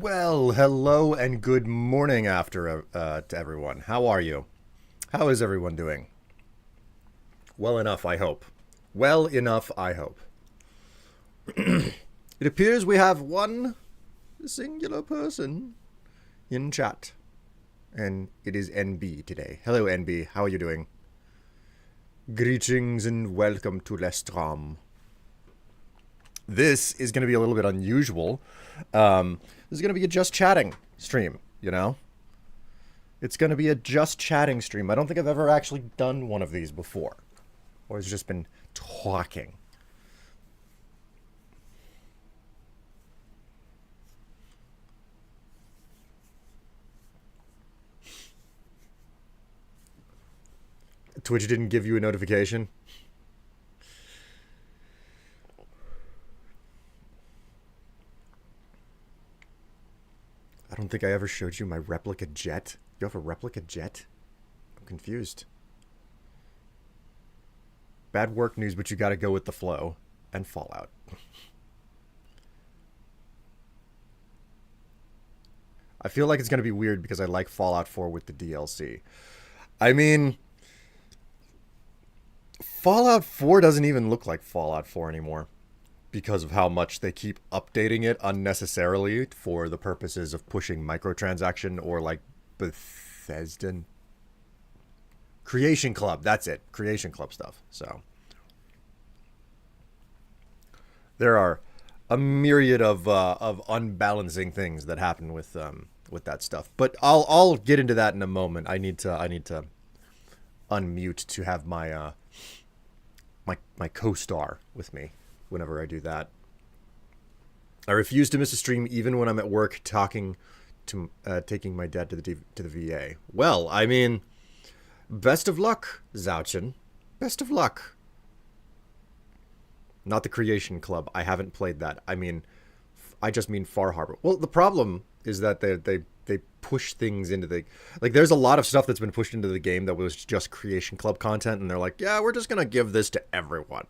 Well, hello and good morning to everyone. How are you? How is everyone doing? Well enough, I hope. Well enough, I hope. It appears we have one singular person in chat, and it is NB today. Hello, NB. How are you doing? Greetings and welcome to Lestrom. This is going to be a little bit unusual. This is going to be a just chatting stream, you know? It's going to be a just chatting stream. I don't think I've ever actually done one of these before. Always just been talking. Twitch didn't give you a notification? I don't think I ever showed you my replica jet. You have a replica jet? I'm confused. Bad work news, but you gotta go with the flow. And Fallout. I feel like it's gonna be weird because I like Fallout 4 with the DLC. I mean, Fallout 4 doesn't even look like Fallout 4 anymore because of how much they keep updating it unnecessarily for the purposes of pushing microtransaction or like Bethesda Creation Club. That's it. Creation Club stuff. So there are a myriad of unbalancing things that happen with that stuff. But I'll get into that in a moment. I need to unmute to have my my co-star with me whenever I do that. I refuse to miss a stream even when I'm at work taking my dad to the VA. Well, I mean, best of luck, Zouchin. Best of luck. Not the Creation Club. I haven't played that. I mean, I just mean Far Harbor. Well, the problem is that they push things into the... Like, there's a lot of stuff that's been pushed into the game that was just Creation Club content, and they're like, yeah, we're just going to give this to everyone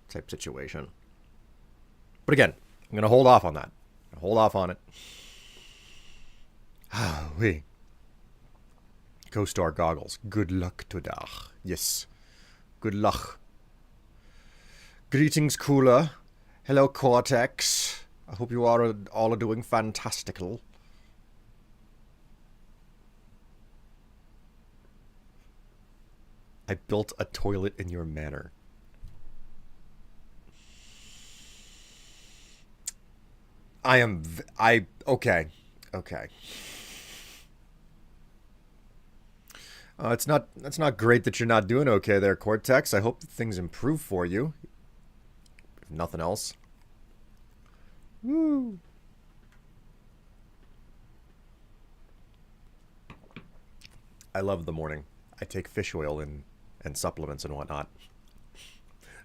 type situation. But again, I'm going to hold off on that. Hold off on it. Ah, oui. Co-star goggles. Good luck today. Yes. Good luck. Greetings, Cooler. Hello, Cortex. I hope you are all are doing fantastical. I built a toilet in your manor. Okay. It's not great that you're not doing okay there, Cortex. I hope that things improve for you. If nothing else. Woo. I love the morning. I take fish oil and supplements and whatnot.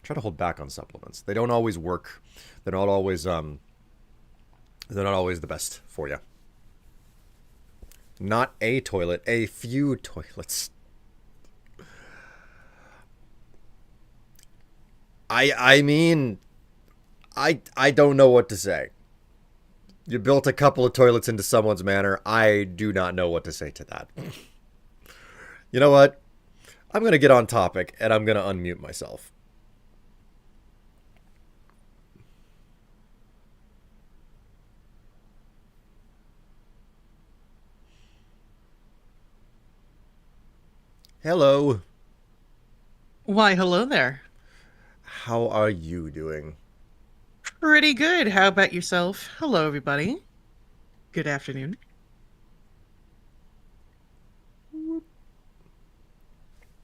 Try to hold back on supplements. They don't always work. They're not always the best for you. Not a toilet, a few toilets. I mean, I don't know what to say. You built a couple of toilets into someone's manor. I do not know what to say to that. You know what? I'm going to get on topic, and I'm going to unmute myself. Hello. Why, hello there. How are you doing? Pretty good. How about yourself? Hello, everybody. Good afternoon.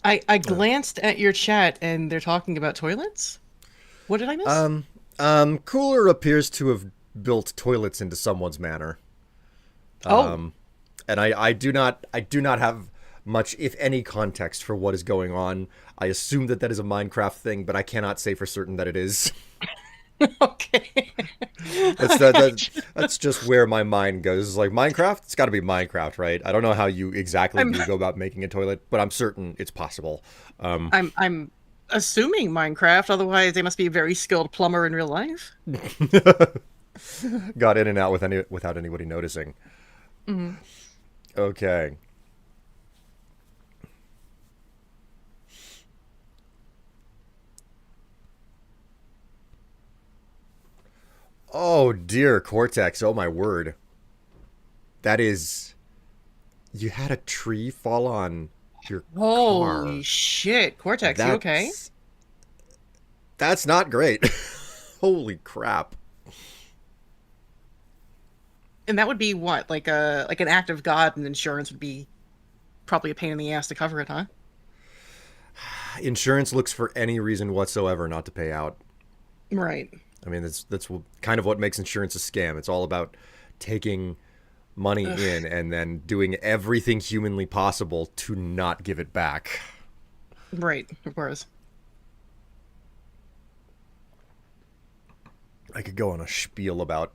I glanced at your chat and they're talking about toilets. What did I miss? Cooler appears to have built toilets into someone's manor. Oh. And I do not have much, if any, context for what is going on. I assume that is a Minecraft thing, but I cannot say for certain that it is. Okay. That's just where my mind goes. It's like Minecraft. It's got to be Minecraft, right? I don't know how you exactly do go about making a toilet, but I'm certain it's possible. I'm assuming Minecraft. Otherwise, they must be a very skilled plumber in real life. Got in and out without anybody noticing. Hmm. Okay. Oh dear, Cortex. Oh my word. That is. You had a tree fall on your Holy car. shit, Cortex, you okay? That's that's not great. Holy crap. And that would be what, like an act of God, and insurance would be probably a pain in the ass to cover it, huh? Insurance looks for any reason whatsoever not to pay out. Right. I mean, that's kind of what makes insurance a scam. It's all about taking money Ugh, in and then doing everything humanly possible to not give it back. right, of course. I could go on a spiel about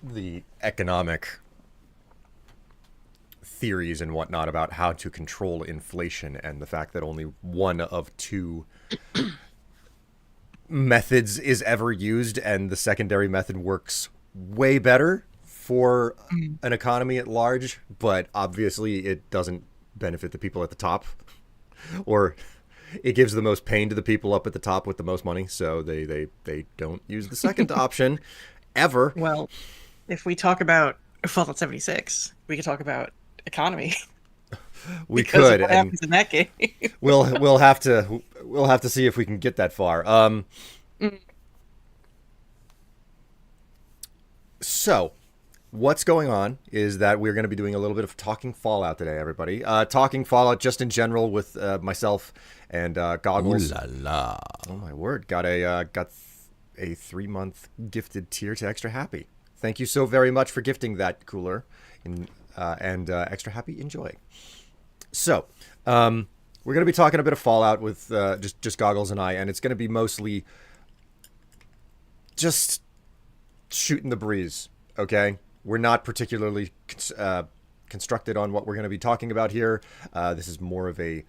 the economic theories and whatnot about how to control inflation and the fact that only one of two methods is ever used, and the secondary method works way better for Mm. an economy at large, but obviously it doesn't benefit the people at the top, or it gives the most pain to the people up at the top with the most money, so they don't use the second option ever. Well, if we talk about Fallout 76, we could talk about economy We because of could, what and happens in that game. we'll have to see if we can get that far. Mm. So, what's going on is that we're going to be doing a little bit of talking Fallout today, everybody. Talking Fallout just in general with myself and Ooh Goggles. la la. Oh my word! Got a 3 month gifted tier to Extra Happy. Thank you so very much for gifting that cooler, and Extra Happy enjoy. So, we're going to be talking a bit of Fallout with just Goggles and I, and it's going to be mostly just shooting the breeze. Okay, we're not particularly constructed on what we're going to be talking about here. This is more of a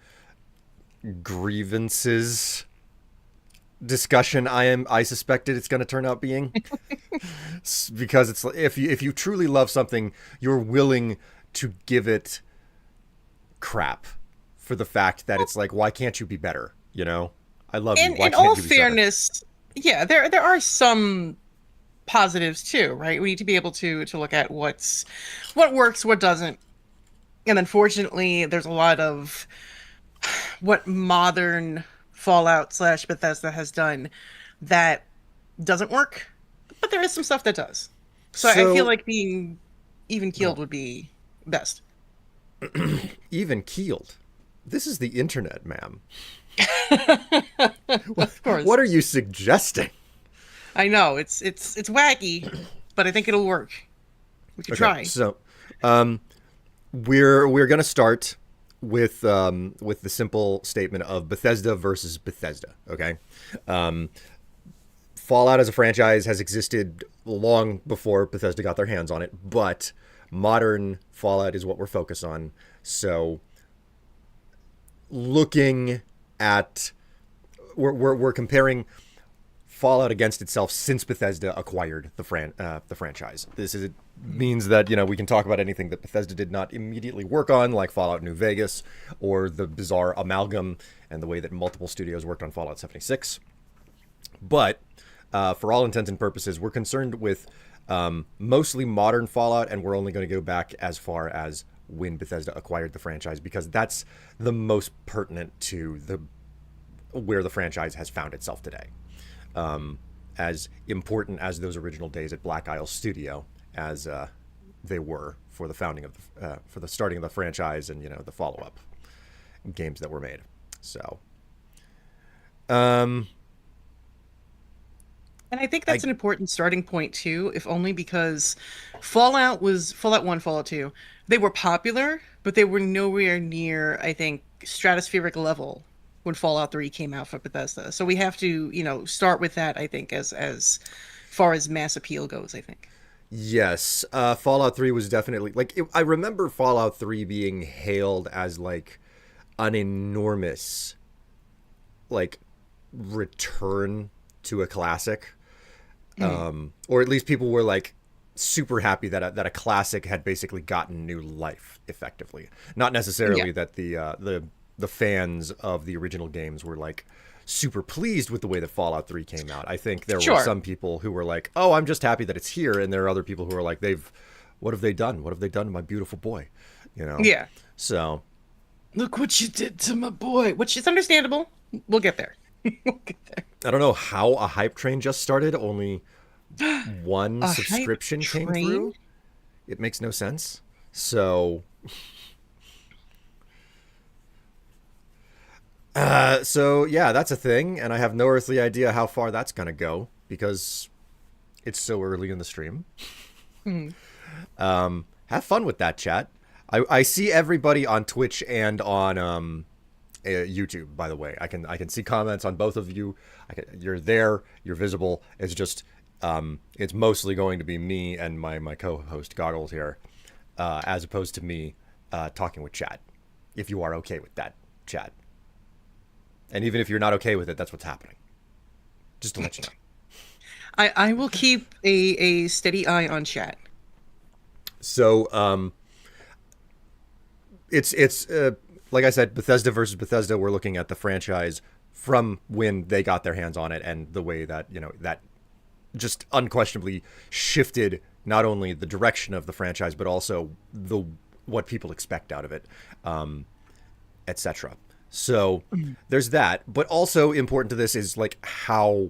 grievances discussion. I suspected it's going to turn out being because it's if you truly love something, you're willing to give it crap for the fact that it's like, why can't you be better? You know, I love you. Why In all can't you be better? fairness, yeah, there are some positives too, right? We need to be able to look at what works, what doesn't. And unfortunately, there's a lot of what modern Fallout slash Bethesda has done that doesn't work, but there is some stuff that does. So I feel So like being even keeled oh, would be best. even keeled. This is the internet, ma'am. Of What course. are you suggesting? I know it's wacky, but I think it'll work. We could Okay, try. so we're gonna start with the simple statement of Bethesda versus Bethesda. Okay, Fallout as a franchise has existed long before Bethesda got their hands on it, but modern Fallout is what we're focused on. So looking at we're comparing Fallout against itself since Bethesda acquired the franchise. Means that we can talk about anything that Bethesda did not immediately work on, like Fallout New Vegas or the bizarre amalgam and the way that multiple studios worked on Fallout 76. But for all intents and purposes, we're concerned with mostly modern Fallout, and we're only going to go back as far as when Bethesda acquired the franchise because that's the most pertinent to the where the franchise has found itself today. As important as those original days at Black Isle Studio as they were for the founding of for the starting of the franchise and the follow up games that were made. So, um, And I think I that's an important starting point too, if only because Fallout 1, Fallout 2. They were popular, but they were nowhere near, I think, stratospheric level when Fallout 3 came out for Bethesda. So we have to, start with that, I think, as far as mass appeal goes, I think. yes, Fallout 3 was definitely I remember Fallout 3 being hailed as like an enormous like return to a classic. Mm. Or at least people were like super happy that that a classic had basically gotten new life effectively. Not Yeah, necessarily that the fans of the original games were like super pleased with the way that Fallout 3 came out. I think there were sure. some people who were like, "Oh, I'm just happy that it's here," and there are other people who are like, "They've what have they done? What have they done to my beautiful boy?" You know. Yeah. So, Look what you did to my boy, which is understandable. We'll get there. We'll get I don't know how a hype train just started. Only there. one A hype subscription came train? through. It makes no sense. So, so yeah, that's a thing, and I have no earthly idea how far that's gonna go because it's so early in the stream. Hmm. Have fun with that, chat. I see everybody on Twitch and on YouTube. By the way, I can see comments on both of you. You're there. You're visible. It's just it's mostly going to be me and my co-host Goggles here, as opposed to me talking with chat. If you are okay with that, chat, and even if you're not okay with it, that's what's happening. Just to let you know. I will keep a steady eye on chat. So it's like I said, Bethesda versus Bethesda. We're looking at the franchise from when they got their hands on it and the way that that just unquestionably shifted not only the direction of the franchise but also the what people expect out of it, etc. So there's that, but also important to this is like how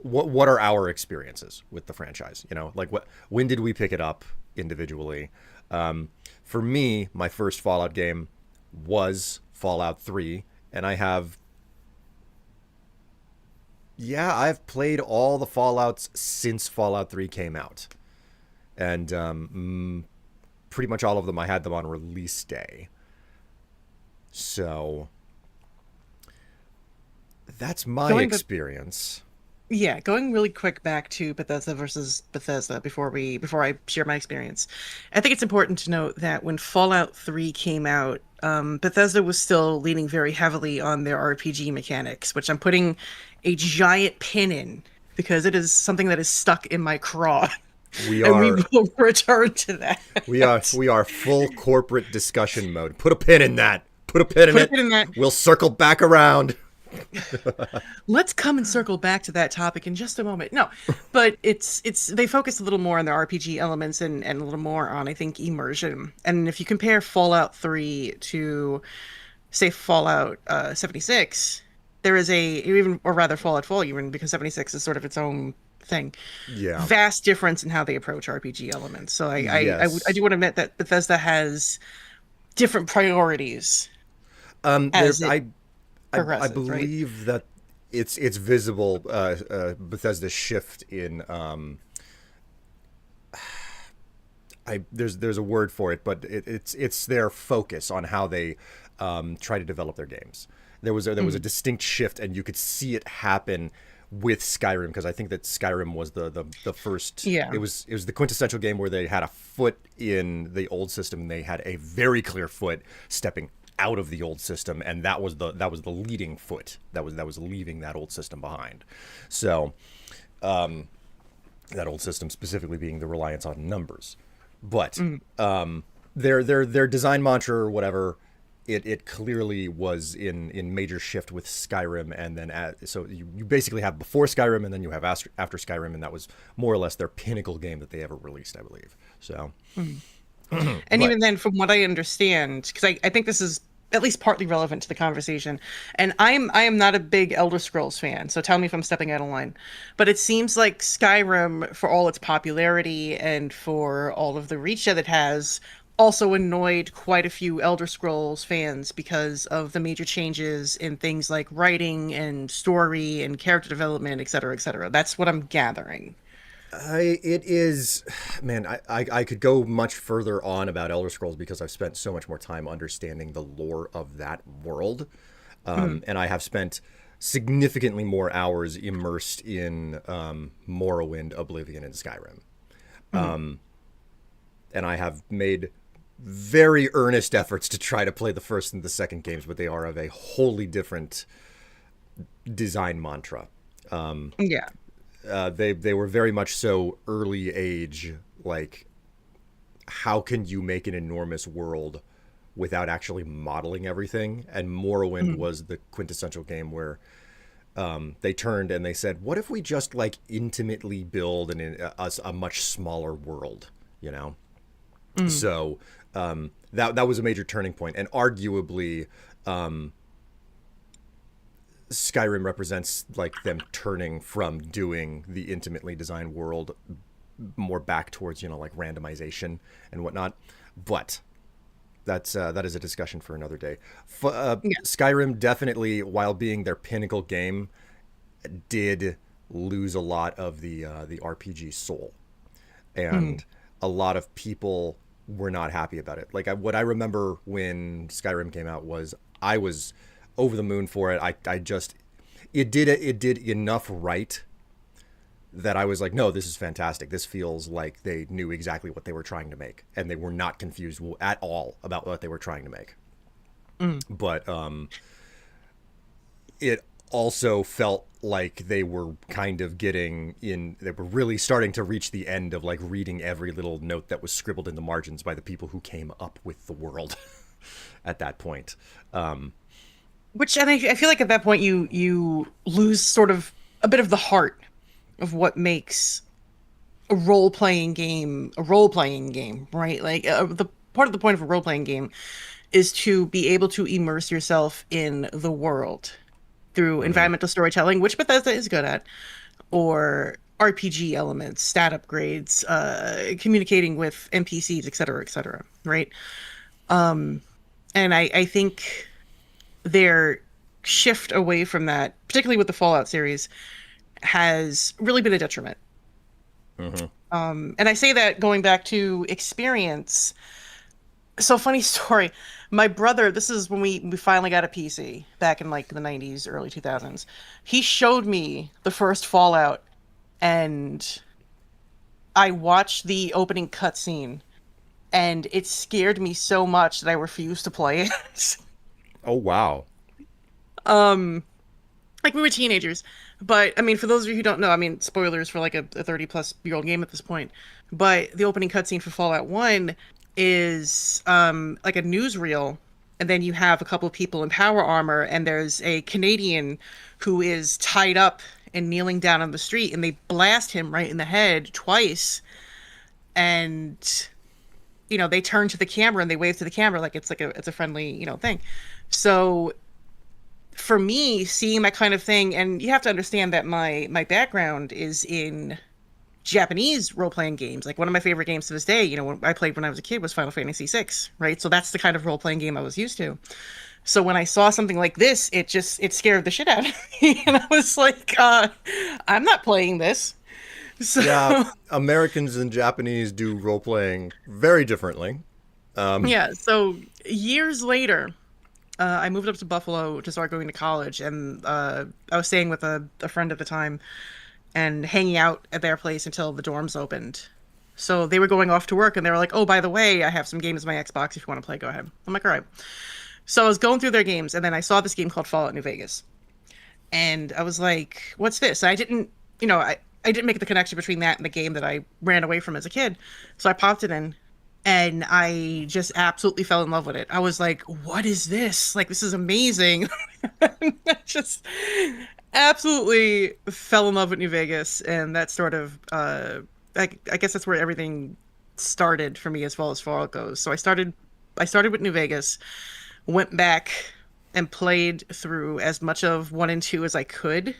what are our experiences with the franchise? Like when did we pick it up individually? For me, my first Fallout game was Fallout 3, and I've played all the Fallouts since Fallout 3 came out, and pretty much all of them I had them on release day. So that's my Going but experience. Yeah, going really quick back to Bethesda versus Bethesda before I share my experience. I think it's important to note that when Fallout 3 came out, Bethesda was still leaning very heavily on their RPG mechanics, which I'm putting a giant pin in because it is something that is stuck in my craw, We and we are will return to that. we are full corporate discussion mode. Put a pin in that. Put a pin in Put a it. pin in that. We'll circle back around. Let's come and circle back to that topic in just a moment. No, but it's they focus a little more on the RPG elements and a little more on, I think, immersion. And if you compare Fallout 3 to, say, Fallout 76, there is or rather Fallout 4, even because 76 is sort of its own thing. Yeah. Vast difference in how they approach RPG elements. So I Yes. do want to admit that Bethesda has different priorities There, as it I progresses, right? believe that it's visible. Bethesda's shift in there's a word for it, but it's their focus on how they try to develop their games. There was a Mhm. distinct shift, and you could see it happen with Skyrim, because I think that Skyrim was the first. Yeah. It was the quintessential game where they had a foot in the old system and they had a very clear foot stepping out of the old system, and that was the leading foot that was leaving that old system behind. So that old system specifically being the reliance on numbers. But Mhm. their design mantra or whatever, it clearly was in major shift with Skyrim, and then so you basically have before Skyrim, and then you have after Skyrim, and that was more or less their pinnacle game that they ever released, I believe. So, Mhm. And but even then, from what I understand, because I think this is at least partly relevant to the conversation, and I am not a big Elder Scrolls fan, so tell me if I'm stepping out of line. But it seems like Skyrim, for all its popularity and for all of the reach that it has, also annoyed quite a few Elder Scrolls fans because of the major changes in things like writing and story and character development, et cetera, et cetera. That's what I'm gathering. it is, man. I could go much further on about Elder Scrolls because I've spent so much more time understanding the lore of that world, Mhm. and I have spent significantly more hours immersed in Morrowind, Oblivion, and Skyrim, Mhm. and I have made very earnest efforts to try to play the first and the second games, but they are of a wholly different design mantra. Yeah. they were very much so early age, like how can you make an enormous world without actually modeling everything? And Morrowind Mm. was the quintessential game where they turned and they said, "What if we just like intimately build a much smaller world?" You know. Mm. So that was a major turning point, and arguably, Skyrim represents like them turning from doing the intimately designed world more back towards like randomization and whatnot. But that is a discussion for another day. Yeah. Skyrim definitely, while being their pinnacle game, did lose a lot of the RPG soul, Mm. and a lot of people were not happy about it. Like what I remember when Skyrim came out was I was over the moon for it. I just it did enough right that I was like, no, this is fantastic. This feels like they knew exactly what they were trying to make, and they were not confused at all about what they were trying to make. Mm. But it also felt like they were kind of getting in. They were really starting to reach the end of like reading every little note that was scribbled in the margins by the people who came up with the world at that point. Which, and I feel like at that point you lose sort of a bit of the heart of what makes a role playing game, right? Like the part of the point of a role playing game is to be able to immerse yourself in the world through Mm-hmm. environmental storytelling, which Bethesda is good at, or RPG elements, stat upgrades, communicating with NPCs, et cetera, right? And I think their shift away from that, particularly with the Fallout series, has really been a detriment. Mm-hmm. And I say that going back to experience. So funny story. My brother, this is when we finally got a PC back in like the 90s, early 2000s. He showed me the first Fallout and I watched the opening cutscene and it scared me so much that I refused to play it. Oh wow. Um, like we were teenagers. But I mean, for those of you who don't know, I mean, spoilers for like a 30 plus year old game at this point. But the opening cutscene for Fallout 1 is like a newsreel, and then you have a couple of people in power armor, and there's a Canadian who is tied up and kneeling down on the street, and they blast him right in the head twice, and they turn to the camera and they wave to the camera like it's a friendly, thing. So for me, seeing that kind of thing, and you have to understand that my background is in Japanese role playing games. Like one of my favorite games to this day, when I played when I was a kid was Final Fantasy VI, right? So that's the kind of role playing game I was used to. So when I saw something like this, it scared the shit out of me, and I was like, I'm not playing this. So Yeah, Americans and Japanese do role playing very differently. yeah, so years later, I moved up to Buffalo to start going to college, and I was staying with a friend at the time and hanging out at their place until the dorms opened. So they were going off to work, and they were like, "Oh, by the way, I have some games on my Xbox. If you want to play, go ahead." I'm like, "All right." So I was going through their games, and then I saw this game called Fallout New Vegas, and I was like, "What's this?" I didn't, I didn't make the connection between that and the game that I ran away from as a kid. So I popped it in, and I just absolutely fell in love with it. I was like, "What is this? Like, this is amazing!" I just absolutely fell in love with New Vegas, and that sort of, I guess that's where everything started for me as far as goes. So I started with New Vegas, went back and played through as much of one and two as I could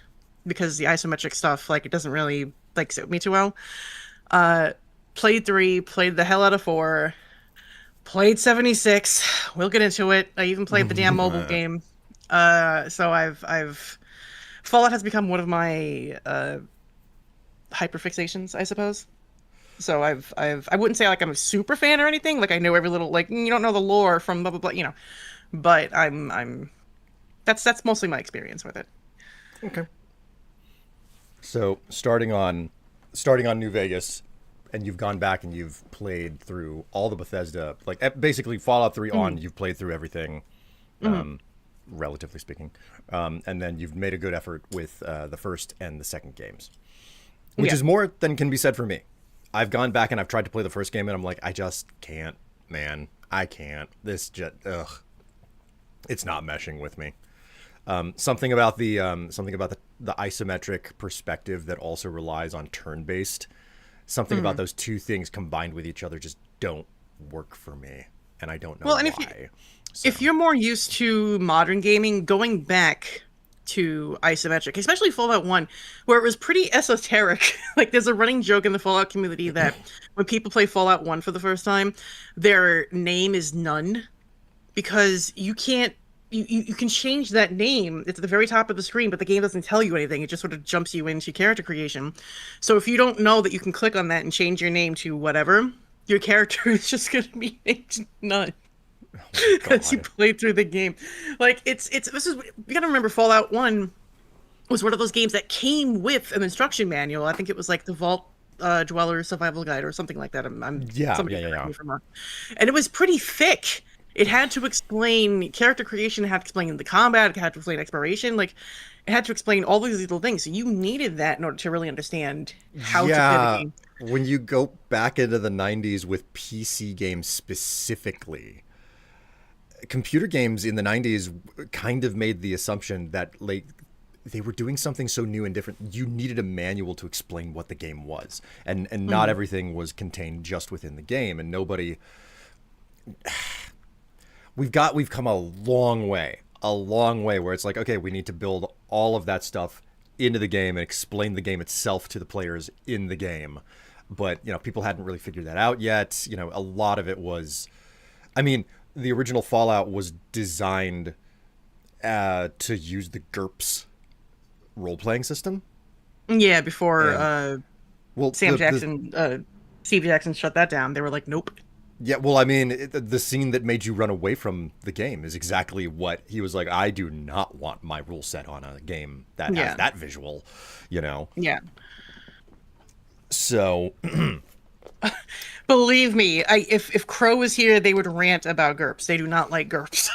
because the isometric stuff, like, it doesn't really like suit me too well. Uh, Played three, played the hell out of four, played 76. We'll get into it. I even played the damn mobile game. So I've Fallout has become one of my hyperfixations, I suppose. So I wouldn't say like I'm a super fan or anything. Like I know every little, like, you don't know the lore from blah blah blah. But I'm that's mostly my experience with it. Okay. So starting on New Vegas, and you've gone back and you've played through all the Bethesda, like basically Fallout 3 on. Mm, You've played through everything, mm, relatively speaking, and then you've made a good effort with the first and the second games. which Yeah. is more than can be said for me. I've gone back and I've tried to play the first game, and I'm like, I just can't, man. I can't. This just, ugh, it's not meshing with me. Something about the isometric perspective that also relies on turn based. Something about Mhm. those two things combined with each other just don't work for me, and I don't know Well, and why. if So you're more used to modern gaming, going back to isometric, especially Fallout 1, where it was pretty esoteric. Like there's a running joke in the Fallout community that when people play Fallout 1 for the first time, their name is none because you can't you can change that name. It's at the very top of the screen, but the game doesn't tell you anything. It just sort of jumps you into character creation. So if you don't know that you can click on that and change your name to whatever, your character is just going to be named none as you God, play through the game. Like it's this is you gotta remember Fallout 1 was one of those games that came with an instruction manual. I think it was like the Vault Dweller Survival Guide or something like that. I'm yeah, somebody yeah, yeah, correct yeah. me if I'm wrong. And it was pretty thick. It had to explain character creation, it had to explain the combat, it had to explain exploration, like it had to explain all these little things. So you needed that in order to really understand how to play the Yeah, game. when you go back into the 90s with PC games specifically, computer games in the 90s kind of made the assumption that like they were doing something so new and different. You needed a manual to explain what the game was, and not Mhm. everything was contained just within the game. And nobody, we've come a long way where it's like, okay, we need to build all of that stuff into the game and explain the game itself to the players in the game. But people hadn't really figured that out yet. A lot of it was, I mean, the original Fallout was designed to use the GURPS role playing system, Yeah, before and well, Sam Jackson, Steve Jackson shut that down. They were like, nope. yeah, well, I mean, the scene that made you run away from the game is exactly what he was like. I do not want my rule set on a game that has Yeah, that visual, you know. yeah. So Believe me, if Crow was here, they would rant about GURPS. They do not like GURPS.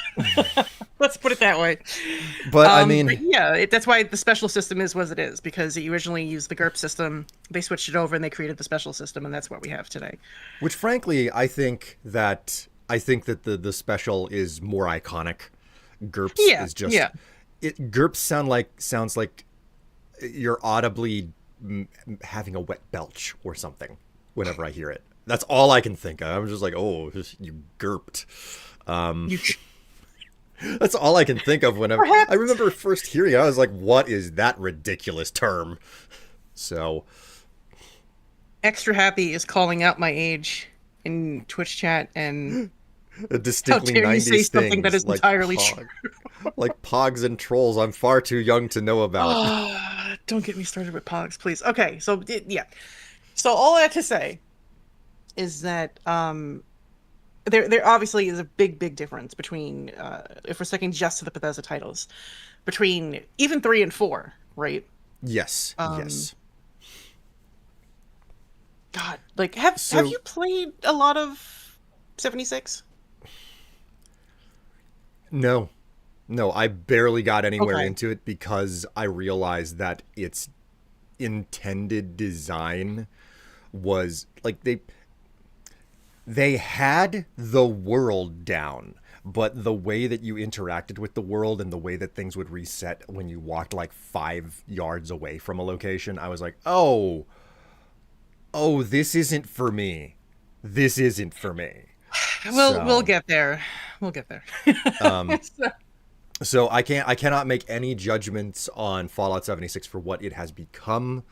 Let's put it that way. but I But mean, yeah, that's why the special system is what it is, because you originally used the GURPS system, they switched it over and they created the special system, and that's what we have today. which frankly, I think that the special is more iconic. GURPS Yeah, is just yeah. GURPS sounds like you're audibly having a wet belch or something whenever I hear it. That's all I can think of. I'm just like, oh, you gurped. You That's all I can think of whenever I perhaps remember first hearing it. I was like, what is that ridiculous term? So, extra happy is calling out my age in Twitch chat, and how distinctly dare you say 90s something that things is entirely true. like pogs and trolls. I'm far too young to know about. Oh, don't get me started with Pogs, please. Okay, so yeah. So all I have to say is that there obviously is a big difference between if we're sticking just to the Bethesda titles, between even 3 and 4, right? Yes, Um yes. God, like have So you played a lot of 76? no, no, I barely got anywhere Okay. into it because I realized that its intended design was like they had the world down, but the way that you interacted with the world and the way that things would reset when you walked like 5 yards away from a location, I was like, oh, this isn't for me. This isn't for me. We'll So, get there. We'll get there. um, So- so I cannot make any judgments on Fallout 76 for what it has become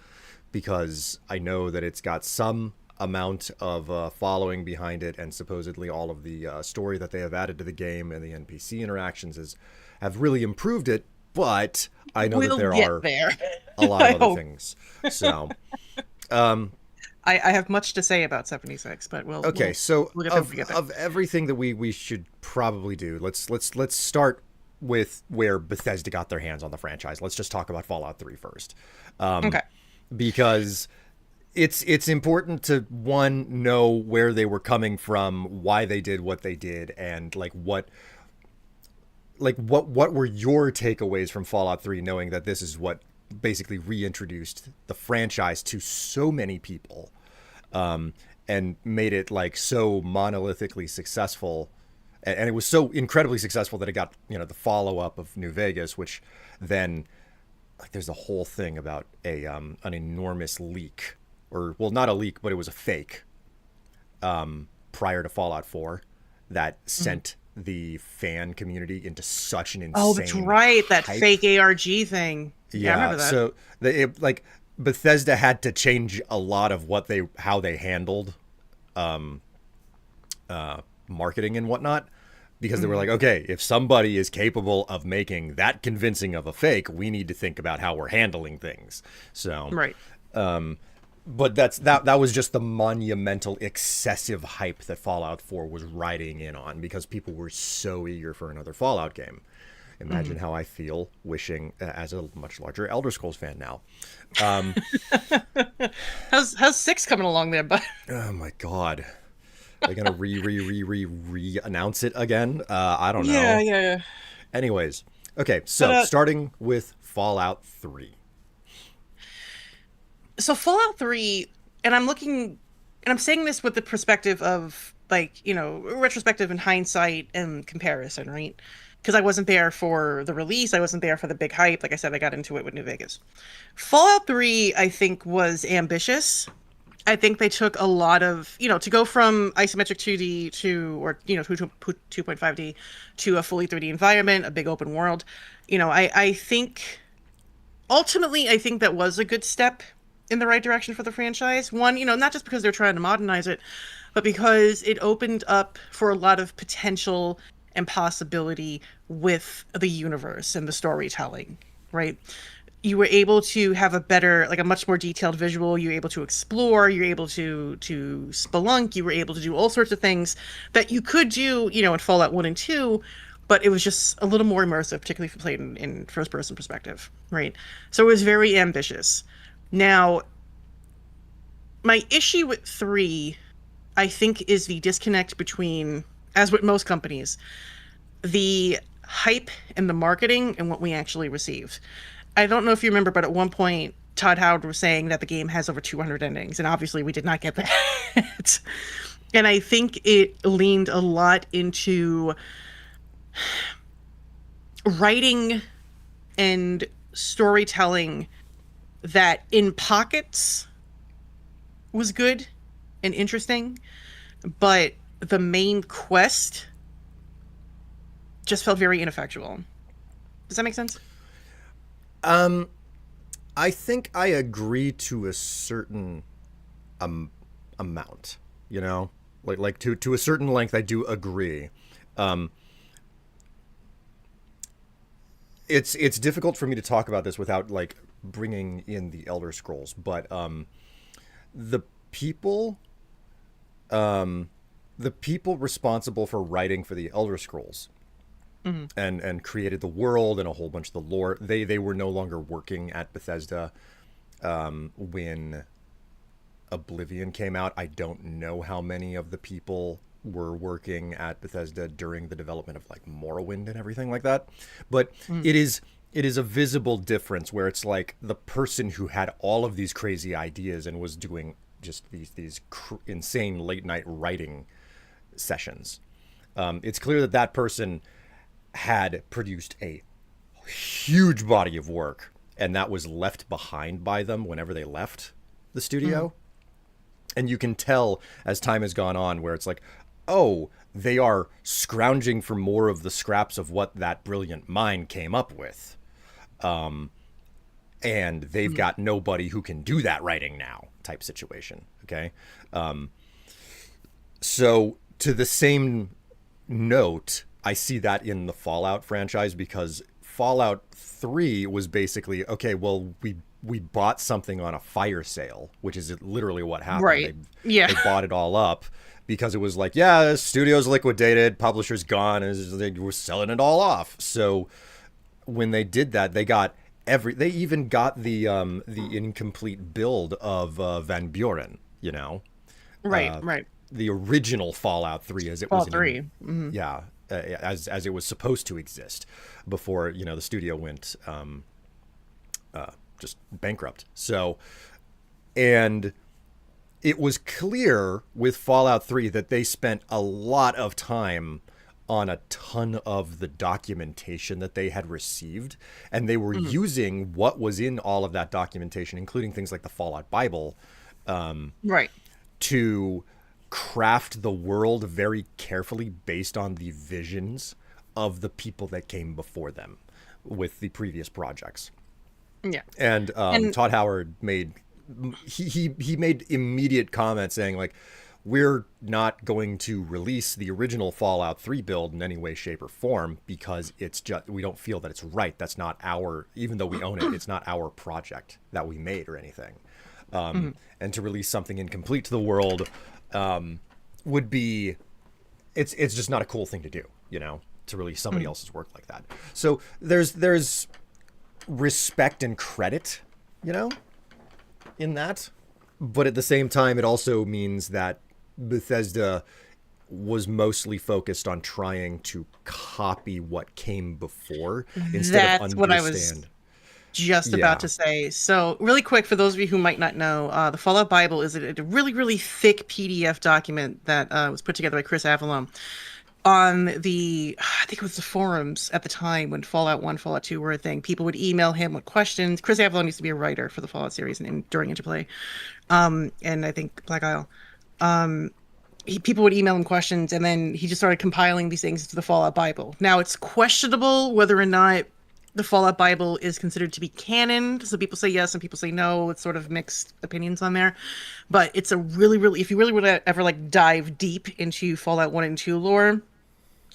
because I know that it's got some amount of following behind it, and supposedly all of the story that they have added to the game and the NPC interactions have really improved it. But I know that we'll there get are there. a lot I of other hope. things. So, um, I have much to say about 76, but okay, so we'll get there when we get there. of everything that we should probably do, let's start with where Bethesda got their hands on the franchise. Let's just talk about Fallout 3 first. Okay. Because it's important to one know where they were coming from, why they did what they did, and like what were your takeaways from Fallout 3, knowing that this is what basically reintroduced the franchise to so many people, and made it like so monolithically successful, and it was so incredibly successful that it got, the follow up of New Vegas, which then, like, there's a whole thing about a an enormous leak, or, well, not a leak, but it was a fake, prior to Fallout 4, that sent the fan community into such an Oh, that's insane right. That hype. fake ARG thing. Yeah, I Yeah, remember that. so like, Bethesda had to change a lot of how they handled marketing and whatnot, because they were Mhm. like, okay, if somebody is capable of making that convincing of a fake, we need to think about how we're handling things. So, Right. but that was just the monumental excessive hype that Fallout 4 was riding in on, because people were so eager for another Fallout game. Imagine Mhm. how I feel wishing, as a much larger Elder Scrolls fan now. How's six coming along there, bud? Oh my god. They're gonna re announce it again. I don't Yeah, know. yeah, yeah. Anyways, okay. But So starting with Fallout 3. so Fallout 3, and I'm looking, and I'm saying this with the perspective of, like, retrospective and hindsight and comparison, right? Because I wasn't there for the release, I wasn't there for the big hype. Like I said, I got into it with New Vegas. Fallout 3, I think, was ambitious. I think they took a lot of, to go from isometric 2D to, or, 2.5D to a fully 3D environment, a big open world. I think ultimately, I think that was a good step in the right direction for the franchise. One, not just because they're trying to modernize it, but because it opened up for a lot of potential and possibility with the universe and the storytelling, right? You were able to have a better, like a much more detailed visual. You were able to explore. You were able to spelunk. You were able to do all sorts of things that you could do, in Fallout 1 and 2, but it was just a little more immersive, particularly if you played in first person perspective, right? So it was very ambitious. Now, my issue with 3, I think, is the disconnect between, as with most companies, the hype and the marketing and what we actually received. I don't know if you remember, but at one point, Todd Howard was saying that the game has over 200 endings, and obviously we did not get that. And I think it leaned a lot into writing and storytelling that in pockets was good and interesting, but the main quest just felt very ineffectual. Does that make sense? I think I agree to a certain amount. Like to a certain length, I do agree. Um, it's difficult for me to talk about this without, like, bringing in the Elder Scrolls, but the people the people responsible for writing for the Elder Scrolls Hmm. and created the world and a whole bunch of the lore, they were no longer working at Bethesda when Oblivion came out. I don't know how many of the people were working at Bethesda during the development of, like, Morrowind and everything like that, but Hmm. it is a visible difference where it's like the person who had all of these crazy ideas and was doing just these insane late night writing sessions. It's clear that that person had produced a huge body of work, and that was left behind by them whenever they left the Hmm. studio. And you can tell as time has gone on where it's like, oh, they are scrounging for more of the scraps of what that brilliant mind came up with, and they've Hmm. got nobody who can do that writing now, type situation. Okay. So to the same note, I see that in the Fallout franchise, because Fallout 3 was basically, okay, well, we bought something on a fire sale, which is literally what happened. Right. Yeah. They bought it all up because it was like, yeah, the studio's liquidated, publisher's gone, and they were selling it all off. So when they did that, they even got the incomplete build of Van Buren, Right. Right. the original Fallout 3 as it All was in, three. Hmm. yeah, as it was supposed to exist before, the studio went just bankrupt. So, and it was clear with Fallout 3 that they spent a lot of time on a ton of the documentation that they had received, and they were Mhm. using what was in all of that documentation, including things like the Fallout Bible, Right. to craft the world very carefully based on the visions of the people that came before them with the previous projects. Yeah. And And Todd Howard made he made immediate comments saying like, we're not going to release the original Fallout 3 build in any way, shape, or form because it's just we don't feel that it's right. That's not our, even though we own it, it's not our project that we made or anything. mhm. And to release something incomplete to the world would be it's just not a cool thing to do, you know, to release somebody Mhm. else's work like that. So there's respect and credit, you know, in that. But at the same time, it also means that Bethesda was mostly focused on trying to copy what came before instead of That's what I was understand. just about Yeah. to say. So, really quick, for those of you who might not know, the Fallout Bible is a really, really thick PDF document that was put together by Chris Avallone on the, I think it was the forums at the time when Fallout 1, Fallout 2 were a thing. People would email him with questions. Chris Avallone used to be a writer for the Fallout series and during Interplay, and I think Black Isle. People would email him questions, and then he just started compiling these things into the Fallout Bible. Now, it's questionable whether or not the Fallout Bible is considered to be canon. So people say yes and people say no. It's sort of mixed opinions on there. But it's a really, really, if you really want to ever like dive deep into Fallout 1 and 2 lore,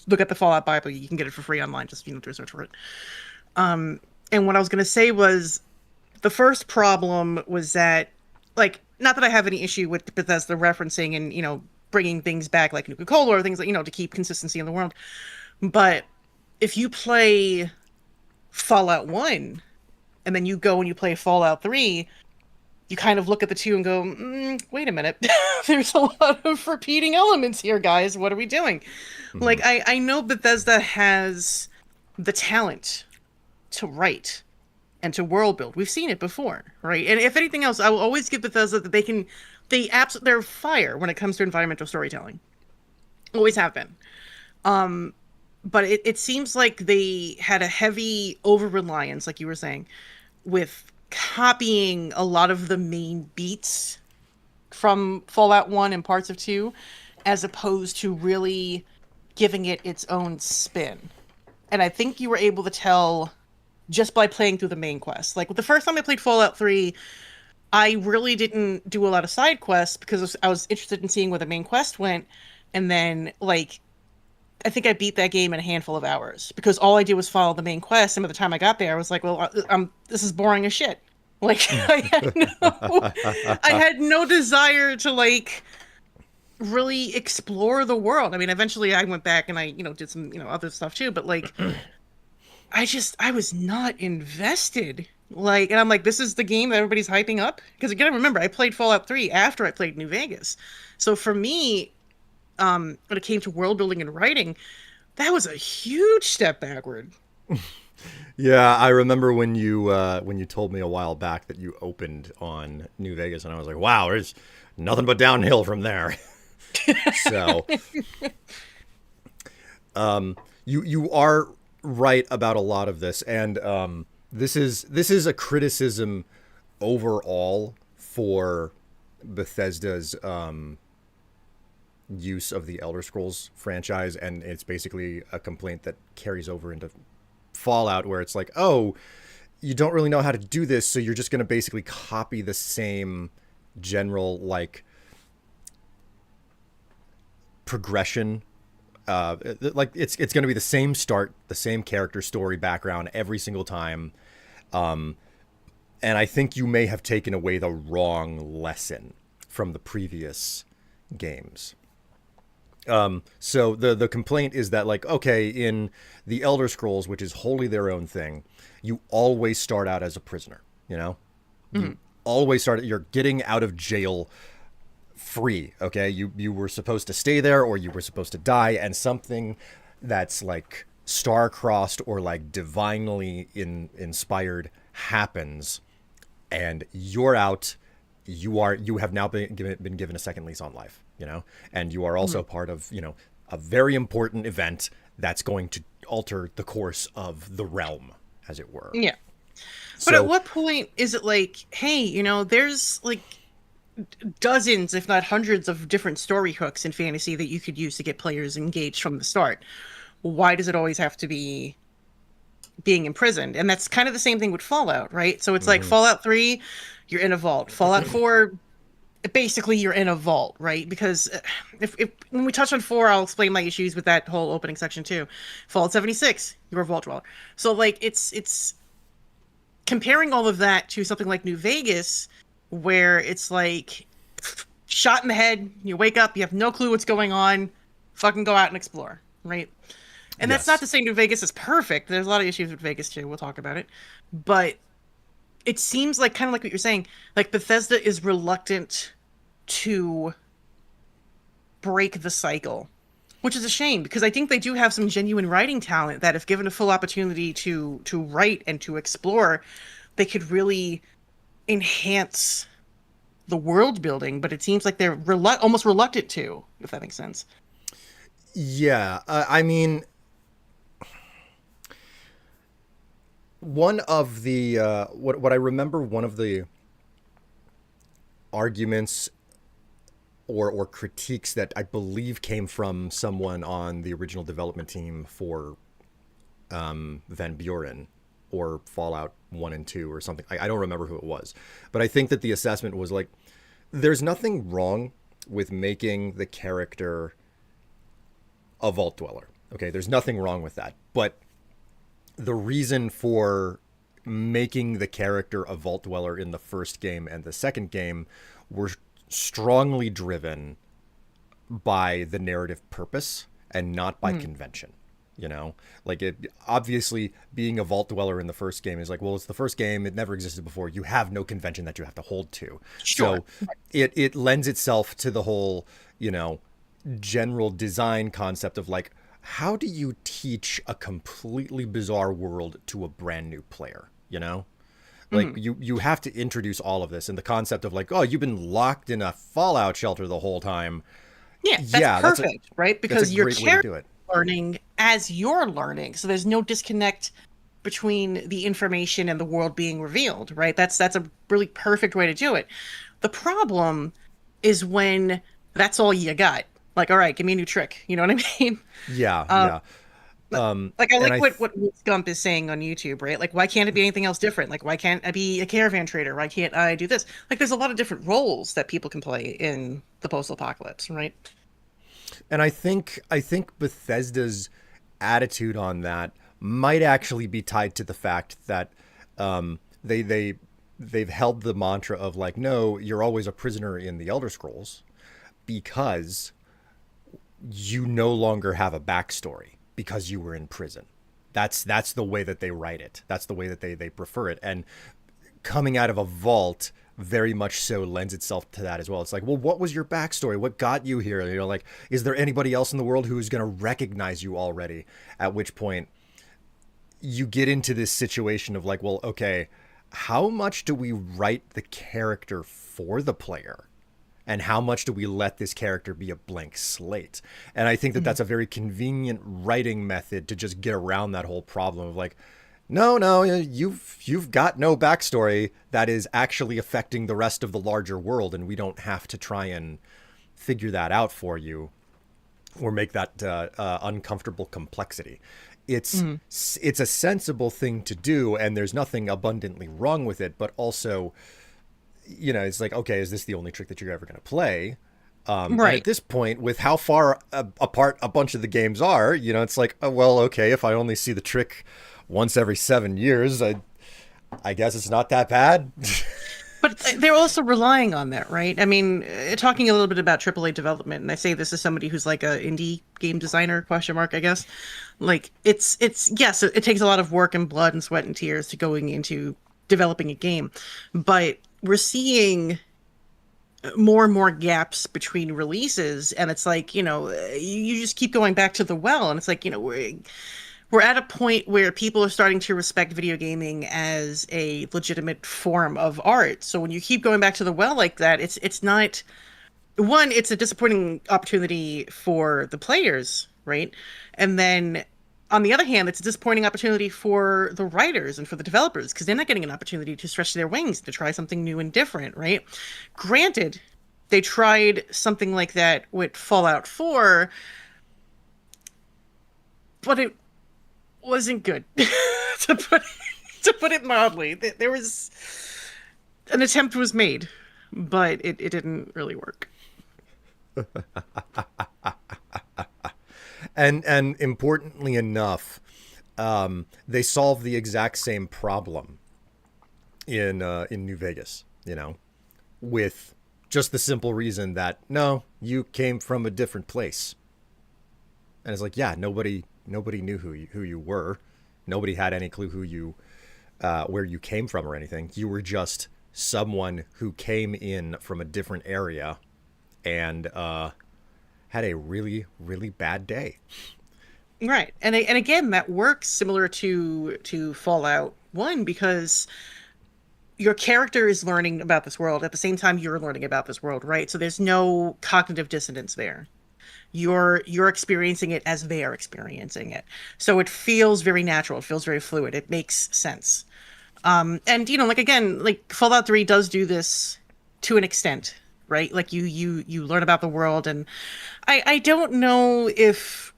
look at the Fallout Bible. You can get it for free online. Just, do a search for it. And what I was going to say was the first problem was that, like, not that I have any issue with Bethesda referencing and, bringing things back like Nuka Cola or things like, to keep consistency in the world. But if you play Fallout 1 and then you go and you play Fallout 3, you kind of look at the two and go, wait a minute. There's a lot of repeating elements here, guys. What are we doing? Mm-hmm. Like, I know Bethesda has the talent to write and to world build. We've seen it before, right? And if anything else, I will always give Bethesda that they're fire when it comes to environmental storytelling. Always have been. But it seems like they had a heavy over reliance, like you were saying, with copying a lot of the main beats from Fallout 1 and parts of 2, as opposed to really giving it its own spin. And I think you were able to tell just by playing through the main quest. Like the first time I played Fallout 3, I really didn't do a lot of side quests because I was interested in seeing where the main quest went. And then, like, I think I beat that game in a handful of hours because all I did was follow the main quest. And by the time I got there, I was like, well, this is boring as shit. Like, I had no desire to, like, really explore the world. I mean, eventually I went back and I, did some, other stuff too, but like, I was not invested. Like, and I'm like, this is the game that everybody's hyping up. Because again, remember, I played Fallout 3 after I played New Vegas. So for me, when it came to world building and writing, that was a huge step backward. Yeah, I remember when you told me a while back that you opened on New Vegas, and I was like, wow, there's nothing but downhill from there. So, you are right about a lot of this, and this is a criticism overall for Bethesda's use of the Elder Scrolls franchise, and it's basically a complaint that carries over into Fallout, where it's like, oh, you don't really know how to do this, so you're just going to basically copy the same general like progression. Like it's going to be the same start, the same character, story, background every single time. And I think you may have taken away the wrong lesson from the previous games. So the complaint is that, like, okay, in the Elder Scrolls, which is wholly their own thing, you always start out as a prisoner. You know, Mm-hmm. you always start. You're getting out of jail free. Okay, you were supposed to stay there, or you were supposed to die, and something that's like star-crossed or like divinely inspired happens, and you're out. You have now been given a second lease on life, you know, and you are also Mhm. part of, you know, a very important event that's going to alter the course of the realm, as it were. Yeah. But at So what point is it like, hey, there's like dozens, if not hundreds, of different story hooks in fantasy that you could use to get players engaged from the start? Why does it always have to be being imprisoned? And that's kind of the same thing with Fallout, right? So it's like mhm. Fallout 3, you're in a vault. Fallout 4, basically you're in a vault, right? Because if when we touch on 4, I'll explain my issues with that whole opening section too. Fallout 76, you're a vault dweller. So like it's comparing all of that to something like New Vegas, where it's like shot in the head, you wake up, you have no clue what's going on, fucking go out and explore, right? And that's not Yes. to say New Vegas is perfect. There's a lot of issues with Vegas too. We'll talk about it. But it seems like kind of like what you're saying, like Bethesda is reluctant to break the cycle, which is a shame because I think they do have some genuine writing talent that if given a full opportunity to write and to explore, they could really enhance the world building, but it seems like they're almost reluctant to, if that makes sense. Yeah. I mean, one of the what I remember, one of the arguments or critiques that I believe came from someone on the original development team for Van Buren or Fallout 1 and 2 or something. I don't remember who it was. But I think that the assessment was like, there's nothing wrong with making the character a vault dweller. Okay, there's nothing wrong with that. But the reason for making the character a vault dweller in the first game and the second game were strongly driven by the narrative purpose and not by Mhm. convention. You know, like it obviously being a vault dweller in the first game is like, well, it's the first game, it never existed before. You have no convention that you have to hold to. Sure. So it lends itself to the whole, you know, general design concept of like, how do you teach a completely bizarre world to a brand new player, you know? Like Mhm. you have to introduce all of this, and the concept of like, oh, you've been locked in a fallout shelter the whole time. Yeah, that's Yeah, perfect, right? that's a Because your great way to character do it. is learning as you're learning, so there's no disconnect between the information and the world being revealed, right? That's a really perfect way to do it. The problem is when that's all you got. Like, all right, give me a new trick. You know what I mean? Yeah, Um, yeah. like I And like what Gump is saying on YouTube, right? Like, why can't it be anything else different? Like, why can't I be a caravan trader? Why can't I do this? Like, there's a lot of different roles that people can play in the post-apocalypse, right? I think Bethesda's attitude on that might actually be tied to the fact that they've held the mantra of like, no, you're always a prisoner in the Elder Scrolls because you no longer have a backstory because you were in prison. That's the way that they write it. That's the way that they prefer it. And coming out of a vault very much so lends itself to that as well. It's like, well, what was your backstory? What got you here? You know, like, is there anybody else in the world who is going to recognize you already? At which point you get into this situation of like, well, okay, how much do we write the character for the player? And how much do we let this character be a blank slate? And I think that Mhm. that's a very convenient writing method to just get around that whole problem of like, no, you've got no backstory that is actually affecting the rest of the larger world, and we don't have to try and figure that out for you or make that uncomfortable complexity. It's Mhm. it's a sensible thing to do, and there's nothing abundantly wrong with it. But also, you know, it's like, okay, is this the only trick that you're ever going to play? And at Right. this point, with how far apart a bunch of the games are, you know, it's like, oh, well, okay, if I only see the trick once every 7 years, I guess it's not that bad. But they're also relying on that, right? I mean, talking a little bit about AAA development, and I say this as somebody who's like a indie game designer, question mark, I guess. Like it's yes, it takes a lot of work and blood and sweat and tears to going into developing a game, but we're seeing more and more gaps between releases, and it's like, you just keep going back to the well, and it's like, we're at a point where people are starting to respect video gaming as a legitimate form of art. So when you keep going back to the well like that, it's not one, it's a disappointing opportunity for the players, right? And then on the other hand, it's a disappointing opportunity for the writers and for the developers because they're not getting an opportunity to stretch their wings to try something new and different, right? Granted, they tried something like that with Fallout 4, but it wasn't good to put it mildly. There was an attempt was made, but it didn't really work. And importantly enough, they solved the exact same problem in New Vegas. With just the simple reason that no, you came from a different place, and it's like, yeah, nobody knew who you were, nobody had any clue who you where you came from or anything. You were just someone who came in from a different area and had a really, really bad day. Right. And again, that works similar to Fallout 1 because your character is learning about this world at the same time you're learning about this world, right? So there's no cognitive dissonance there. You're experiencing it as they are experiencing it. So it feels very natural. It feels very fluid. It makes sense. And like again, like Fallout 3 does do this to an extent, right? Like you learn about the world, and I don't know if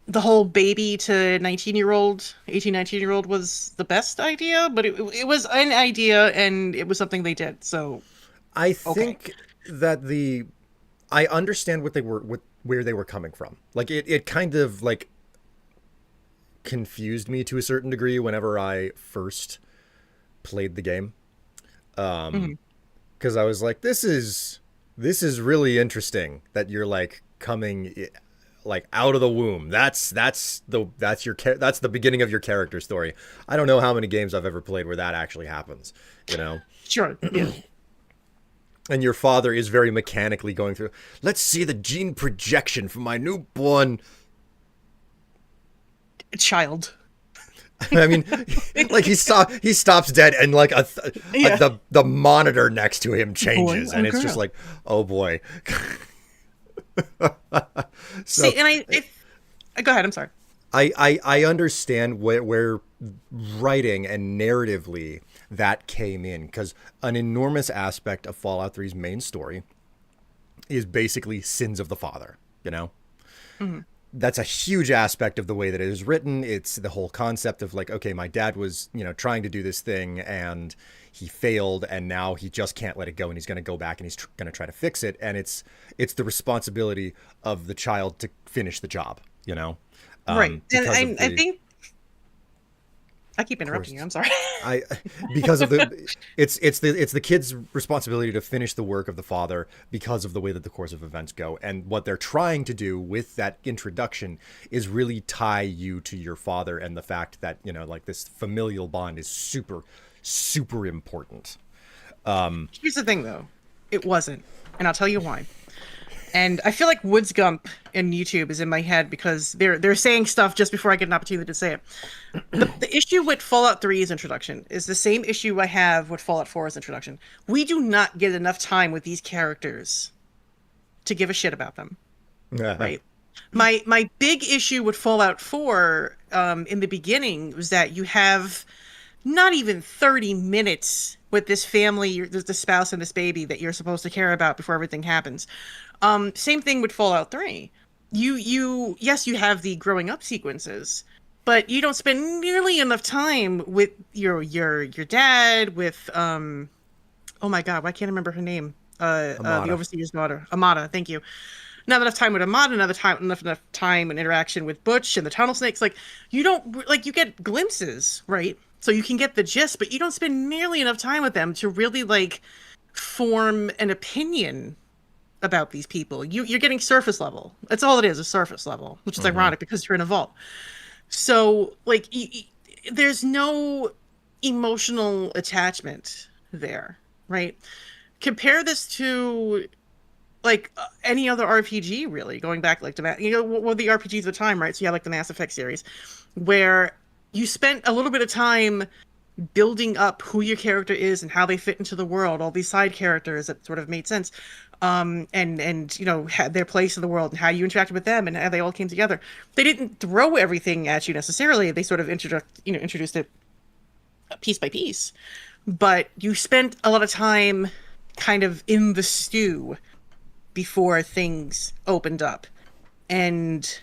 the whole baby to 19-year-old, 18, 19-year-old was the best idea, but it was an idea and it was something they did. So, I okay. think that I understand where they were coming from. Like it kind of like confused me to a certain degree whenever I first played the game. Mhm. Because I was like, this is really interesting that you're like coming like out of the womb. That's the beginning of your character story. I don't know how many games I've ever played where that actually happens, you know. Sure. Yeah. And your father is very mechanically going through. Let's see the gene projection from my newborn. Child. I mean, like he stops dead, and like Yeah. the monitor next to him Boy changes, or and it's just girl. like, oh boy. So See, and go ahead. I'm sorry. I understand where writing and narratively that came in, because an enormous aspect of Fallout 3's main story is basically sins of the father. You know, Hmm. that's a huge aspect of the way that it is written. It's the whole concept of like, okay, my dad was, trying to do this thing and he failed, and now he just can't let it go, and he's going to go back and he's going to try to fix it, and it's the responsibility of the child to finish the job, Right. And because of I the think I keep interrupting you. course I'm sorry. I because of the it's the kid's responsibility to finish the work of the father because of the way that the course of events go, and what they're trying to do with that introduction is really tie you to your father, and the fact that like this familial bond is super super important. Here's the thing, though. It wasn't, and I'll tell you why. And I feel like Woods Gump in YouTube is in my head because they're saying stuff just before I get an opportunity to say it. The issue with Fallout 3's introduction is the same issue I have with Fallout 4's introduction. We do not get enough time with these characters to give a shit about them, Yeah. right? My big issue with Fallout 4 in the beginning was that you have not even 30 minutes with this family, the spouse and this baby that you're supposed to care about before everything happens. Same thing with Fallout 3. Yes, you have the growing up sequences, but you don't spend nearly enough time with your dad, with oh my God, why can't I remember her name? The Amada. overseer's daughter, Amada. Thank you. Not enough time with Amada. Enough time and interaction with Butch and the tunnel snakes. Like you don't like you get glimpses, right? So you can get the gist, but you don't spend nearly enough time with them to really like form an opinion about these people. You're getting surface level. That's all it is surface level, which is Hmm. ironic because you're in a vault. So like there's no emotional attachment there, right? Compare this to like any other RPG, really, going back like to well, the RPGs of the time, right? So you have like the Mass Effect series. where you spent a little bit of time building up who your character is and how they fit into the world, all these side characters that sort of made sense, and had their place in the world and how you interacted with them and how they all came together. They didn't throw everything at you necessarily. They sort of introduced it piece by piece, but you spent a lot of time kind of in the stew before things opened up. And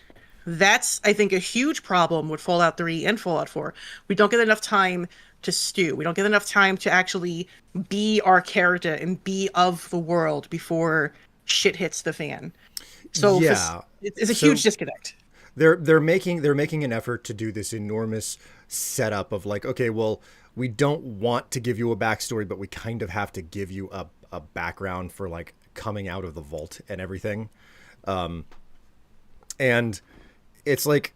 that's, I think, a huge problem with Fallout 3 and Fallout 4. We don't get enough time to stew. We don't get enough time to actually be our character and be of the world before shit hits the fan. So Yeah. it's a So huge disconnect. they're making an effort to do this enormous setup of like, okay, well, we don't want to give you a backstory, but we kind of have to give you a background for like coming out of the vault and everything. And it's like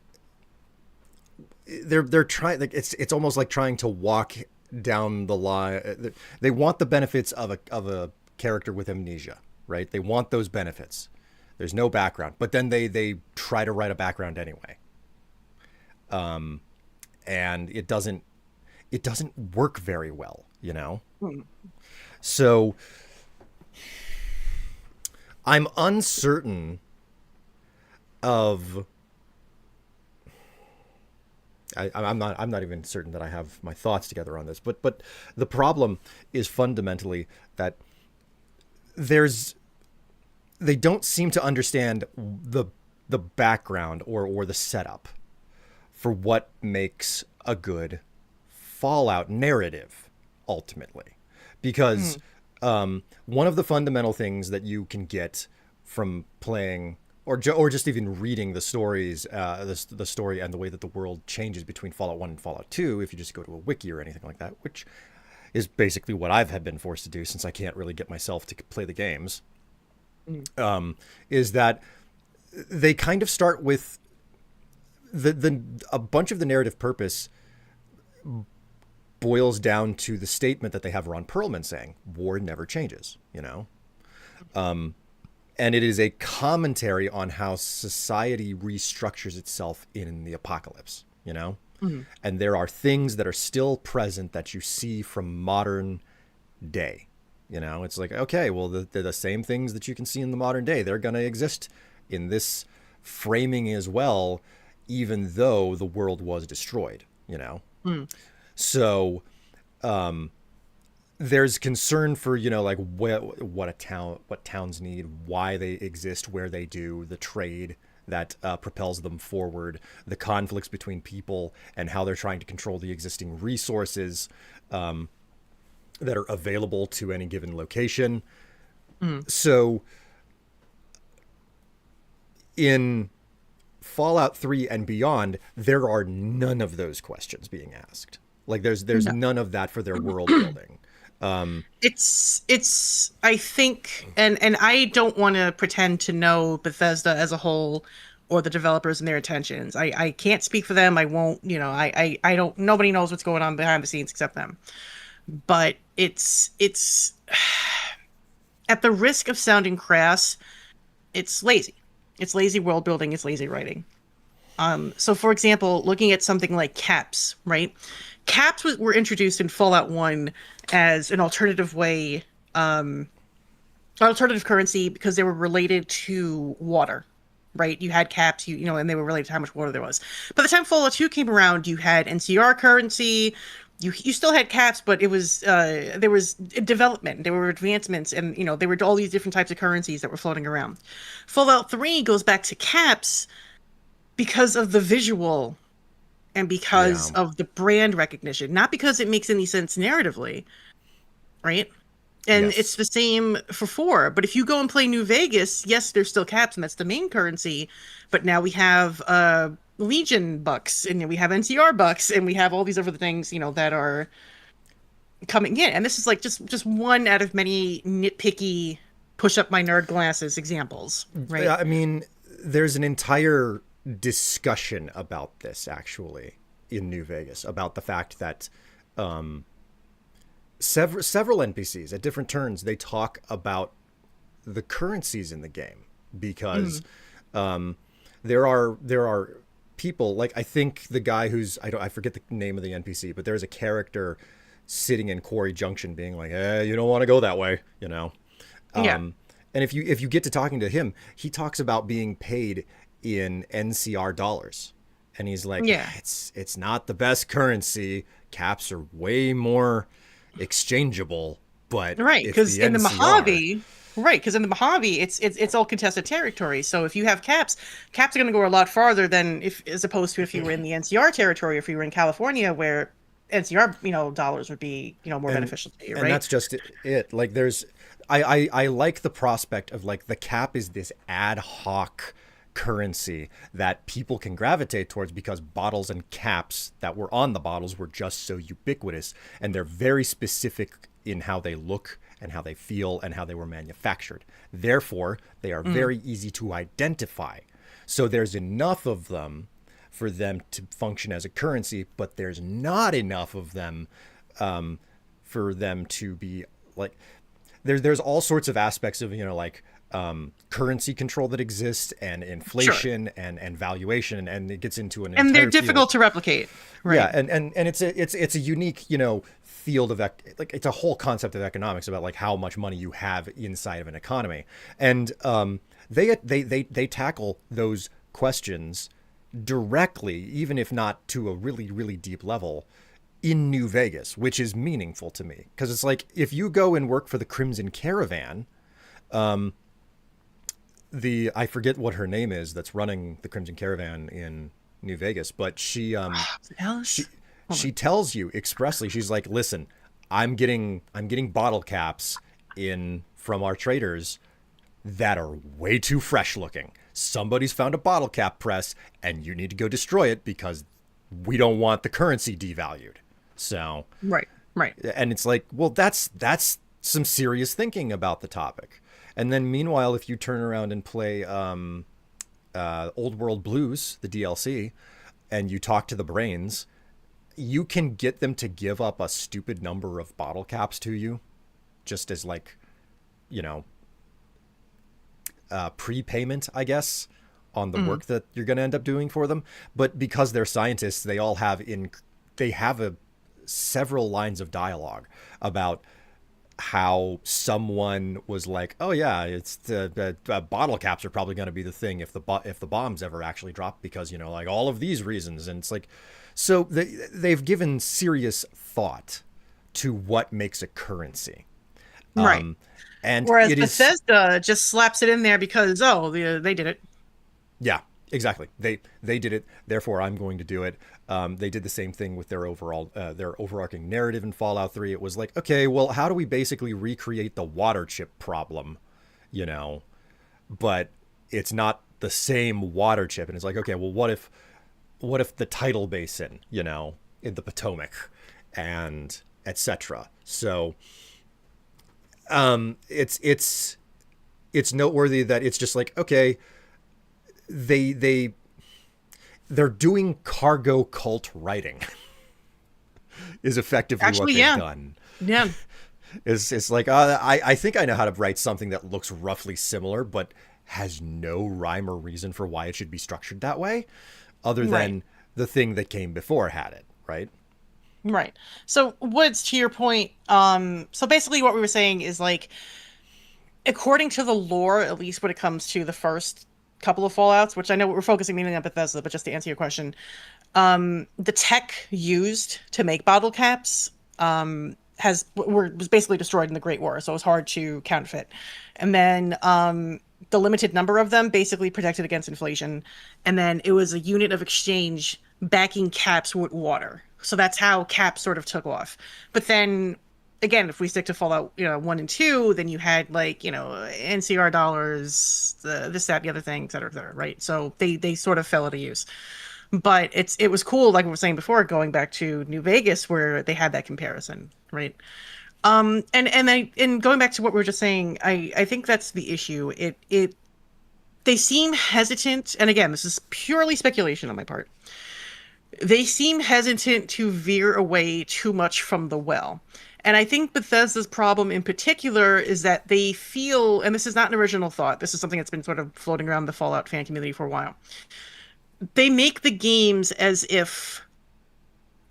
they're trying, like it's almost like trying to walk down the line. They want the benefits of a character with amnesia, right? They want those benefits. There's no background, but then they try to write a background anyway, and it doesn't work very well, you know. So I'm uncertain of. I'm not even certain that I have my thoughts together on this, but the problem is fundamentally that there's they don't seem to understand the background or the setup for what makes a good Fallout narrative ultimately, because one of the fundamental things that you can get from playing or just even reading the stories, the story and the way that the world changes between Fallout 1 and Fallout 2, if you just go to a wiki or anything like that, which is basically what I've had been forced to do since I can't really get myself to play the games, is that they kind of start with the a bunch of the narrative purpose boils down to the statement that they have Ron Perlman saying, "War never changes," you know? And it is a commentary on how society restructures itself in the apocalypse, you know? And there are things that are still present that you see from modern day. You know, it's like, okay, well, they're the same things that you can see in the modern day. They're going to exist in this framing as well, even though the world was destroyed, you know? So there's concern for, you know, like what towns need, why they exist, where they do, the trade that propels them forward, the conflicts between people and how they're trying to control the existing resources that are available to any given location. So in Fallout 3 and beyond, there are none of those questions being asked. Like there's No. none of that for their world building. It's I think, and I don't want to pretend to know Bethesda as a whole or the developers and their intentions. I can't speak for them. I won't, I don't, nobody knows what's going on behind the scenes except them. But it's at the risk of sounding crass, it's lazy. It's lazy world building, it's lazy writing. So for example, looking at something like caps, right? Caps were introduced in Fallout 1 as an alternative way, alternative currency because they were related to water, right? You had caps, and they were related to how much water there was. By the time Fallout 2 came around, you had NCR currency. You still had caps, but it was there was development, there were advancements, and there were all these different types of currencies that were floating around. Fallout 3 goes back to caps because of the visual and because Yeah. of the brand recognition, not because it makes any sense narratively, right? And it's Yes. the same for 4. But if you go and play New Vegas, yes, there's still caps, and that's the main currency. But now we have Legion bucks, and we have NCR bucks, and we have all these other things, that are coming in. And this is like just one out of many nitpicky push up my nerd glasses examples, right? I mean, there's an entire discussion about this actually in New Vegas about the fact that several NPCs at different turns they talk about the currencies in the game because there are people, like I think the guy who's I forget the name of the NPC, but there's a character sitting in Quarry Junction being like, you don't want to go that way, you know. Yeah. And if you get to talking to him, he talks about being paid in NCR dollars. And he's like, Yeah. it's not the best currency. Caps are way more exchangeable, but Right, it's because the in the NCR. Mojave, right, because in the Mojave, it's all contested territory. So if you have caps, caps are going to go a lot farther than if, as opposed to if you were in the NCR territory, if you were in California, where NCR, dollars would be, more and beneficial to you, and right? that's just it. Like there's I like the prospect of like the cap is this ad hoc currency that people can gravitate towards because bottles and caps that were on the bottles were just so ubiquitous, and they're very specific in how they look and how they feel and how they were manufactured. Therefore, they are Mm, very easy to identify. So there's enough of them for them to function as a currency, but there's not enough of them for them to be like there's all sorts of aspects of like currency control that exists and sure. inflation and valuation, and it gets into an And they're entire field. difficult to replicate, Yeah, right? and it's a unique field of like it's a whole concept of economics about like how much money you have inside of an economy, and they tackle those questions directly, even if not to a really really deep level, in New Vegas, which is meaningful to me because it's like if you go and work for the Crimson Caravan, the I forget what her name is that's running the Crimson Caravan in New Vegas, but she Alice? Hold she on. tells you expressly, she's like, listen, I'm getting bottle caps in from our traders that are way too fresh looking. Somebody's found a bottle cap press and you need to go destroy it because we don't want the currency devalued. So, Right, right. and it's like, well, that's some serious thinking about the topic. And then meanwhile, if you turn around and play Old World Blues, the DLC, and you talk to the brains, you can get them to give up a stupid number of bottle caps to you, just as like, you know, prepayment, I guess, on the Mm, work that you're going to end up doing for them. But because they're scientists, they have a several lines of dialogue about how someone was like, "Oh yeah, it's the bottle caps are probably going to be the thing if the bombs ever actually drop because like all of these reasons." And it's like, so they've given serious thought to what makes a currency, right. and Whereas it is. Bethesda just slaps it in there because, oh, they did it. Yeah, exactly. They did it. Therefore, I'm going to do it. They did the same thing with their overarching narrative in Fallout 3. It was like, okay, well, how do we basically recreate the water chip problem, you know? But it's not the same water chip, and it's like, okay, well, what if the tidal basin, in the Potomac, and etc. So, it's noteworthy that it's just like, okay, they they're doing cargo cult writing is effectively what Actually, they've yeah. done. Yeah. It's like I think I know how to write something that looks roughly similar but has no rhyme or reason for why it should be structured that way, other Right. than the thing that came before had it, right? Right. So Woods, to your point, so basically what we were saying is like, according to the lore, at least when it comes to the first couple of Fallouts, which I know we're focusing mainly on Bethesda, but just to answer your question, the tech used to make bottle caps was basically destroyed in the Great War, so it was hard to counterfeit. And then the limited number of them basically protected against inflation. And then it was a unit of exchange backing caps with water. So that's how caps sort of took off. But then again, if we stick to Fallout, 1 and 2, then you had like, NCR dollars, this, that, the other thing, et cetera, right? So they sort of fell out of use. But it was cool, like we were saying before, going back to New Vegas where they had that comparison, right? And going back to what we were just saying, I think that's the issue. It they seem hesitant, and again, this is purely speculation on my part. They seem hesitant to veer away too much from the well. And I think Bethesda's problem in particular is that they feel, and this is not an original thought, this is something that's been sort of floating around the Fallout fan community for a while. they make the games as if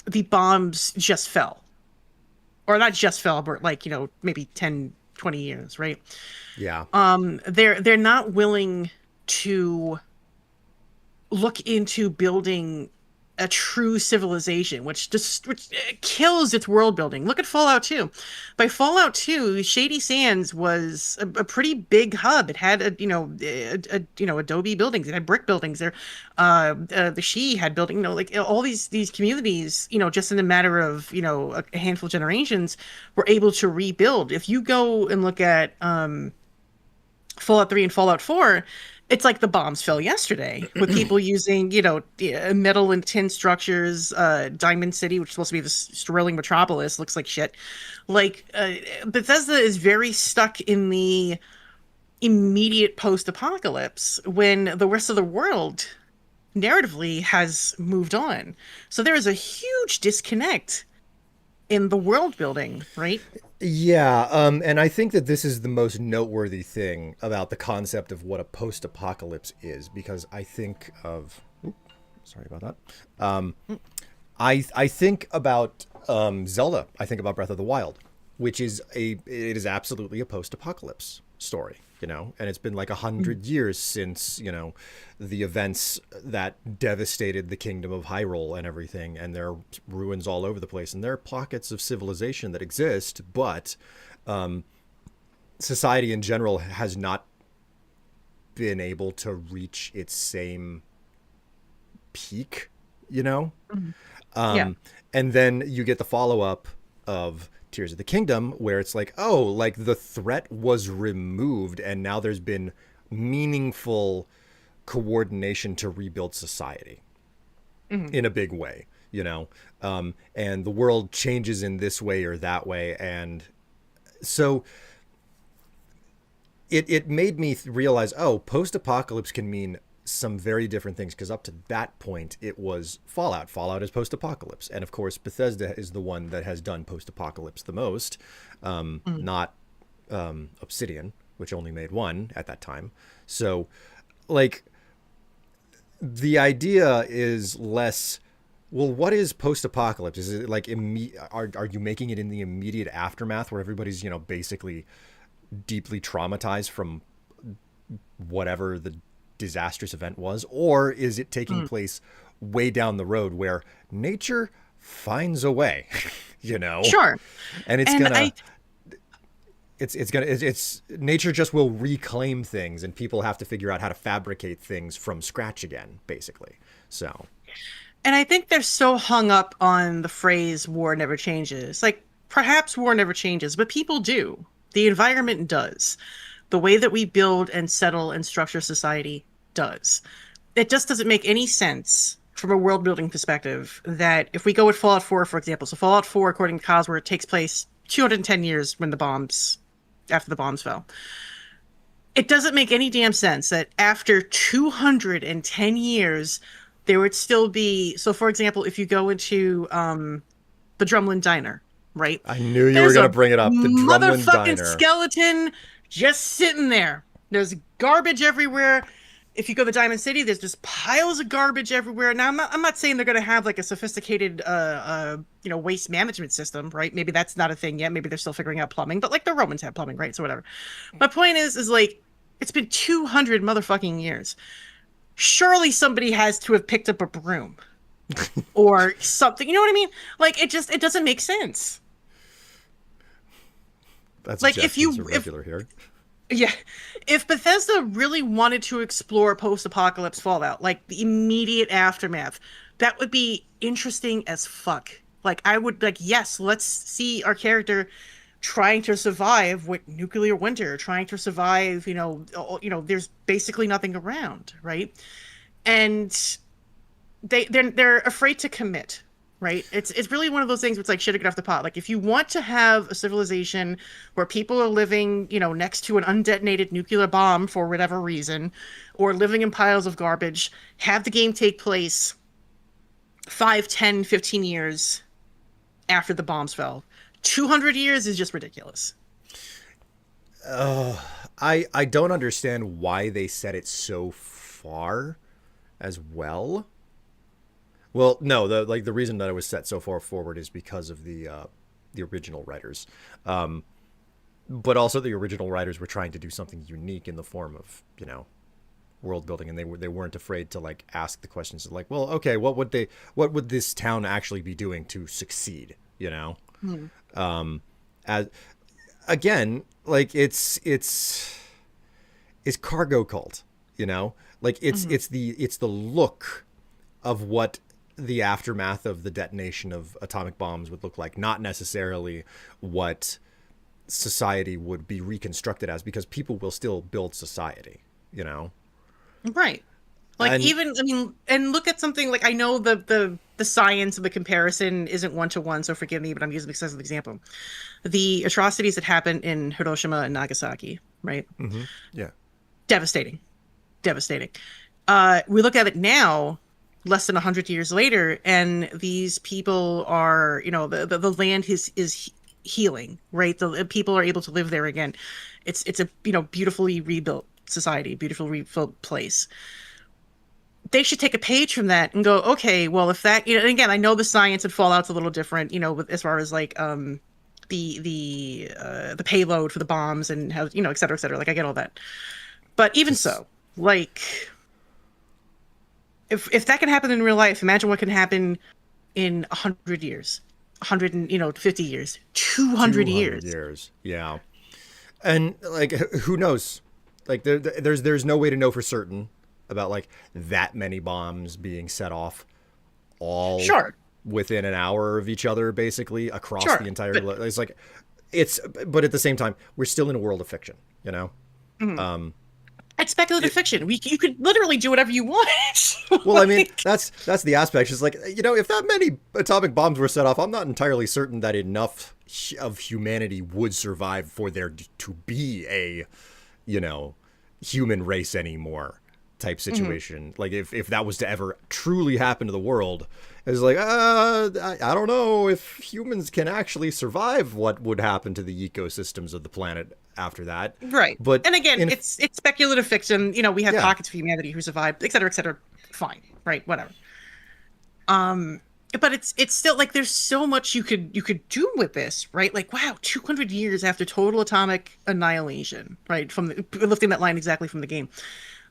the bombs just fell, or not just fell, but like, maybe 10, 20 years, right? Yeah. They're not willing to look into building a true civilization, which kills its world building. Look at Fallout 2. By Fallout 2, Shady Sands was a pretty big hub. It had Adobe buildings. It had brick buildings. The She had building. Like all these communities. Just in a matter of a handful of generations, were able to rebuild. If you go and look at Fallout 3 and Fallout 4, it's like the bombs fell yesterday with people using, metal and tin structures. Diamond City, which is supposed to be this sterling metropolis, looks like shit. Like, Bethesda is very stuck in the immediate post-apocalypse when the rest of the world narratively has moved on. So there is a huge disconnect in the world building, right? Yeah, and I think that this is the most noteworthy thing about the concept of what a post-apocalypse is, because I think of, sorry about that. I think about Zelda. I think about Breath of the Wild, which is it is absolutely a post-apocalypse story, and it's been like 100 years since the events that devastated the kingdom of Hyrule and everything, and there are ruins all over the place, and there are pockets of civilization that exist, but society in general has not been able to reach its same peak, you know? Mhm. Yeah. Um, and then you get the follow up of Tears of the Kingdom, where it's like, oh, like the threat was removed, and now there's been meaningful coordination to rebuild society Mhm. in a big way, and the world changes in this way or that way. And so it made me realize, oh, post apocalypse can mean some very different things, because up to that point it was Fallout. Fallout is post apocalypse, and of course Bethesda is the one that has done post apocalypse the most, Mhm. not Obsidian, which only made one at that time. So, like, the idea is less. Well, what is post-apocalypse? Is it like are you making it in the immediate aftermath where everybody's basically deeply traumatized from whatever the disastrous event was, or is it taking Mhm. place way down the road where nature finds a way, you know, Sure. and it's And gonna it's nature just will reclaim things, and people have to figure out how to fabricate things from scratch again, basically. So I think they're so hung up on the phrase war never changes. Like, perhaps war never changes, but people do. The environment does. The way that we build and settle and structure society does. It just doesn't make any sense from a world building perspective that if we go with Fallout 4, for example, so Fallout 4, according to Cosworth, takes place 210 years after the bombs fell. It doesn't make any damn sense that after 210 years, there would still be. So, for example, if you go into the Drumlin Diner, right? I knew you were There's gonna a bring it up, the Drumlin motherfucking Diner. skeleton just sitting there. There's garbage everywhere. If you go to Diamond City, there's just piles of garbage everywhere. Now, I'm not saying they're going to have like a sophisticated, waste management system, right? Maybe that's not a thing yet. Maybe they're still figuring out plumbing, but like the Romans had plumbing, right? So whatever. My point is like, it's been 200 motherfucking years. Surely somebody has to have picked up a broom or something. You know what I mean? Like, it doesn't make sense. That's Like, Jeff. He's a regular here. yeah, if Bethesda really wanted to explore post-apocalypse Fallout, like the immediate aftermath, that would be interesting as fuck. Like, I would like, yes, let's see our character trying to survive with nuclear winter, trying to survive, there's basically nothing around, right? And they're afraid to commit, right? It's really one of those things where it's like shit, get off the pot. Like, if you want to have a civilization where people are living, next to an undetonated nuclear bomb for whatever reason, or living in piles of garbage, have the game take place 5, 10, 15 years after the bombs fell. 200 years is just ridiculous. I don't understand why they set it so far. as well. Well, no, the reason that it was set so far forward is because of the original writers, but also the original writers were trying to do something unique in the form of world building, and they weren't afraid to like ask the questions of like, well, okay, what would this town actually be doing to succeed? Hmm. As again, like it's cargo cult, like Hmm. it's the look of what the aftermath of the detonation of atomic bombs would look like, not necessarily what society would be reconstructed as, because people will still build society, Right. Like and even I mean, and look at something like I know the science of the comparison isn't one to one, so forgive me, but I'm using this as an example. The atrocities that happened in Hiroshima and Nagasaki, right? mm-hmm, yeah, Devastating, devastating. We look at it now, less than 100 years later, and these people are, the land is healing, right? The people are able to live there again. It's a beautifully rebuilt society, beautifully rebuilt place. They should take a page from that and go, okay, well, if that, and again, I know the science and Fallout's a little different, as far as like the payload for the bombs and how, et cetera, et cetera. Like I get all that. But even this so, like if that can happen in real life, imagine what can happen in 100 years, 100 and 50 years, 200 200 years. years, yeah. And like who knows, like there's no way to know for certain about like that many bombs being set off all Sure, within an hour of each other, basically across the sure, entire. but It's like it's, but at the same time, we're still in a world of fiction, mhm. Um, It's speculative it, fiction. You could literally do whatever you want. well, I mean, Like, that's the aspect. It's like if that many atomic bombs were set off, I'm not entirely certain that enough of humanity would survive for there to be a, you know, human race anymore type mhm. situation. Like if that was to ever truly happen to the world, it's like I don't know if humans can actually survive what would happen to the ecosystems of the planet after that. Right. But And again, in it's speculative fiction. We have yeah, pockets of humanity who survived, et cetera, et cetera. Fine. Right. Whatever. Um, but it's still like there's so much you could do with this, right? Like, wow, 200 years after total atomic annihilation, right? From lifting that line exactly from the game.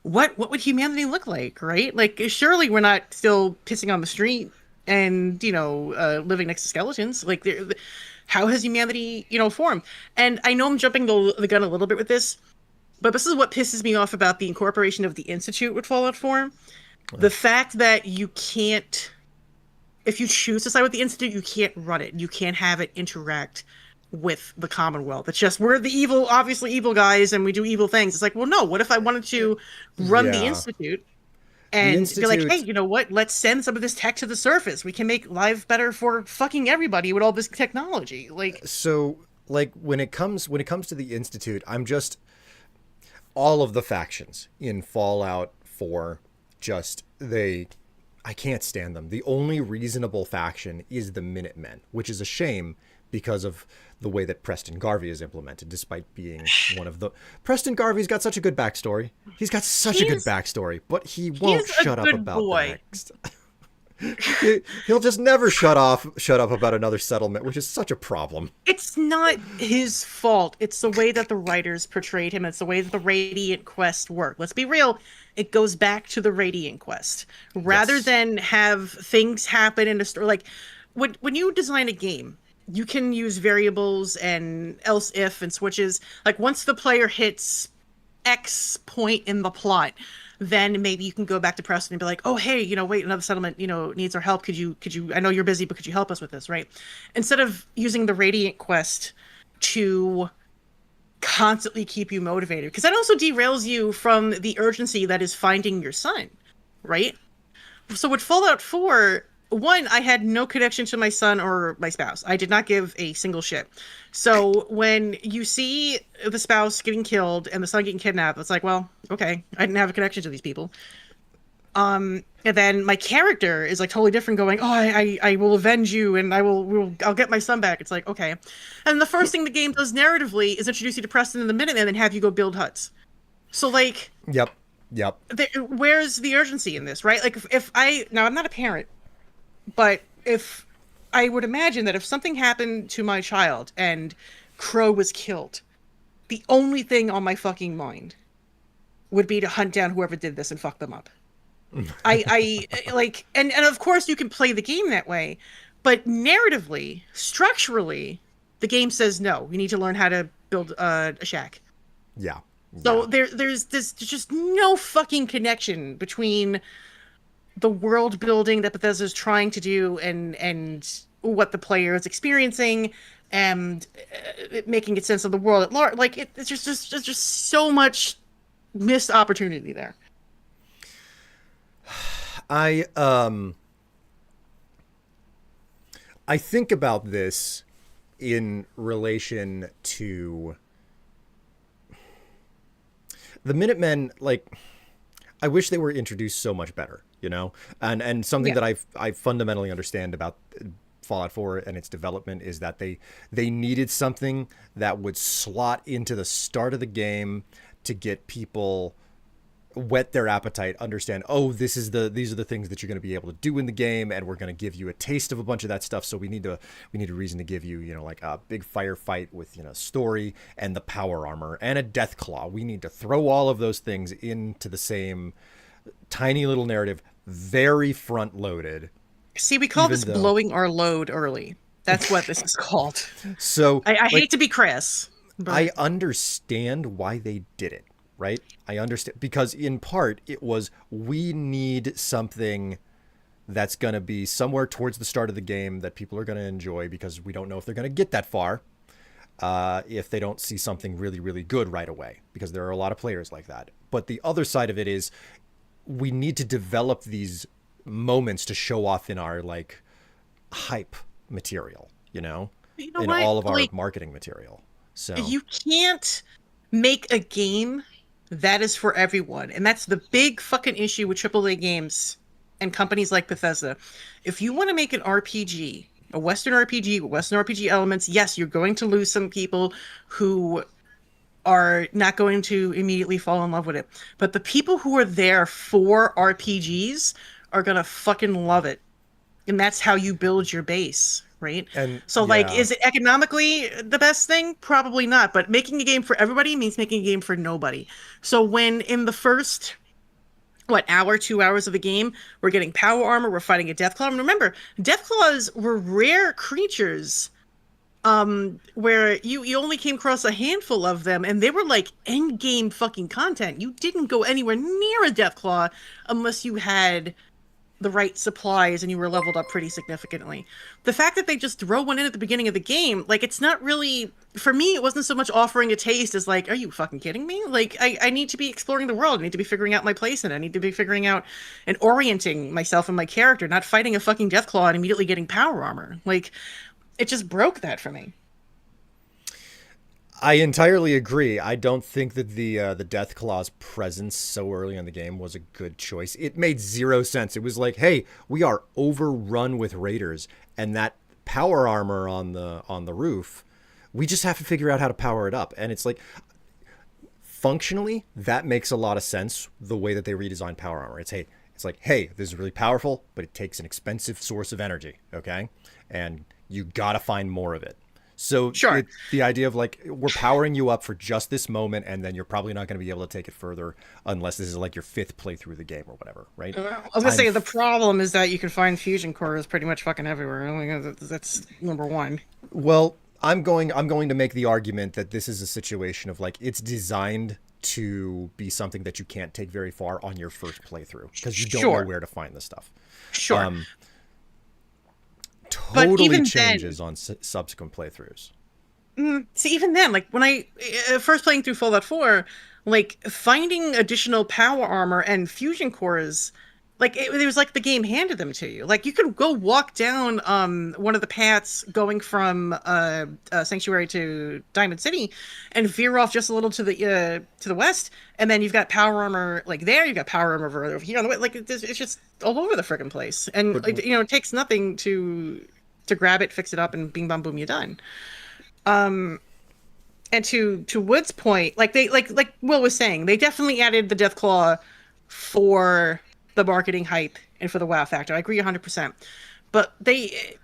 What would humanity look like, right? Like, surely we're not still pissing on the street and living next to skeletons. Like, how has humanity formed? And I know I'm jumping the gun a little bit with this, but this is what pisses me off about the incorporation of the Institute with Fallout 4. The fact that you can't, if you choose to side with the Institute, you can't run it. You can't have it interact with the Commonwealth. It's just we're the evil, obviously evil guys, and we do evil things. It's like, well, no. What if I wanted to run the yeah, Institute the and be like, hey, institute. you know what? Let's send some of this tech to the surface. We can make life better for fucking everybody with all this technology. Like, So like when it comes to the institute, I'm just all of the factions in Fallout 4, just they I can't stand them. The only reasonable faction is the Minutemen, which is a shame because of the way that Preston Garvey is implemented, despite being one of the. Preston Garvey's got such a good backstory. He's got such a good he's backstory, but he won't he's a shut up good about the boy. next. He'll just never shut up about another settlement, which is such a problem. It's not his fault. It's the way that the writers portrayed him. It's the way that the Radiant Quest worked. Let's be real. It goes back to the Radiant Quest. Rather Yes. than have things happen in a story, like when you design a game, you can use variables and else if and switches. Like once the player hits X point in the plot, then maybe you can go back to Preston and be like, oh hey, wait, another settlement, needs our help. Could you I know you're busy, but could you help us with this, right? Instead of using the Radiant Quest to constantly keep you motivated. Because that also derails you from the urgency that is finding your son, right? So with Fallout 4, one, I had no connection to my son or my spouse. I did not give a single shit. So when you see the spouse getting killed and the son getting kidnapped, it's like, well, okay, I didn't have a connection to these people. And then my character is like totally different, going, "Oh, I will avenge you, and I'll get my son back." It's like, okay. And the first thing the game does narratively is introduce you to Preston in the minute, and then have you go build huts. So like, Yep. Yep. Where's the urgency in this, right? Like if I now I'm not a parent, but if I would imagine that if something happened to my child and Crow was killed, the only thing on my fucking mind would be to hunt down whoever did this and fuck them up. I like, and of course you can play the game that way, but narratively, structurally, the game says no. We need to learn how to build a shack. Yeah. So Yeah. there's just no fucking connection between the world building that Bethesda's trying to do and what the player is experiencing and making it sense of the world at large. Like it's just there's just so much missed opportunity there. I um I think about this in relation to the Minutemen. Like, I wish they were introduced so much better, you know? And something Yeah. that I fundamentally understand about Fallout 4 and its development is that they needed something that would slot into the start of the game to get people whet their appetite, understand, oh, these are the things that you're going to be able to do in the game, and we're going to give you a taste of a bunch of that stuff. So we need a reason to give you, you know, like a big firefight with, you know, story and the power armor and a death claw. We need to throw all of those things into the same tiny little narrative, very front loaded, See, we call even this though blowing our load early. That's what this is called. so I hate like to be crass, I but understand why they did it, right? I understand because in part it was we need something that's going to be somewhere towards the start of the game that people are going to enjoy because we don't know if they're going to get that far if they don't see something really, really good right away, because there are a lot of players like that. But the other side of it is we need to develop these moments to show off in our like hype material, you know, you know in what? all of our Like, marketing material. So, you can't make a game that is for everyone. And that's the big fucking issue with AAA games and companies like Bethesda. If you want to make an RPG, a Western RPG with Western RPG elements, yes, you're going to lose some people who are not going to immediately fall in love with it. But the people who are there for RPGs are going to fucking love it. And that's how you build your base, right? and So, like, yeah, is it economically the best thing? Probably not. But making a game for everybody means making a game for nobody. So when in the first what hour, 2 hours of the game, we're getting power armor, we're fighting a death claw. And remember, death claws were rare creatures, where you only came across a handful of them, and they were like end game fucking content. You didn't go anywhere near a death claw unless you had the right supplies and you were leveled up pretty significantly. The fact that they just throw one in at the beginning of the game, like, it's not really, for me, it wasn't so much offering a taste as like, are you fucking kidding me? Like, I need to be exploring the world. I need to be figuring out my place in it. I need to be figuring out and orienting myself and my character, not fighting a fucking Deathclaw and immediately getting power armor. Like, it just broke that for me. I entirely agree. I don't think that the Death Claw's presence so early in the game was a good choice. It made zero sense. It was like, hey, we are overrun with raiders, and that power armor on the roof, we just have to figure out how to power it up. And it's like, functionally, that makes a lot of sense. The way that they redesigned power armor, it's like, hey, this is really powerful, but it takes an expensive source of energy, okay, and you gotta find more of it. So Sure. the idea of like we're powering you up for just this moment, and then you're probably not going to be able to take it further unless this is like your fifth playthrough of the game or whatever, right? I was gonna I'm say the problem is that you can find fusion cores pretty much fucking everywhere. Like, that's number one. well, I'm going to make the argument that this is a situation of like it's designed to be something that you can't take very far on your first playthrough because you don't know Sure, where to find the stuff. sure. Um, But totally even then, changes on subsequent playthroughs. see, even then, like when I first playing through Fallout 4, like finding additional power armor and fusion cores, like it was like the game handed them to you. Like you could go walk down one of the paths going from Sanctuary to Diamond City, and veer off just a little to the west, and then you've got power armor like there. You've got power armor over here on the way. Like it's just all over the freaking place, and But like, it takes nothing to grab it, fix it up, and bing bam boom, you're done. And to Wood's point, like they like Will was saying, they definitely added the Death Claw for the marketing hype and for the wow factor. I agree 100%. But they,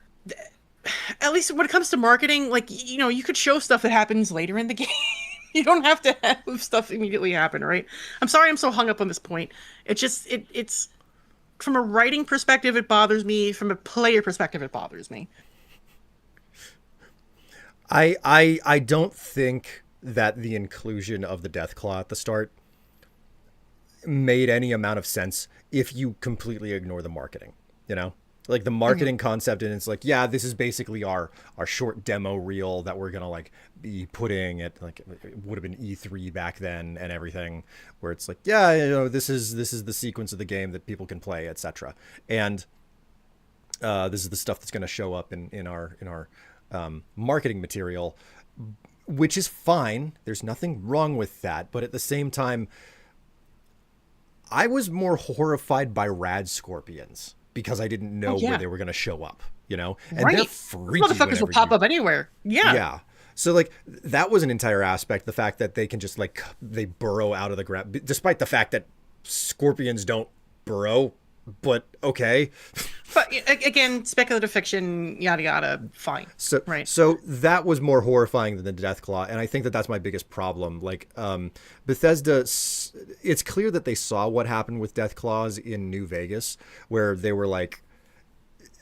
at least when it comes to marketing, like, you could show stuff that happens later in the game. You don't have to have stuff immediately happen, right? I'm sorry I'm so hung up on this point. It's from a writing perspective it bothers me, from a player perspective it bothers me. I don't think that the inclusion of the Deathclaw at the start made any amount of sense if you completely ignore the marketing, you know? Like the Mhm. marketing concept, and it's like, yeah, this is basically our short demo reel that we're gonna like be putting at, like, it would have been E3 back then and everything, where it's like, yeah, this is the sequence of the game that people can play, etc. And this is the stuff that's gonna show up in our marketing material, which is fine. There's nothing wrong with that, but at the same time, I was more horrified by rad scorpions because I didn't Oh know where yeah. they were going to show up, and they're Right. Those freaky motherfuckers will whenever pop you, up anywhere. Yeah. yeah. So like that was an entire aspect. The fact that they can just like they burrow out of the ground, despite the fact that scorpions don't burrow, but okay. But again, speculative fiction, yada yada, fine. So Right. so that was more horrifying than the Deathclaw, and I think that that's my biggest problem. Like Bethesda, it's clear that they saw what happened with Deathclaws in New Vegas, where they were like,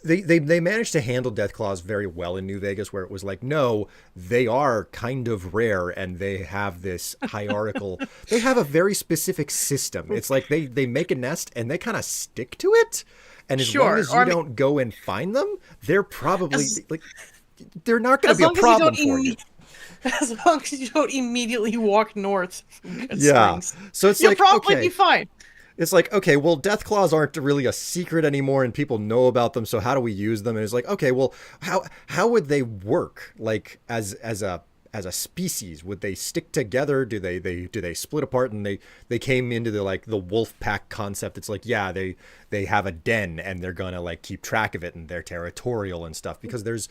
they managed to handle Deathclaws very well in New Vegas, where it was like, no, they are kind of rare and they have this hierarchical, they have a very specific system. It's like they make a nest and they kind of stick to it. And as long Sure. as Or you I mean, don't go and find them, they're probably as like, they're not going to as be a long as you problem don't for you. as long as you don't immediately walk north from Good Yeah. Springs, So it's you'll like, probably be okay, fine. it's like, okay, well, death claws aren't really a secret anymore, and people know about them. So how do we use them? And it's like, okay, well, how would they work? Like as a species, would they stick together? Do they split apart? And they came into the like the wolf pack concept. It's like, yeah, they have a den and they're gonna like keep track of it and they're territorial and stuff because there's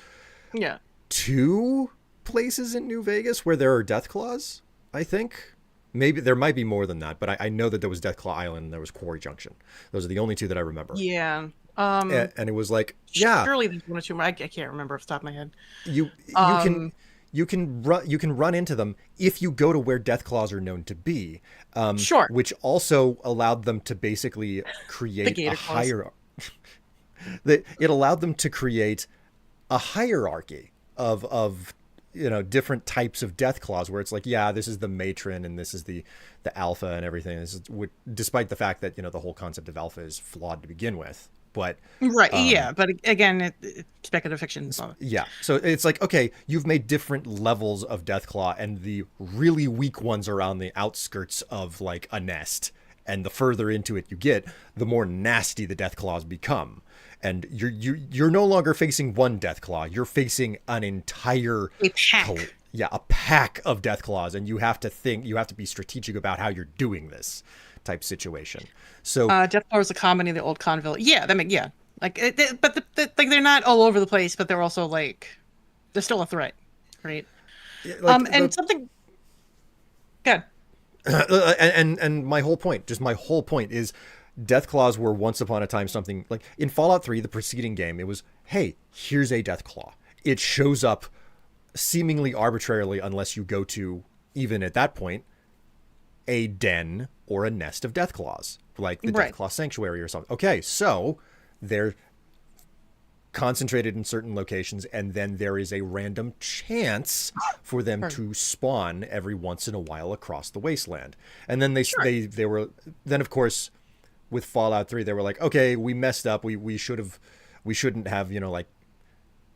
Yeah. two places in New Vegas where there are death claws. I think. Maybe there might be more than that, but I know that there was Deathclaw Island and there was Quarry Junction. Those are the only two that I remember. Yeah. And it was like, yeah, Surely there's one or two more. I can't remember off the top of my head. you you can Um, you can run into them if you go to where Deathclaws are known to be, sure. which also allowed them to basically The create a gator claws. higher. It allowed them to create a hierarchy of different types of death claws where it's like, yeah, this is the matron and this is the alpha and everything. This is despite the fact that the whole concept of alpha is flawed to begin with, but Right. Yeah. But again, speculative fiction. yeah. So it's like, okay, you've made different levels of Deathclaw, and the really weak ones are on the outskirts of like a nest. And the further into it you get, the more nasty the Deathclaws become. And you're no longer facing one Deathclaw. You're facing an entire A pack. yeah, a pack of Deathclaws, and you have to be strategic about how you're doing this type situation. So Deathcore is a comedy of the old Conville. Yeah. Yeah. Like, but like they're not all over the place, but they're also like they're still a threat, right? like And something good. and my whole point is death claws were once upon a time something like in Fallout 3, the preceding game. It was, hey, here's a death claw. It shows up seemingly arbitrarily unless you go to, even at that point, a den or a nest of death claws, like the Right. Deathclaw Sanctuary or something. Okay, so they're concentrated in certain locations, and then there is a random chance for them Pardon. to spawn every once in a while across the wasteland. And then they Sure. they were then of course with Fallout 3 they were like, okay, we messed up. We shouldn't have like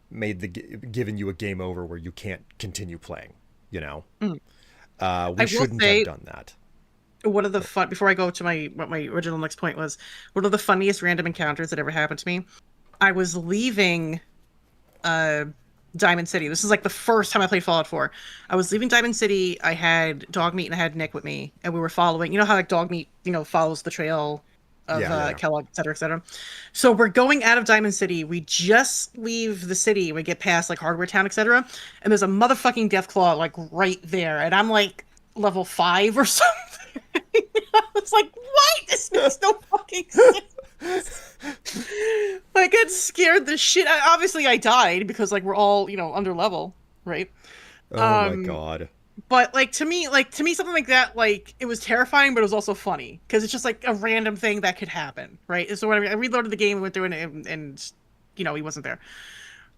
made given you a game over where you can't continue playing. You know, Mm. we I will shouldn't have say done that. one of the fun before I go to my what my original next point was, one of the funniest random encounters that ever happened to me. I was leaving uh Diamond City. This is like the first time I played Fallout 4. I was leaving Diamond City. I had Dogmeat and I had Nick with me, and we were following. You know how like Dogmeat, follows the trail of Yeah. Kellogg, et cetera, et cetera. So we're going out of Diamond City. We just leave the city. We get past like Hardware Town, et cetera. And there's a motherfucking Deathclaw like right there, and I'm like level 5 or something. I was like, what? This makes no fucking sense. Like, it scared the shit. Obviously, I died because like we're all under level, right? Oh my Um, god. but like to me, something like that, like it was terrifying, but it was also funny because it's just like a random thing that could happen, right? So when I reloaded the game, went through and he wasn't there.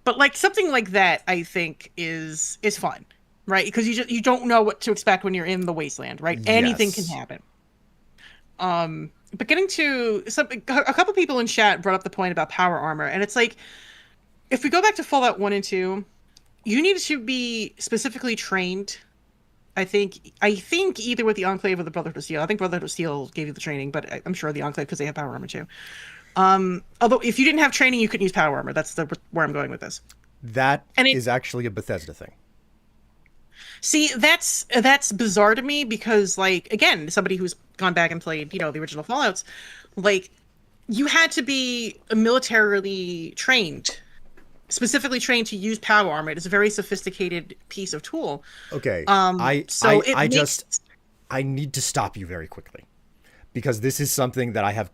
But like something like that, I think is fun, right? Because you don't know what to expect when you're in the wasteland, right? Anything can Yes. happen. But getting to a couple people in chat brought up the point about power armor, and it's like if we go back to Fallout 1 and 2, you need to be specifically trained. I think either with the Enclave or the Brotherhood of Steel. I think Brotherhood of Steel gave you the training, but I'm sure the Enclave because they have power armor too. Although if you didn't have training, you couldn't use power armor. That's where I'm going with this. That And it is actually a Bethesda thing. See, that's bizarre to me because like again, somebody who's gone back and played, the original Fallouts, like you had to be militarily trained, specifically trained to use power armor. It's a very sophisticated piece of tool. Okay. So it makes I need to stop you very quickly because this is something that I have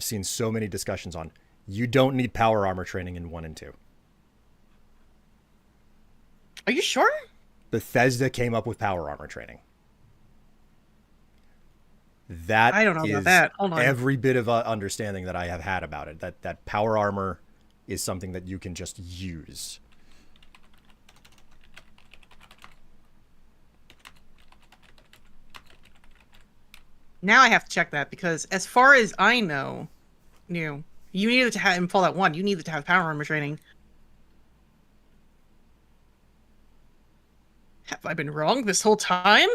seen so many discussions on. You don't need power armor training in 1 and 2. Are you sure? Bethesda came up with power armor training. That I don't know about is that. Hold on. every bit of understanding that I have had about it. That power armor is something that you can just use. Now I have to check that because as far as I know, you needed to have in Fallout 1, you needed to have power armor training. Have I been wrong this whole time?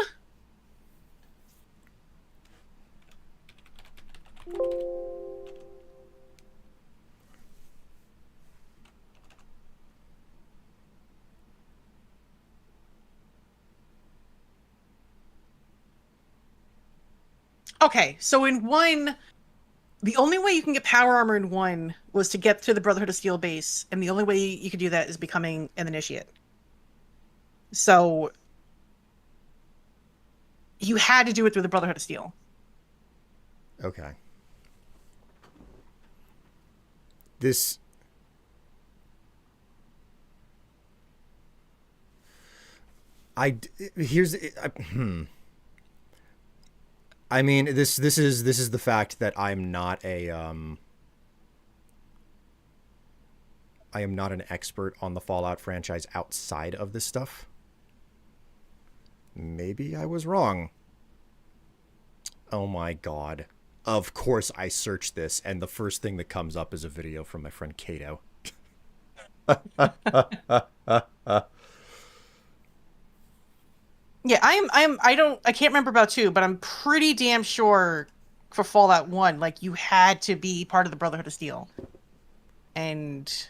Okay, so in 1, the only way you can get power armor in 1 was to get to the Brotherhood of Steel base, and the only way you could do that is becoming an initiate. So you had to do it through the Brotherhood of Steel. Okay. This I here's I mean this is the fact that I am not an expert on the Fallout franchise outside of this stuff. Maybe I was wrong. Oh my god. Of course I searched this and the first thing that comes up is a video from my friend Kato. Yeah, I can't remember about 2, but I'm pretty damn sure for Fallout 1, like you had to be part of the Brotherhood of Steel. And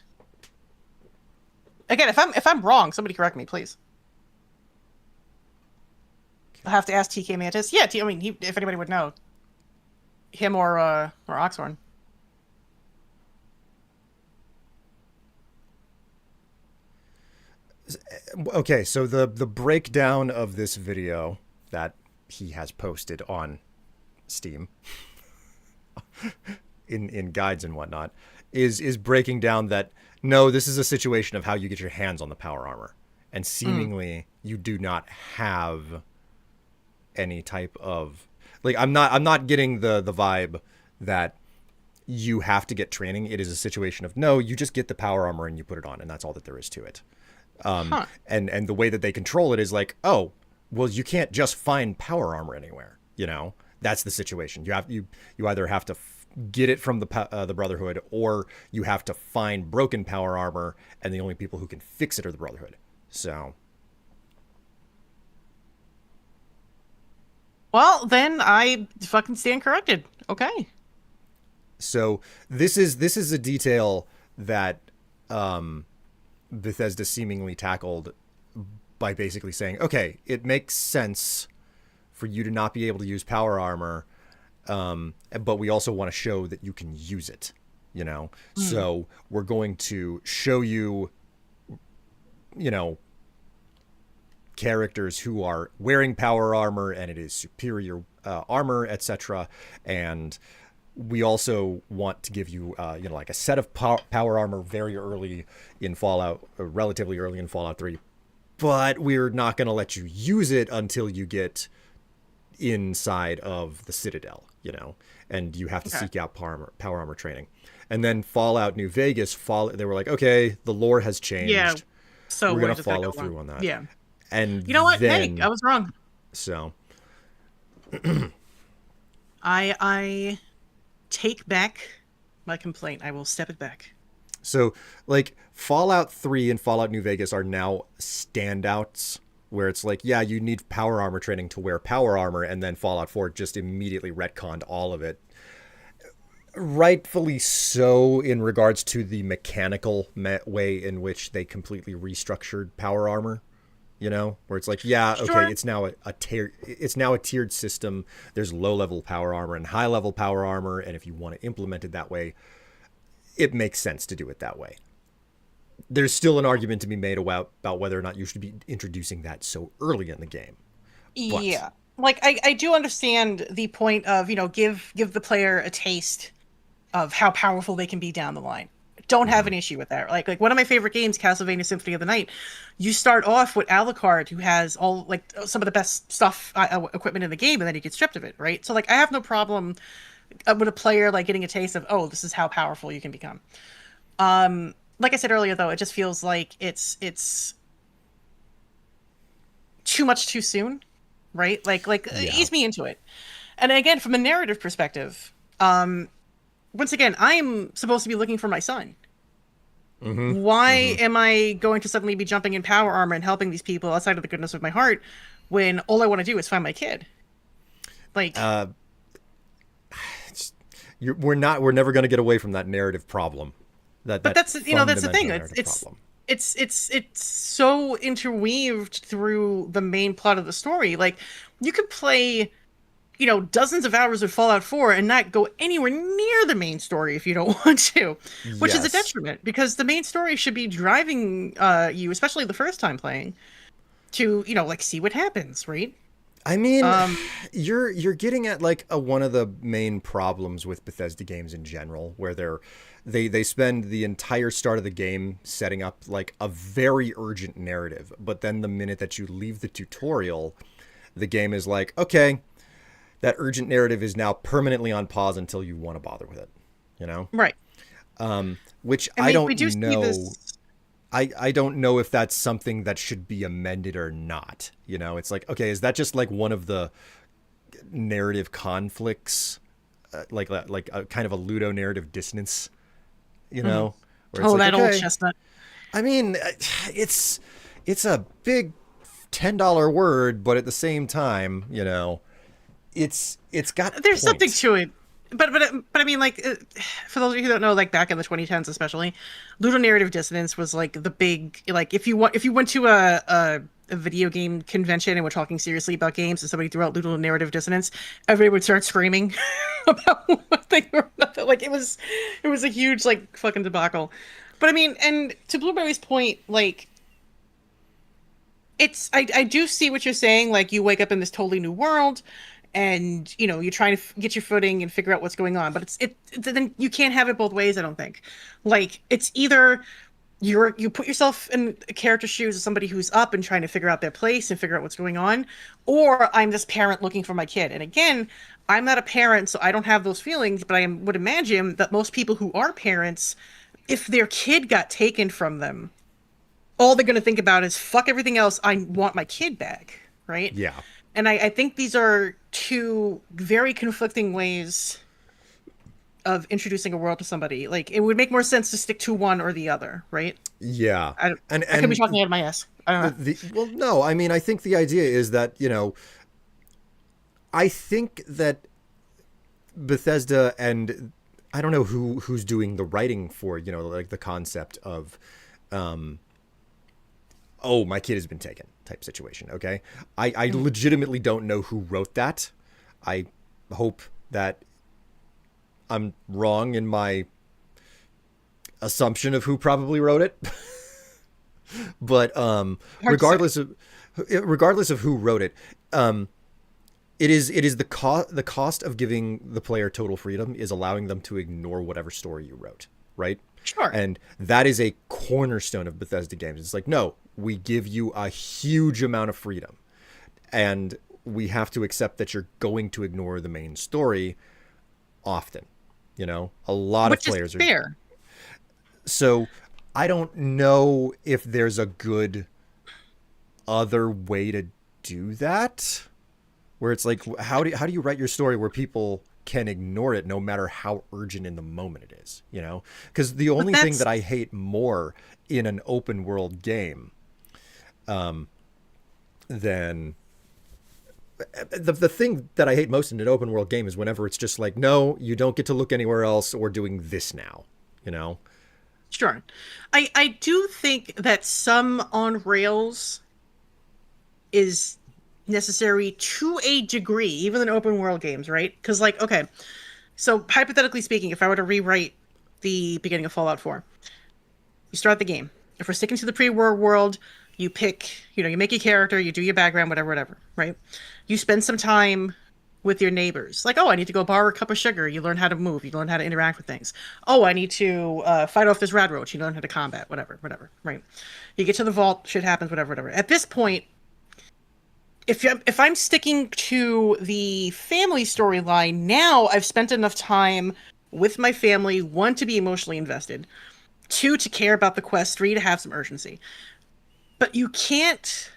again, if I'm wrong, somebody correct me, please. I'll have to ask TK Mantis. Yeah, I mean, if anybody would know, him or Oxhorn. Okay, so the breakdown of this video that he has posted on Steam in guides and whatnot is breaking down that no, this is a situation of how you get your hands on the power armor, and seemingly you do not have any type of like I'm not getting the vibe that you have to get training. It is a situation of no, you just get the power armor and you put it on, and that's all that there is to it. Huh. And the way that they control it is like, oh, well, you can't just find power armor anywhere. That's the situation. You either have to get it from the Brotherhood, or you have to find broken power armor, and the only people who can fix it are the Brotherhood. So, Well, then I fucking stand corrected. Okay. so this is a detail that Bethesda seemingly tackled by basically saying, okay, it makes sense for you to not be able to use power armor, but we also want to show that you can use it. So we're going to show you, you know, characters who are wearing power armor and it is superior armor, etc. And we also want to give you, like a set of power armor very early in Fallout, relatively early in Fallout 3. But we're not going to let you use it until you get inside of the Citadel, and you have to Okay. seek out power armor training. And then Fallout New Vegas, they were like, okay, the lore has Yeah. changed. So We're we're going to just gonna follow go on. through on that. Yeah. And You know what? Hey, I then, was wrong. so, I take back my complaint. I will step it back. so like Fallout 3 and Fallout New Vegas are now standouts where it's like, yeah, you need power armor training to wear power armor, and then Fallout 4 just immediately retconned all of it, rightfully so, in regards to the mechanical way in which they completely restructured power armor. Where it's like, yeah, okay, Sure. it's now a tiered system. There's low level power armor and high level power armor, and if you want to implement it that way, it makes sense to do it that way. There's still an argument to be made about whether or not you should be introducing that so early in the game. But Yeah. Like I do understand the point of, give the player a taste of how powerful they can be down the line. Don't have mhm, an issue with that. Like one of my favorite games, Castlevania Symphony of the Night. You start off with Alucard, who has all like some of the best stuff, equipment in the game, and then you get stripped of it, right? So like I have no problem with a player like getting a taste of, oh, this is how powerful you can become. Like I said earlier, though, it just feels like it's too much too soon, right? Like yeah. ease me into it. And again, from a narrative perspective, once again, I'm supposed to be looking for my son. hmm Why hmm am I going to suddenly be jumping in power armor and helping these people outside of the goodness of my heart when all I want to do is find my kid? Like, Uh, we're never going to get away from that narrative problem. That but that that's the thing. fundamental It's narrative it's problem. it's it's it's so interweaved through the main plot of the story. Like, you could play, dozens of hours of Fallout 4 and not go anywhere near the main story if you don't want to, which is a Yes. detriment because the main story should be driving you, especially the first time playing, to, like see what happens, right? I mean, Um, you're getting at like one of the main problems with Bethesda games in general, where they spend the entire start of the game setting up like a very urgent narrative, but then the minute that you leave the tutorial, the game is like, okay, that urgent narrative is now permanently on pause until you want to bother with it. You know, right. which And we do see this. I don't know if that's something that should be amended or not. It's like, okay, is that just like one of the narrative conflicts, like a kind of a ludo narrative dissonance, Mhm. where it's Oh, like, that old okay, chestnut. I mean, it's it's a big $10 word, but at the same time, it's got There's something points. to it. But I mean, like, for those of you who don't know, like back in the 2010s, especially, ludonarrative dissonance was like the big, like, if you went to a video game convention and we're talking seriously about games and somebody threw out ludonarrative dissonance, everybody would start screaming about what they were about. Like, it was a huge like fucking debacle. But I mean, and to Blueberry's point, like, I do see what you're saying. Like, you wake up in this totally new world, and you're trying to get your footing and figure out what's going on. But then you can't have it both ways. I don't think. Like, it's either you put yourself in a character's shoes as somebody who's up and trying to figure out their place and figure out what's going on, or I'm this parent looking for my kid. And again, I'm not a parent, so I don't have those feelings. But would imagine that most people who are parents, if their kid got taken from them, all they're going to think about is fuck everything else. I want my kid back, right? Yeah. And I think these are two very conflicting ways of introducing a world to somebody. Like, it would make more sense to stick to one or the other, right? Yeah. I And I could be and talking out of my ass. I don't know. well, no, I mean, I think the idea is that, I think that Bethesda, and I don't know who's doing the writing for, like the concept of um oh, my kid has been taken type situation, okay? I Mhm. legitimately don't know who wrote that. I hope that I'm wrong in my assumption of who probably wrote it. But Hard to say. regardless of who wrote it, um it is the cost of giving the player total freedom is allowing them to ignore whatever story you wrote, right? Sure. And that is a cornerstone of Bethesda games. It's like, no, we give you a huge amount of freedom, and we have to accept that you're going to ignore the main story often. A lot of Which is players are. fair. So I don't know if there's a good other way to do that, where it's like, how do you write your story where people can ignore it no matter how urgent in the moment it is, because the But only thing that's that I hate more in an open world game than the thing that I hate most in an open world game is whenever it's just like, no, you don't get to look anywhere else, or doing this now, you know? sure. I do think that some on rails is necessary to a degree, even in open world games, right? Because, like, okay, so hypothetically speaking, if I were to rewrite the beginning of Fallout 4, you start the game. If we're sticking to the pre-war world, you pick, you make a character, you do your background, whatever, whatever, right? You spend some time with your neighbors. Like, oh, I need to go borrow a cup of sugar. You learn how to move. You learn how to interact with things. Oh, I need to fight off this rad roach. You learn how to combat, whatever, whatever, right? You get to the vault, shit happens, whatever, whatever. At this point, if I'm sticking to the family storyline, now I've spent enough time with my family, one, to be emotionally invested, two, to care about the quest, three, to have some urgency. But you can't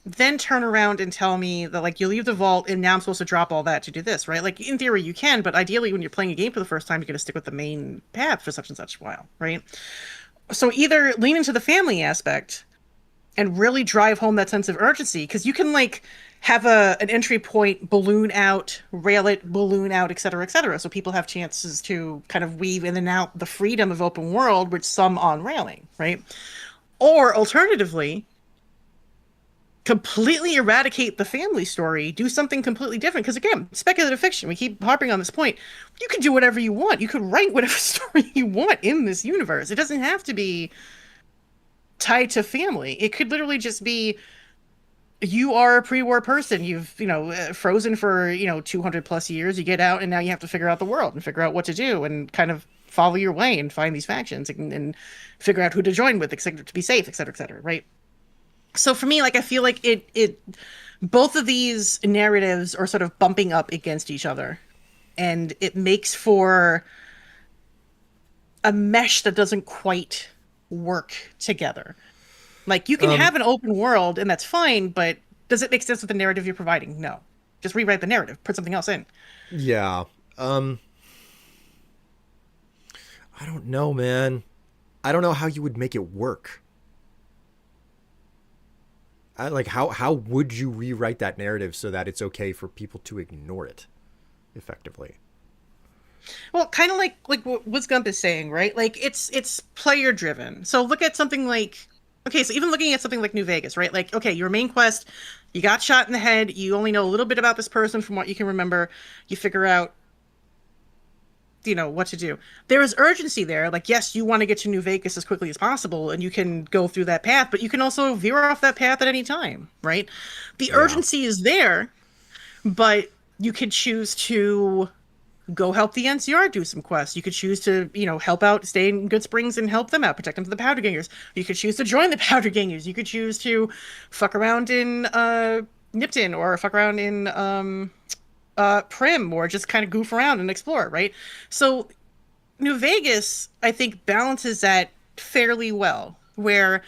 then turn around and tell me that, like, you leave the vault and now I'm supposed to drop all that to do this, right? Like, in theory you can, but ideally when you're playing a game for the first time, you're going to stick with the main path for such and such a while, right? So either lean into the family aspect and really drive home that sense of urgency, because you can, like, have an entry point, balloon out, rail it, balloon out, etc., etc., so people have chances to kind of weave in and out the freedom of open world with some on railing, right? Or alternatively, completely eradicate the family story, do something completely different. Because again, speculative fiction, we keep harping on this point. You can do whatever you want. You could write whatever story you want in this universe. It doesn't have to be tied to family. It could literally just be, you are a pre-war person. You've, frozen for, 200 plus years. You get out and now you have to figure out the world and figure out what to do and kind of follow your way and find these factions and figure out who to join with, etc., to be safe, etc., etc., right? So for me, like, I feel like it both of these narratives are sort of bumping up against each other, and it makes for a mesh that doesn't quite work together. Like, you can have an open world and that's fine, but does it make sense with the narrative you're providing? No. Just rewrite the narrative, put something else in. Yeah. I don't know, man. I don't know how you would make it work. Like, how would you rewrite that narrative so that it's okay for people to ignore it effectively? Well, kind of like what Gump is saying, right? Like, it's player driven. So look at something like, okay, so even looking at something like New Vegas, right? Like, okay, your main quest, you got shot in the head, you only know a little bit about this person from what you can remember, you figure out, what to do. There is urgency there. Like, yes, you want to get to New Vegas as quickly as possible, and you can go through that path, but you can also veer off that path at any time, right? The Yeah. urgency is there, but you could choose to go help the NCR do some quests. You could choose to, help out, stay in Good Springs and help them out, protect them from the Powder Gangers. You could choose to join the Powder Gangers. You could choose to fuck around in Nipton, or fuck around in Prim, or just kind of goof around and explore, right? So New Vegas, I think, balances that fairly well, where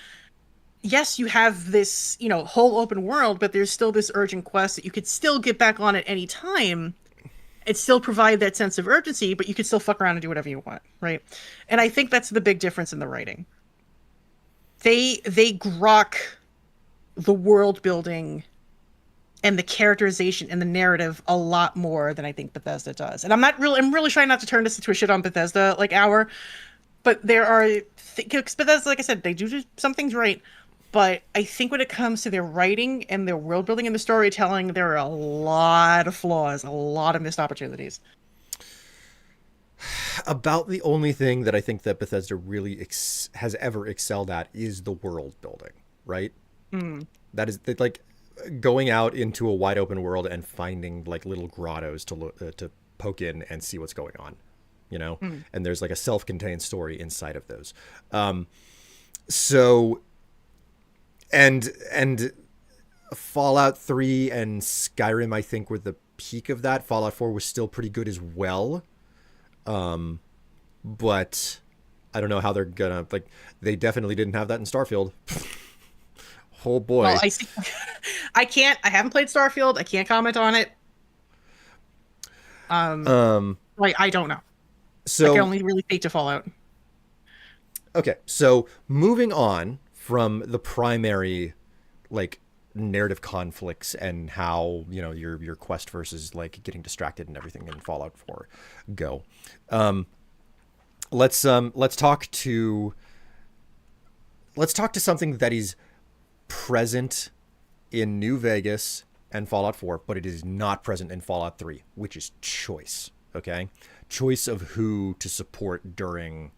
yes, you have this, whole open world, but there's still this urgent quest that you could still get back on at any time. It still provide that sense of urgency, but you could still fuck around and do whatever you want, right? And I think that's the big difference in the writing. They grok the world building and the characterization and the narrative a lot more than I think Bethesda does. And I'm really trying not to turn this into a shit on Bethesda like hour, but there are Bethesda, like I said, they do some things right. But I think when it comes to their writing and their world building and the storytelling, there are a lot of flaws, a lot of missed opportunities. About the only thing that I think that Bethesda really has ever excelled at is the world building, right? Mm. That is like, going out into a wide open world and finding like little grottos to poke in and see what's going on, you know. Mm. And there's like a self-contained story inside of those. So and Fallout 3 and Skyrim, I think, were the peak of that. Fallout 4 was still pretty good as well. But I don't know how they're gonna like. They definitely didn't have that in Starfield. Oh Well, boy. I see. I can't. I haven't played Starfield. I can't comment on it. Um, like I don't know. I can So only really speak to Fallout. okay, so moving on from the primary like narrative conflicts and how your quest versus like getting distracted and everything in Fallout 4 go. Let's talk to something that is present in New Vegas and Fallout 4, but it is not present in Fallout 3, which is choice. Okay, choice of who to support during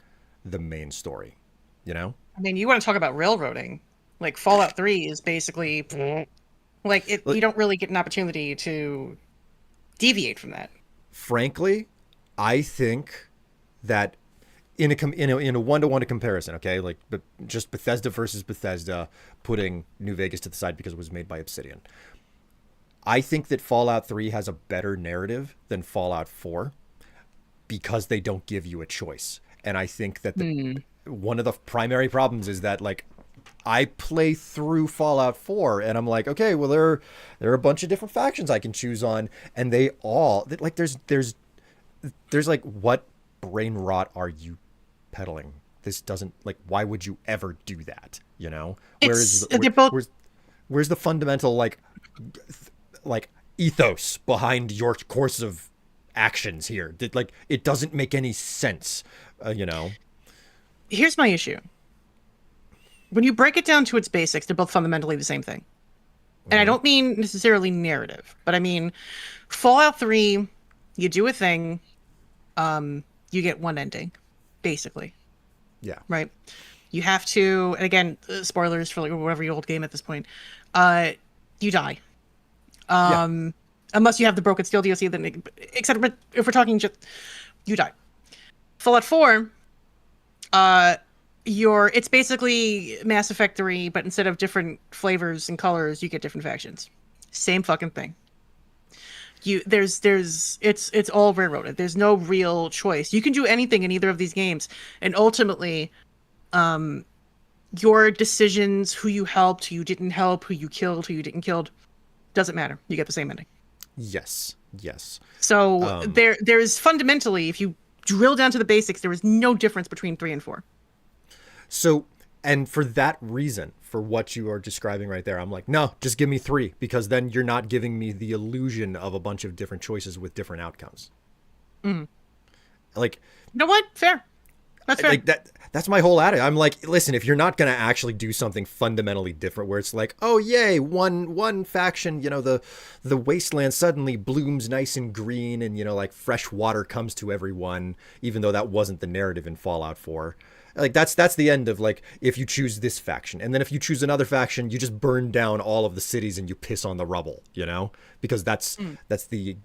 the main story. You know, I mean, you want to talk about railroading? Like Fallout 3 is basically like it. You don't really get an opportunity to deviate from that. frankly, I think that in a one-to-one comparison, okay, like but just Bethesda versus Bethesda, putting New Vegas to the side because it was made by Obsidian. I think that Fallout 3 has a better narrative than Fallout 4 because they don't give you a choice. And I think that the Hmm. one of the primary problems is that like I play through Fallout 4 and I'm like, okay, well there are a bunch of different factions I can choose on and they all like there's like what brain rot are you peddling? This doesn't like why would you ever do that, you know? It's they're both. Where's the fundamental like ethos behind your course of actions here? Like it doesn't make any sense, you know. Here's my issue. When you break it down to its basics, they're both fundamentally the same thing. And I Mm-hmm. don't mean necessarily narrative, but I mean Fallout 3, you do a thing, you get one ending, basically, Yeah. right? You have to, and again, spoilers for like whatever your old game at this point, uh, you die. Yeah. Unless you have the Broken Steel DLC, then except but if we're talking just you die. Fallout 4, uh, it's basically Mass Effect 3, but instead of different flavors and colors, you get different factions. Same fucking thing. It's all railroaded. There's no real choice. You can do anything in either of these games, and ultimately, your decisions, who you helped, who you didn't help, who you killed, who you didn't killed, doesn't matter. You get the same ending. Yes. Yes. So Um, there's fundamentally, if you drill down to the basics, there is no difference between 3 and 4. so, and for that reason, for what you are describing right there, I'm like, no, just give me 3 because then you're not giving me the illusion of a bunch of different choices with different outcomes. Mm. Like, You know what? Fair. That's fair. like that's my whole attitude. I'm like, listen, if you're not going to actually do something fundamentally different where it's like, oh yay, one faction, the wasteland suddenly blooms nice and green and like fresh water comes to everyone, even though that wasn't the narrative in Fallout 4. Like that's the end of like if you choose this faction. And then if you choose another faction, you just burn down all of the cities and you piss on the rubble, Because that's the,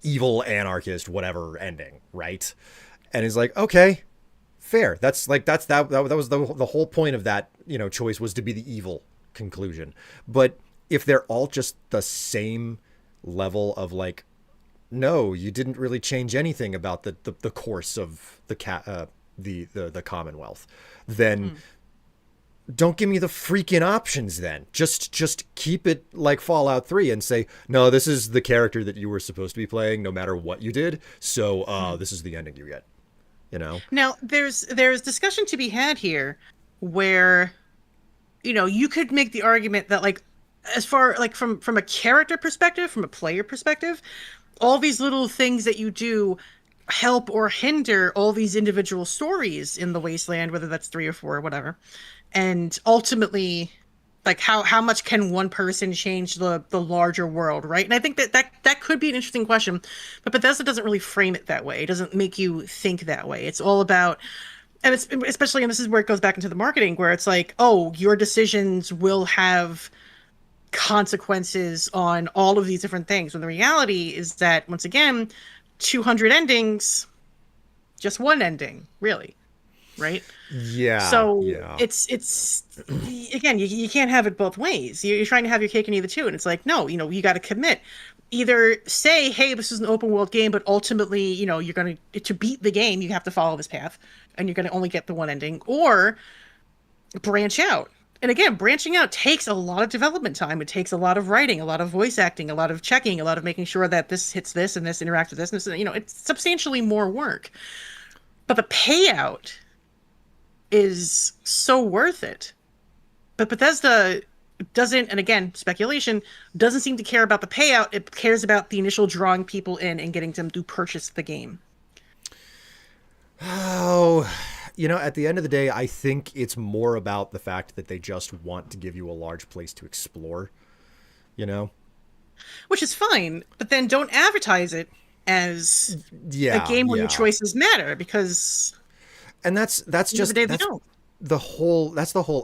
evil anarchist whatever ending, right? And it's like, okay, fair. That was the whole point of that choice was to be the evil conclusion. But if they're all just the same level of like, no, you didn't really change anything about the course of the Commonwealth, then Mm. don't give me the freaking options then. Just keep it like Fallout 3 and say, no, this is the character that you were supposed to be playing no matter what you did. So Mm. this is the ending you get, you know? Now, there's discussion to be had here where you could make the argument that like as far like from a character perspective, from a player perspective, all these little things that you do help or hinder all these individual stories in the wasteland, whether that's 3 or 4 or whatever. And ultimately, like how much can one person change the larger world, right? And I think that could be an interesting question, but Bethesda doesn't really frame it that way. It doesn't make you think that way. It's all about, and it's especially, and this is where it goes back into the marketing, where it's like, oh, your decisions will have consequences on all of these different things. When the reality is that, once again, 200 endings, just one ending, really, right? Yeah, So yeah. it's again, you can't have it both ways. You're trying to have your cake and eat it too, and it's like, no, you got to commit. Either say, hey, this is an open world game, but ultimately, you're going to beat the game, you have to follow this path, and you're going to only get the one ending, or branch out. And again, branching out takes a lot of development time. It takes a lot of writing, a lot of voice acting, a lot of checking, a lot of making sure that this hits this and this interacts with this. And this, it's substantially more work. But the payout is so worth it. But Bethesda doesn't, and again, speculation, doesn't seem to care about the payout. It cares about the initial drawing people in and getting them to purchase the game. Oh, at the end of the day, I think it's more about the fact that they just want to give you a large place to explore, you know? Which is fine, but then don't advertise it as a Yeah, game where your yeah. choices matter, because And that's at the end of the just day, they that's don't. the whole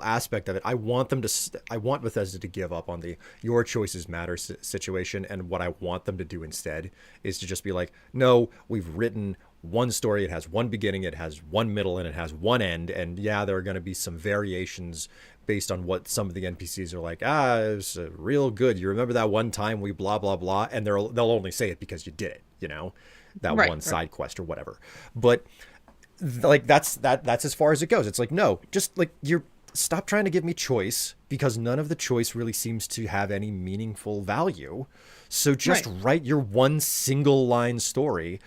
aspect of it. I want Bethesda to give up on the your choices matter situation, and what I want them to do instead is to just be like, no, we've written one story, it has one beginning, it has one middle, and it has one end, and yeah, there are going to be some variations based on what some of the NPCs are like. It's real good. You remember that one time we blah blah blah, and they'll only say it because you did it, that Right, one right. side quest or whatever. But like that's as far as it goes. It's like, no, just like, you're stop trying to give me choice, because none of the choice really seems to have any meaningful value. So just Right. write your one single line story.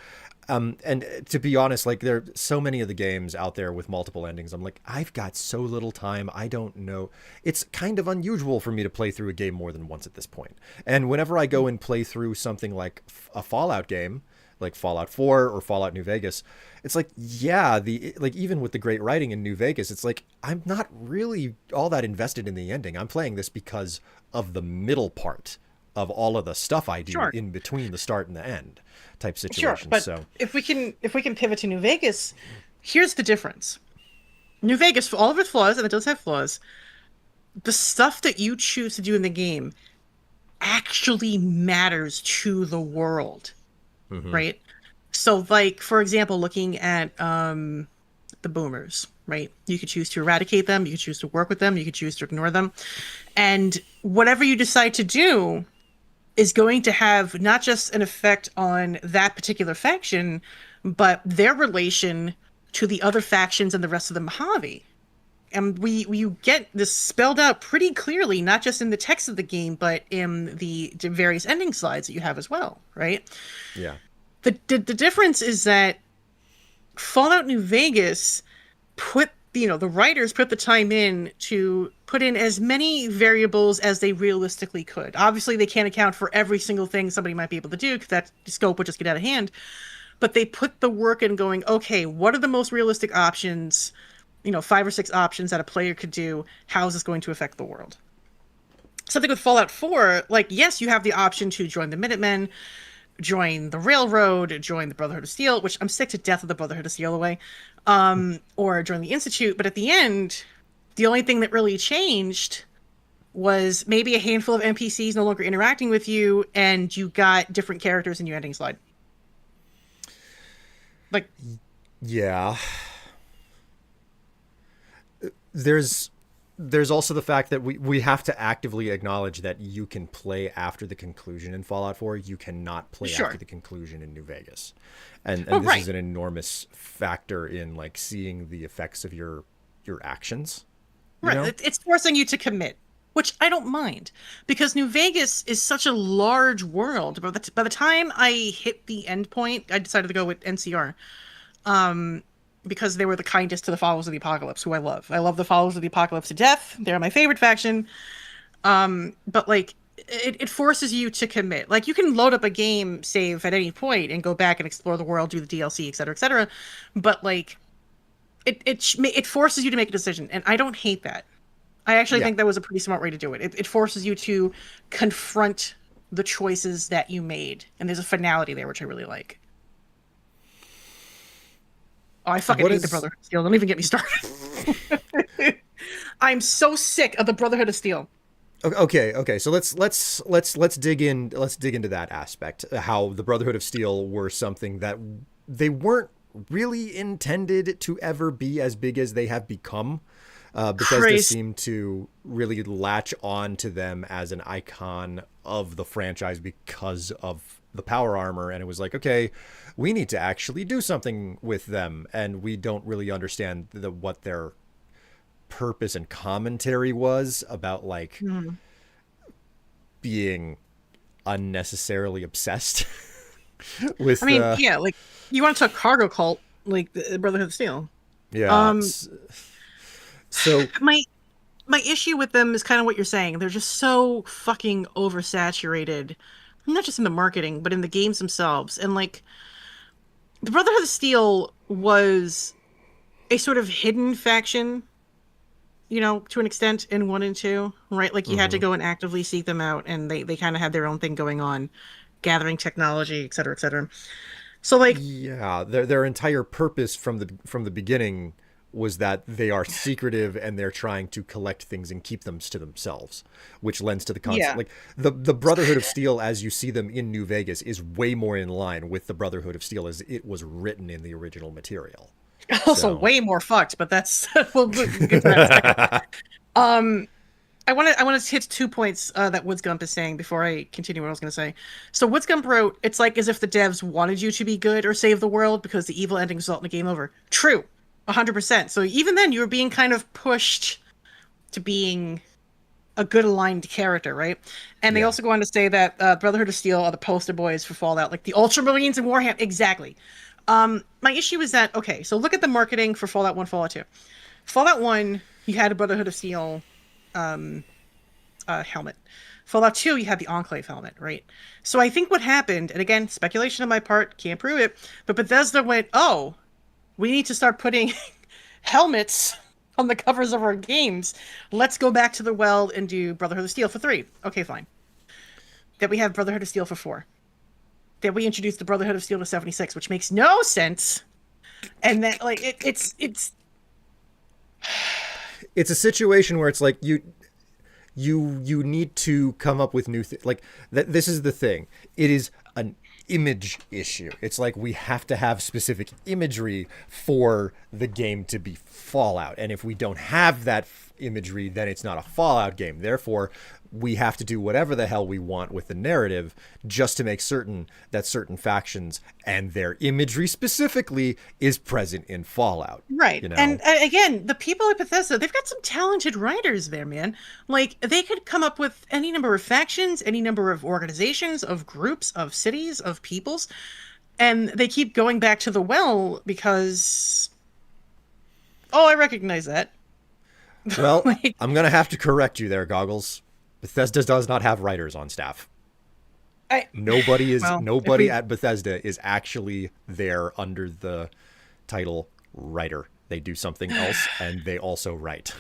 And to be honest, like, there are so many of the games out there with multiple endings. I'm like, I've got so little time. I don't know. It's kind of unusual for me to play through a game more than once at this point. And whenever I go and play through something like a Fallout game, like Fallout 4 or Fallout New Vegas, it's like, yeah, the like, even with the great writing in New Vegas, it's like, I'm not really all that invested in the ending. I'm playing this because of the middle part of all of the stuff I do Sure. in between the start and the end type Sure. situation. But So, if we can pivot to New Vegas, here's the difference. New Vegas, for all of its flaws, and it does have flaws, the stuff that you choose to do in the game actually matters to the world, mhm. right? So, like, for example, looking at the boomers, right? You could choose to eradicate them, you could choose to work with them, you could choose to ignore them. And whatever you decide to do is going to have not just an effect on that particular faction, but their relation to the other factions and the rest of the Mojave. And you get this spelled out pretty clearly, not just in the text of the game, but in the various ending slides that you have as well, right? Yeah. The difference is that Fallout New Vegas put the writers put the time in to put in as many variables as they realistically could. Obviously, they can't account for every single thing somebody might be able to do, because that scope would just get out of hand. But they put the work in going, okay, what are the most realistic options? 5 or 6 options that a player could do. How is this going to affect the world? Something with Fallout 4, like, yes, you have the option to join the Minutemen, join the Railroad, join the Brotherhood of Steel, which I'm sick to death of the Brotherhood of Steel away, or join the Institute. But at the end, the only thing that really changed was maybe a handful of NPCs no longer interacting with you, and you got different characters in your ending slide. Like, Yeah. There's there's also the fact that we have to actively acknowledge that you can play after the conclusion in Fallout 4. You cannot play after sure. the conclusion in New Vegas. And Oh, this is right. an enormous factor in, like, seeing the effects of your actions, you Right. know? It's forcing you to commit, which I don't mind, because New Vegas is such a large world. By the time I hit the end point, I decided to go with NCR. Um, because they were the kindest to the followers of the apocalypse, who I love. I love the followers of the apocalypse to death. They're my favorite faction. But like, it forces you to commit. Like, you can load up a game save at any point and go back and explore the world, do the DLC, etc., etc. But like, it forces you to make a decision, and I don't hate that. I actually Yeah. think that was a pretty smart way to do it. It forces you to confront the choices that you made, and there's a finality there, which I really like. Oh, I fucking What hate the is Brotherhood of Steel. Don't even get me started. I'm so sick of the Brotherhood of Steel. Okay. So let's dig in. Let's dig into that aspect. How the Brotherhood of Steel were something that they weren't really intended to ever be as big as they have become. Bethesda Crazy. seemed to really latch on to them as an icon of the franchise because of the power armor, and it was like, okay, we need to actually do something with them, and we don't really understand what their purpose and commentary was about, like Mhm. being unnecessarily obsessed I with mean, yeah, like you want to talk cargo cult, like the Brotherhood of Steel. yeah. Um, So my my issue with them is kind of what you're saying. They're just so fucking oversaturated, not just in the marketing, but in the games themselves. And like the Brotherhood of Steel was a sort of hidden faction, to an extent in one and two, right? Like you had to mhm. go and actively seek them out, and they kind of had their own thing going on, gathering technology, et cetera, et cetera. So like, Yeah, their entire purpose from the beginning was that they are secretive and they're trying to collect things and keep them to themselves, which lends to the concept, yeah. like the Brotherhood of Steel as you see them in New Vegas is way more in line with the Brotherhood of Steel as it was written in the original material. Also So way more fucked, but that's we'll get to that in a second. Um, I want to hit 2 points that Woods Gump is saying before I continue what I was going to say. So Woods Gump wrote, "It's like as if the devs wanted you to be good or save the world because the evil ending result in a game over." True, 100%. So even then, you were being kind of pushed to being a good aligned character, right? And they yeah. also go on to say that Brotherhood of Steel are the poster boys for Fallout, like the Ultramarines and Warhammer. Exactly. My issue is that okay, so look at the marketing for Fallout 1, Fallout 2. Fallout 1, you had a Brotherhood of Steel um, helmet. Fallout 2, you had the Enclave helmet, right? So I think what happened, and again, speculation on my part, can't prove it, but Bethesda went, oh, we need to start putting helmets on the covers of our games. Let's go back to the well and do Brotherhood of Steel for 3. Okay, fine. Then we have Brotherhood of Steel for 4. Then we introduced the Brotherhood of Steel to 76, which makes no sense. And then like it's It's a situation where it's like you need to come up with new like that. This is the thing, it is an image issue. It's like we have to have specific imagery for the game to be Fallout, and if we don't have that imagery, then it's not a Fallout game. Therefore, we have to do whatever the hell we want with the narrative just to make certain that certain factions and their imagery specifically is present in Fallout, right. you And know. again, the people at Bethesda, they've got some talented writers there, man. Like they could come up with any number of factions, any number of organizations, of groups, of cities, of peoples, and they keep going back to the well because oh, I recognize that. Well, Like I'm gonna have to correct you there, Goggles. Bethesda does not have writers on staff. I well, if Nobody we at Bethesda is actually there under the title writer. They do something else and they also write.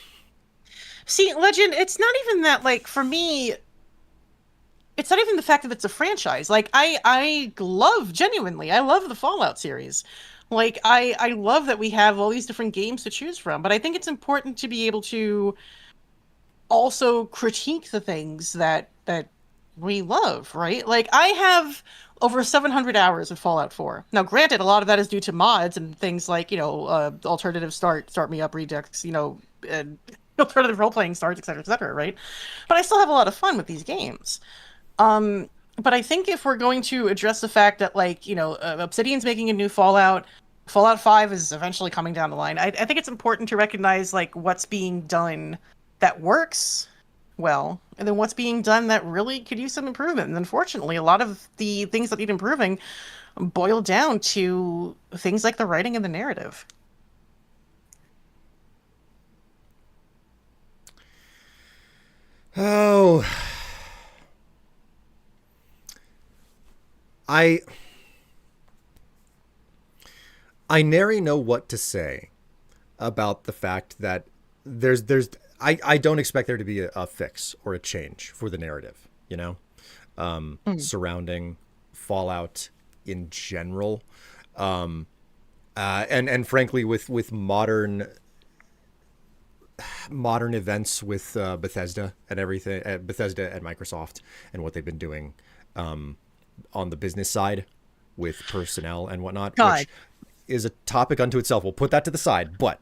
see Legend, it's not even that like for me it's not even the fact that it's a franchise. Like I love genuinely, I love the Fallout series. Like I love that we have all these different games to choose from, but I think it's important to be able to also critique the things that we love, right? Like I have over 700 hours of Fallout 4. Now, granted, a lot of that is due to mods and things like, alternative start me up redux, and alternative role playing starts, et cetera, right? But I still have a lot of fun with these games. But I think if we're going to address the fact that, like, Obsidian's making a new Fallout, Fallout 5 is eventually coming down the line, I think it's important to recognize, like, what's being done that works well, and then what's being done that really could use some improvement. And unfortunately, a lot of the things that need improving boil down to things like the writing and the narrative. Oh, I I nary know what to say about the fact that there's I don't expect there to be a fix or a change for the narrative, Mm. surrounding Fallout in general. And frankly, with modern modern events with Bethesda and everything, Bethesda and Microsoft, and what they've been doing on the business side with personnel and whatnot, God. which is a topic unto itself. We'll put that to the side. But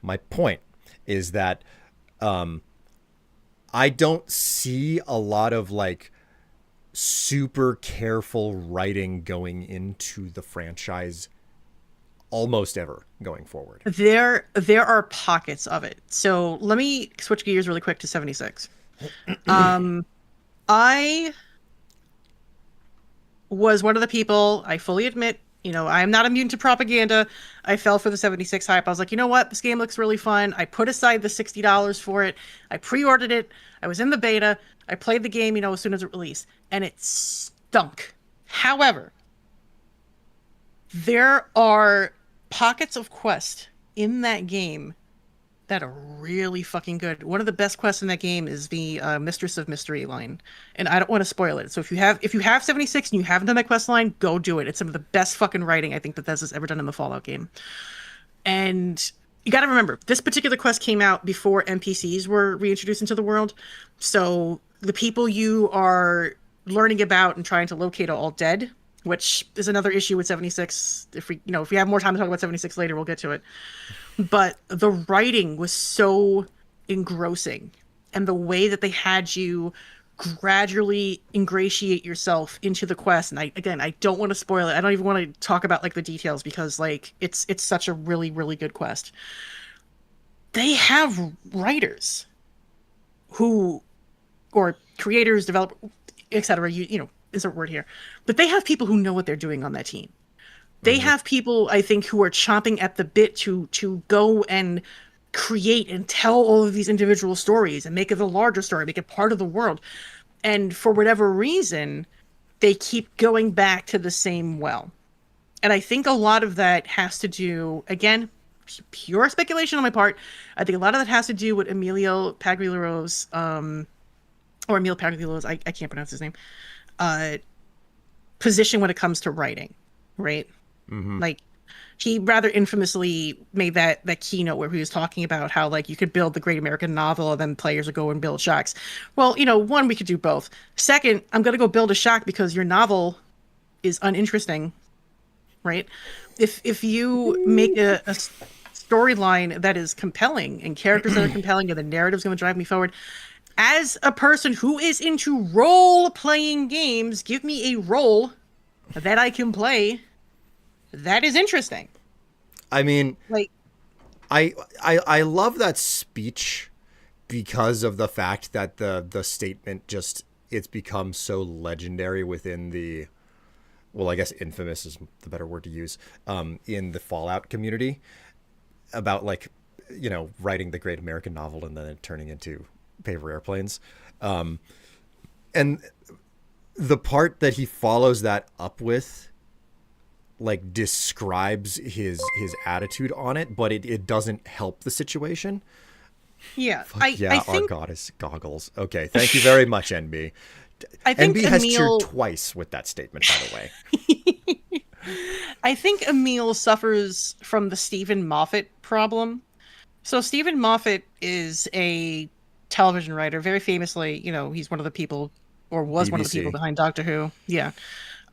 my point is that I don't see a lot of like super careful writing going into the franchise almost ever going forward. There are pockets of it. So let me switch gears really quick to 76. I was one of the people, I fully admit, I am not immune to propaganda. I fell for the 76 hype. I was like, you know what? This game looks really fun. I put aside the $60 for it. I pre-ordered it. I was in the beta. I played the game, as soon as it released, and it stunk. However, there are pockets of quest in that game that are really fucking good. One of the best quests in that game is the Mistress of Mystery line, and I don't want to spoil it. So if you have 76 and you haven't done that quest line, go do it. It's some of the best fucking writing I think Bethesda's ever done in the Fallout game. And you got to remember, this particular quest came out before NPCs were reintroduced into the world. So the people you are learning about and trying to locate are all dead, which is another issue with 76. If we have more time to talk about 76 later, we'll get to it. But the writing was so engrossing, and the way that they had you gradually ingratiate yourself into the quest. And I don't want to spoil it. I don't even want to talk about like the details because like it's such a really, really good quest. They have writers who, or creators, developers, etc. Is a word here, but they have people who know what they're doing on that team. They have people, I think, who are chomping at the bit to go and create and tell all of these individual stories and make it a larger story, make it part of the world. And for whatever reason, they keep going back to the same well. And I think a lot of that has to do, again, pure speculation on my part. I think a lot of that has to do with Emilio Pagliaro's, or Emil Pagliaro's, I can't pronounce his name, position when it comes to writing, right? Like, he rather infamously made that keynote where he was talking about how like you could build the great American novel and then players would go and build shacks. Well, one, we could do both. Second, I'm gonna go build a shack because your novel is uninteresting, right? If you make a storyline that is compelling and characters that are compelling and the narrative's going to drive me forward, as a person who is into role-playing games, give me a role that I can play that is interesting. I mean, Like, I love that speech because of the fact that the statement just it's become so legendary within the, well, I guess infamous is the better word to use, in the Fallout community about like, writing the great American novel and then it turning into paper airplanes. And the part that he follows that up with like describes his attitude on it, but it doesn't help the situation. yeah, Yeah, I our think goddess goggles. Okay, thank you very much, NB. I think NB has Emil cheered twice with that statement, by the way. I think Emil suffers from the Stephen Moffat problem. So Stephen Moffat is a television writer, very famously, he's one of the people, or was one of the people BBC. behind Doctor Who. Yeah.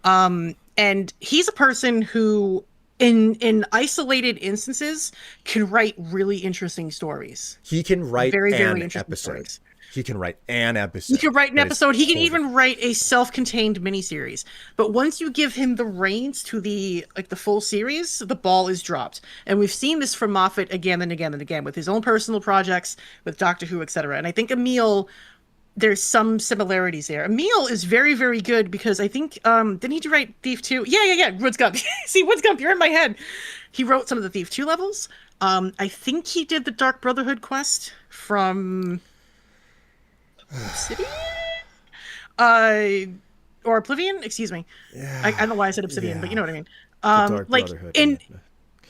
And he's a person who, in isolated instances, can write really interesting stories. He can write Very, very an interesting episode. stories. He can write an He episode. can write an That is episode. He can totally. even write a self-contained miniseries. But once you give him the reins to the full series, the ball is dropped. And we've seen this from Moffat again and again and again with his own personal projects, with Doctor Who, etc. And I think Emil, there's some similarities there. Emil is very, very good because I think didn't he write Thief 2? Yeah. Woods Gump. See, Woods Gump, you're in my head. He wrote some of the Thief 2 levels. I think he did the Dark Brotherhood quest from Obsidian? Or Oblivion? Excuse me. Yeah. I don't know why I said Obsidian, but you know what I mean. The Dark Like Brotherhood.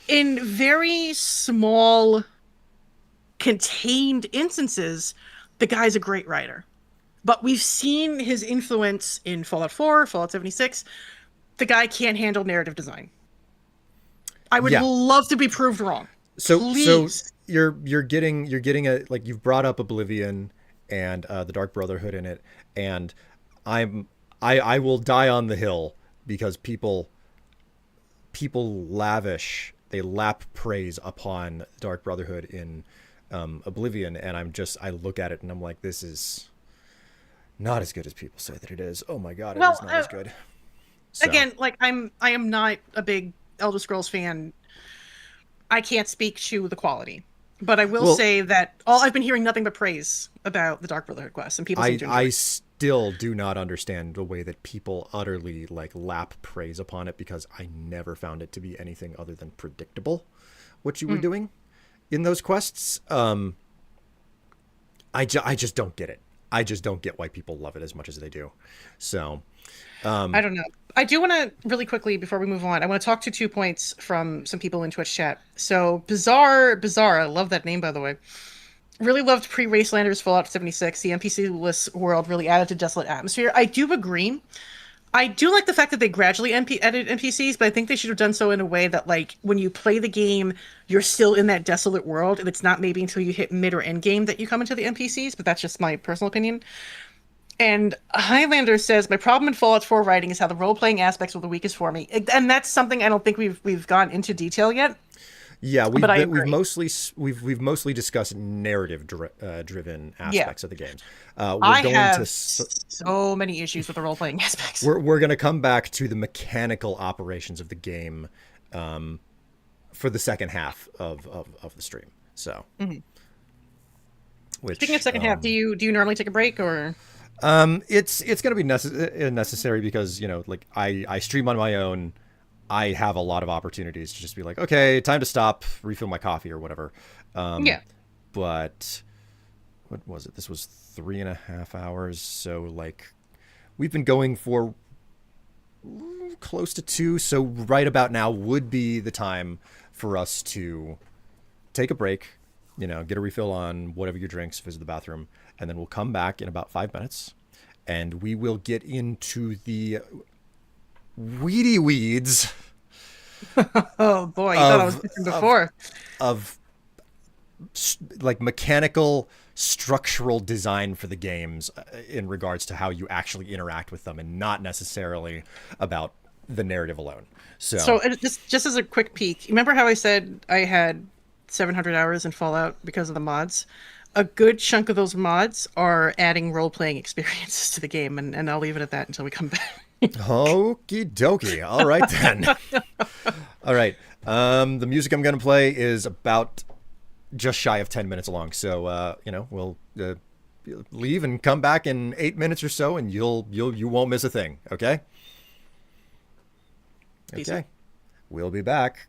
in very small, contained instances, the guy's a great writer. But we've seen his influence in Fallout 4, Fallout 76. The guy can't handle narrative design. I would Yeah. love to be proved wrong. So Please. you're getting a, like, you've brought up Oblivion and the Dark Brotherhood in it, and I'm I will die on the hill because people lavish, they lap praise upon Dark Brotherhood in Oblivion, and I look at it and I'm like, this is not as good as people say that it is. Oh my god, it Well, is not as good. So again, like I am not a big Elder Scrolls fan. I can't speak to the quality, but I will well, say that all I've been hearing nothing but praise about the Dark Brotherhood quest, and people seem to enjoy I it. still do not understand the way that people utterly like lap praise upon it, because I never found it to be anything other than predictable what you were Mm. doing in those quests. I just don't get it. I just don't get why people love it as much as they do. So, I don't know. I do want to really quickly before we move on. I want to talk to 2 points from some people in Twitch chat. So bizarre. I love that name by the way. Really loved pre-Wastelanders Fallout 76. The NPC-less world really added to desolate atmosphere. I do agree. I do like the fact that they gradually added NPCs, but I think they should have done so in a way that, like, when you play the game, you're still in that desolate world, and it's not maybe until you hit mid or end game that you come into the NPCs. But that's just my personal opinion. And Highlander says my problem in Fallout 4 writing is how the role-playing aspects were the weakest for me, and that's something I don't think we've gone into detail yet. yeah, But I we've agree. mostly discussed narrative driven Yeah, aspects of the games. We're I going to have so many issues with the role-playing aspects. we're going to come back to the mechanical operations of the game for the second half of the stream. So, Mhm. Speaking of which second half, do you normally take a break or? it's going to be necessary because, like, I stream on my own. I have a lot of opportunities to just be like, okay, time to stop, refill my coffee or whatever. Yeah. But what was it? This was 3.5 hours. So, like, we've been going for close to 2. So right about now would be the time for us to take a break, get a refill on whatever your drinks, visit the bathroom, and then we'll come back in about 5 minutes, and we will get into the weedy weeds Oh boy, you thought I was of bitching of before. of like mechanical structural design for the games, in regards to how you actually interact with them, and not necessarily about the narrative alone. So, So just as a quick peek, remember how I said I had 700 hours in Fallout because of the mods? A good chunk of those mods are adding role-playing experiences to the game, and I'll leave it at that until we come back. okie dokie. All right then. All right. The music I'm going to play is about just shy of 10 minutes long. So, we'll leave and come back in 8 minutes or so, and you won't miss a thing. Okay. Peace out. Okay. We'll be back.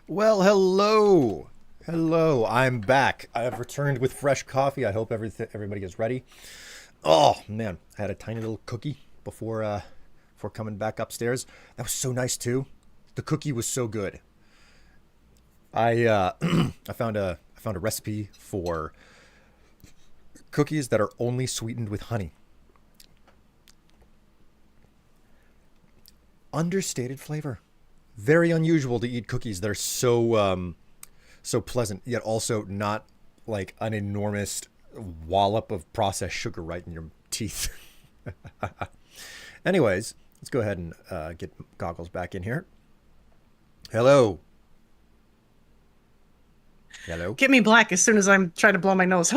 Well, hello. Hello. I'm back. I have returned with fresh coffee. I hope everybody is ready. Oh, man. I had a tiny little cookie before coming back upstairs. That was so nice too. The cookie was so good. I I found a recipe for cookies that are only sweetened with honey. Understated flavor. Very unusual to eat cookies that are so pleasant, yet also not like an enormous wallop of processed sugar right in your teeth. Anyways, let's go ahead and get Goggles back in here. Hello. Hello. Get me black as soon as I'm trying to blow my nose.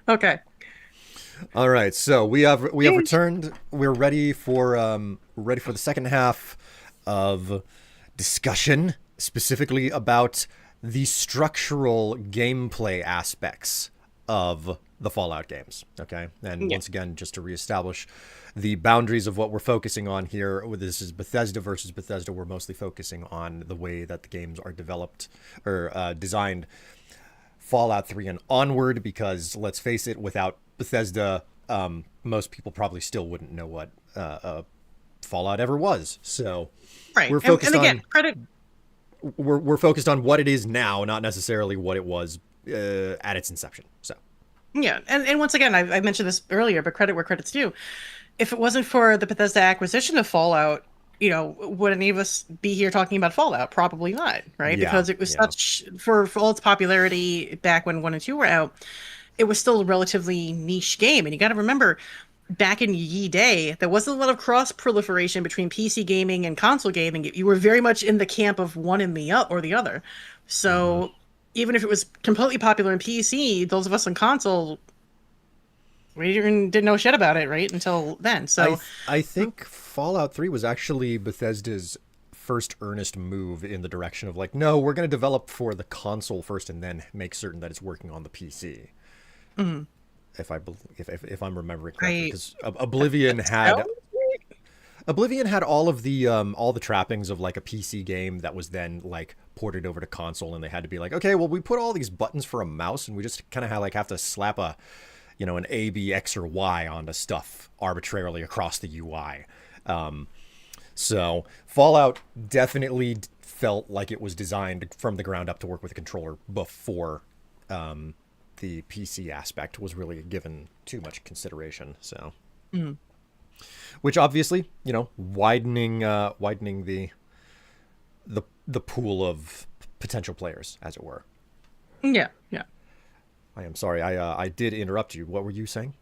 Okay. All right, so we have returned. We're ready for the second half of discussion, specifically about the structural gameplay aspects of the Fallout games. Okay, and Yeah. once again, just to reestablish the boundaries of what we're focusing on here. This is Bethesda versus Bethesda. We're mostly focusing on the way that the games are developed or designed Fallout 3 and onward, because let's face it, without Bethesda, most people probably still wouldn't know what Fallout ever was. So Right. we're And focused again, on credit. we're focused on what it is now, not necessarily what it was at its inception. So Yeah. And once again, I mentioned this earlier, but credit where credit's due. If it wasn't for the Bethesda acquisition of Fallout, would any of us be here talking about Fallout? Probably not, right? yeah, Because it was yeah. such, for all its popularity back when 1 and 2 were out, it was still a relatively niche game. And you got to remember, back in ye day, there wasn't a lot of cross proliferation between PC gaming and console gaming. You were very much in the camp of one and or the other. Hmm. So even if it was completely popular in PC, those of us on console, we didn't know shit about it, right? Until then. So I think Fallout 3 was actually Bethesda's first earnest move in the direction of like, no, we're going to develop for the console first and then make certain that it's working on the PC. mhm. If I'm remembering correctly, I because Oblivion had all the trappings of like a PC game that was then like ported over to console, and they had to be like, okay, well, we put all these buttons for a mouse, and we just kind of have to slap an A, B, X, or Y onto stuff arbitrarily across the UI. So Fallout definitely felt like it was designed from the ground up to work with a controller before the PC aspect was really given too much consideration. So, mhm. which obviously, widening the pool of potential players, as it were. Yeah, yeah. I am sorry, I did interrupt you. What were you saying?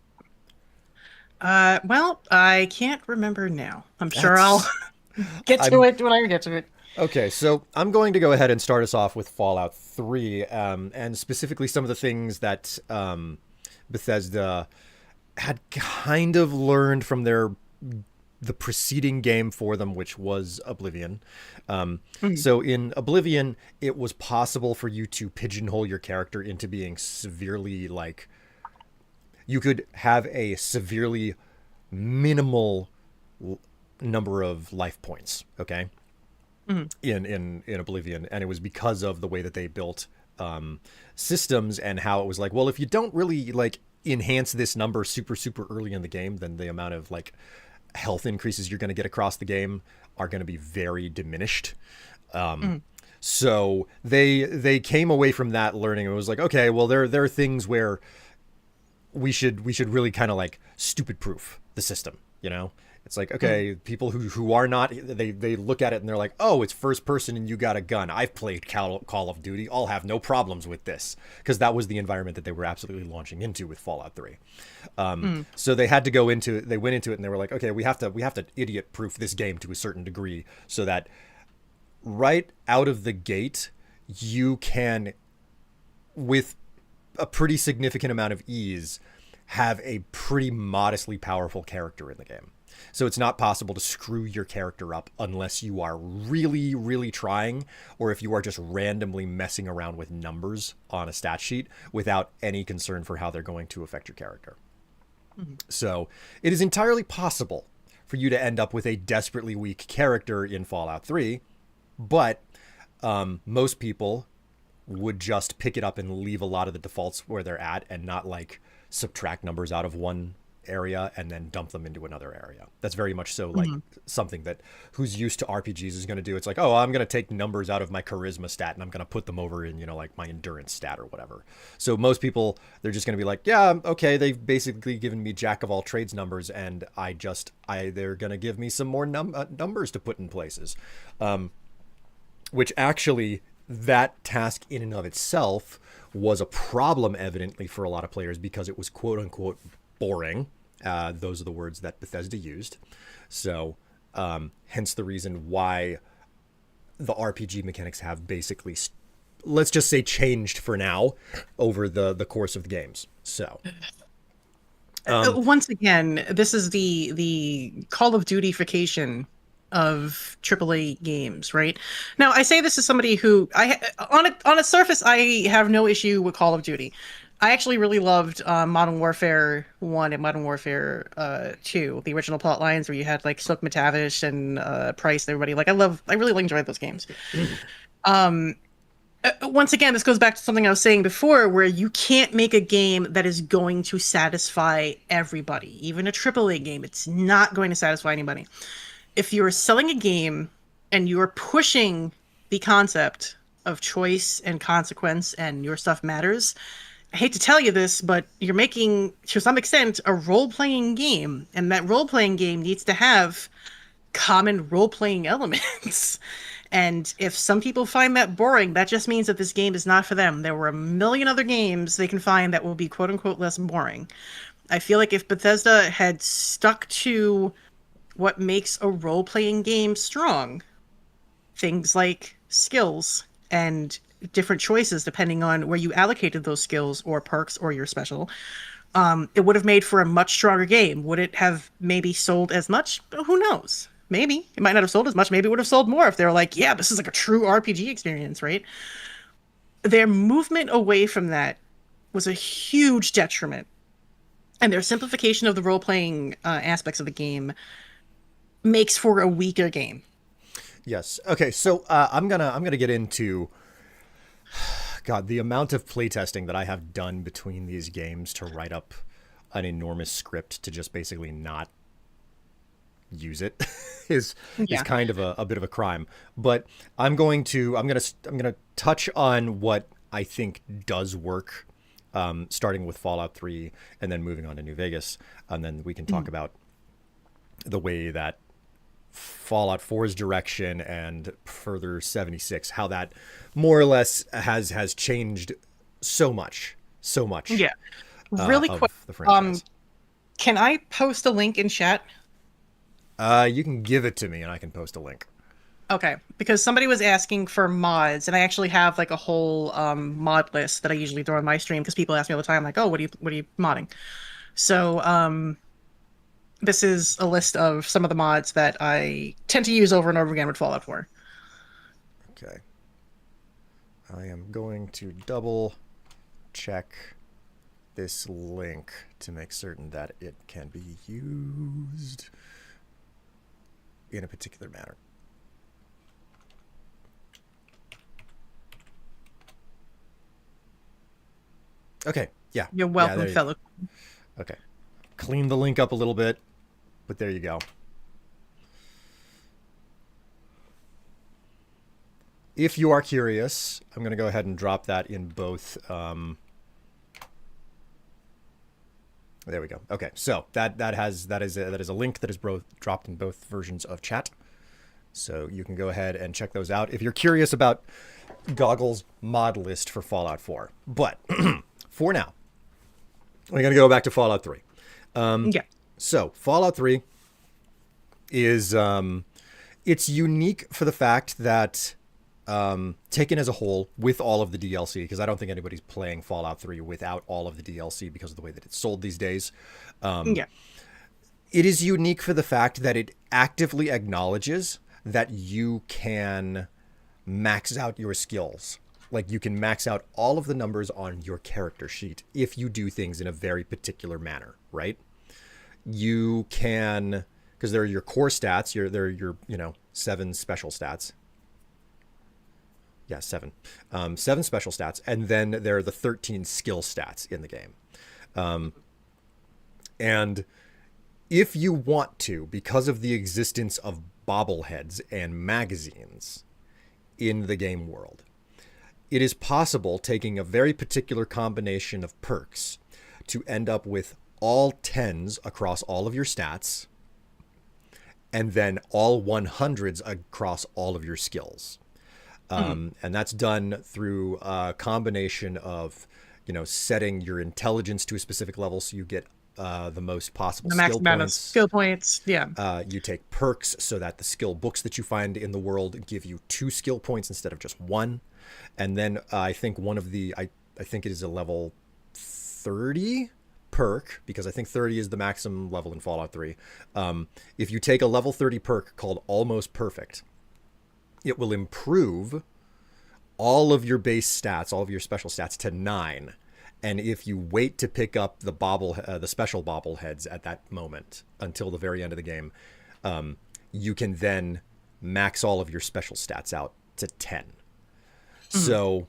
Well, I can't remember now. I'm sure I'll That's get to I'm it when I get to it. Okay, so I'm going to go ahead and start us off with Fallout 3, and specifically some of the things that Bethesda had kind of learned from the preceding game for them, which was Oblivion. Mhm. So in Oblivion, it was possible for you to pigeonhole your character into being severely like you could have a severely minimal number of life points. Okay, Mhm. in Oblivion, and it was because of the way that they built systems and how it was like, well, if you don't really like enhance this number super early in the game, then the amount of like health increases you're going to get across the game are going to be very diminished. Mhm. So they came away from that learning. It was like, okay, well, there are things where we should really kind of like stupid proof the system, It's like, Mm. okay, people who are not, they look at it and they're like, oh, it's first person and you got a gun. I've played Call of Duty. I'll have no problems with this, because that was the environment that they were absolutely launching into with Fallout 3. Mm. So they had to go into it. They went into it and they were like, okay, we have to idiot proof this game to a certain degree, so that right out of the gate you can, with a pretty significant amount of ease, have a pretty modestly powerful character in the game. So it's not possible to screw your character up unless you are really, really trying, or if you are just randomly messing around with numbers on a stat sheet without any concern for how they're going to affect your character. Mm. So it is entirely possible for you to end up with a desperately weak character in Fallout 3, but most people would just pick it up and leave a lot of the defaults where they're at, and not like subtract numbers out of one area and then dump them into another area. That's very much so like Mm. something that who's used to RPGs is going to do. It's like, oh, I'm going to take numbers out of my charisma stat and I'm going to put them over in, like my endurance stat or whatever. So most people, they're just going to be like, yeah, okay, they've basically given me jack of all trades numbers, and they're going to give me some more numbers to put in places. Which actually, that task in and of itself was a problem, evidently, for a lot of players, because it was quote unquote boring. Those are the words that Bethesda used. So, hence the reason why the RPG mechanics have basically, let's just say, changed for now over the course of the games. So, Once again, this is the Call of Duty-fication of AAA games, right? Now, I say this as somebody who on a surface, I have no issue with Call of Duty. I actually really loved Modern Warfare 1 and Modern Warfare 2, the original plot lines where you had like Silk McTavish and Price and everybody. Like I really enjoyed those games. Once again, this goes back to something I was saying before, where you can't make a game that is going to satisfy everybody. Even a AAA game, it's not going to satisfy anybody. If you're selling a game and you're pushing the concept of choice and consequence and your stuff matters, I hate to tell you this, but you're making, to some extent, a role-playing game, and that role-playing game needs to have common role-playing elements. And if some people find that boring, that just means that this game is not for them. There were a million other games they can find that will be quote unquote less boring. I feel like if Bethesda had stuck to what makes a role-playing game strong, things like skills and different choices depending on where you allocated those skills or perks or your special, it would have made for a much stronger game. Would it have maybe sold as much? Who knows? Maybe it might not have sold as much. Maybe it would have sold more if they were like, yeah, this is like a true RPG experience, right? Their movement away from that was a huge detriment, and their simplification of the role-playing aspects of the game makes for a weaker game. yes. Okay. So I'm gonna get into, God, the amount of playtesting that I have done between these games to write up an enormous script to just basically not use it is Yeah. kind of a bit of a crime. But I'm gonna touch on what I think does work, starting with Fallout 3 and then moving on to New Vegas, and then we can talk Mm. about the way that Fallout 4's direction and further 76, how that more or less has changed so much Yeah. Really quick, of the um, franchise. can I post a link in chat? You can give it to me and I can post a link. Okay, because somebody was asking for mods, and I actually have like a whole mod list that I usually throw on my stream because people ask me all the time, like, "Oh, what are you modding?" So this is a list of some of the mods that I tend to use over and over again with Fallout 4. Okay. I am going to double check this link to make certain that it can be used in a particular manner. Okay. Yeah. You're Yeah, welcome, there you go. fellow. Okay. Clean the link up a little bit, but there you go. If you are curious, I'm going to go ahead and drop that in both. There we go. Okay, so that is a link that is dropped in both versions of chat. So you can go ahead and check those out if you're curious about Goggle's mod list for Fallout 4. But for now, we're going to go back to Fallout 3. Yeah. So Fallout 3 is it's unique for the fact that taken as a whole with all of the DLC, because I don't think anybody's playing Fallout 3 without all of the DLC because of the way that it's sold these days. Yeah. It is unique for the fact that it actively acknowledges that you can max out your skills. Like you can max out all of the numbers on your character sheet if you do things in a very particular manner, right? You can, because there are your core stats, there are your 7 special stats. Yeah, 7. 7 special stats, and then there are the 13 skill stats in the game. And if you want to, because of the existence of bobbleheads and magazines in the game world, it is possible, taking a very particular combination of perks, to end up with all 10s across all of your stats, and then all 100s across all of your skills. And that's done through a combination of, setting your intelligence to a specific level so you get the most possible The max skill amount of points. skill points. Yeah. You take perks so that the skill books that you find in the world give you 2 skill points instead of just 1. And then I think I think it is a level 30 perk, because I think 30 is the maximum level in Fallout 3. If you take a level 30 perk called Almost Perfect, it will improve all of your base stats, all of your special stats to 9. And if you wait to pick up the special bobbleheads at that moment until the very end of the game, you can then max all of your special stats out to 10. So,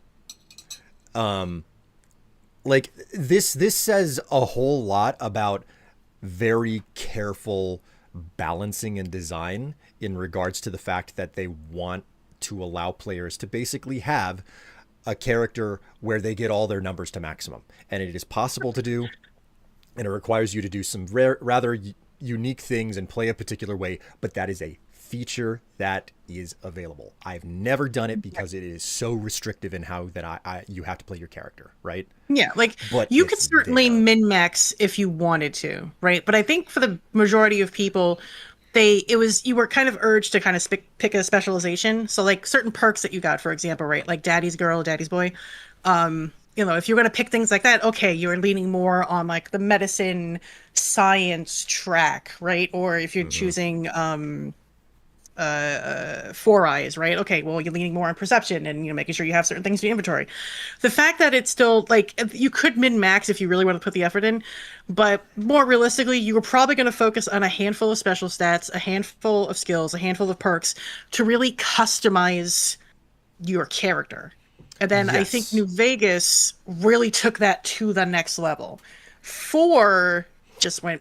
like this says a whole lot about very careful balancing and design in regards to the fact that they want to allow players to basically have a character where they get all their numbers to maximum. And it is possible to do, and it requires you to do some rather unique things and play a particular way, but that is a feature that is available. I've never done it because it is so restrictive in how that you have to play your character, right? Yeah, like But you could it's certainly there. min-max if you wanted to, right? But I think for the majority of people, you were kind of urged to kind of pick a specialization. So like certain perks that you got, for example, right? Like Daddy's Girl, Daddy's Boy. If you're going to pick things like that, okay, you're leaning more on like the medicine science track, right? Or if you're choosing Four Eyes, right? Okay, well, you're leaning more on perception and making sure you have certain things in your inventory. The fact that it's still like you could min max if you really want to put the effort in, but more realistically, you were probably going to focus on a handful of special stats, a handful of skills, a handful of perks to really customize your character. And then I think Yes. New Vegas really took that to the next level. 4 just went.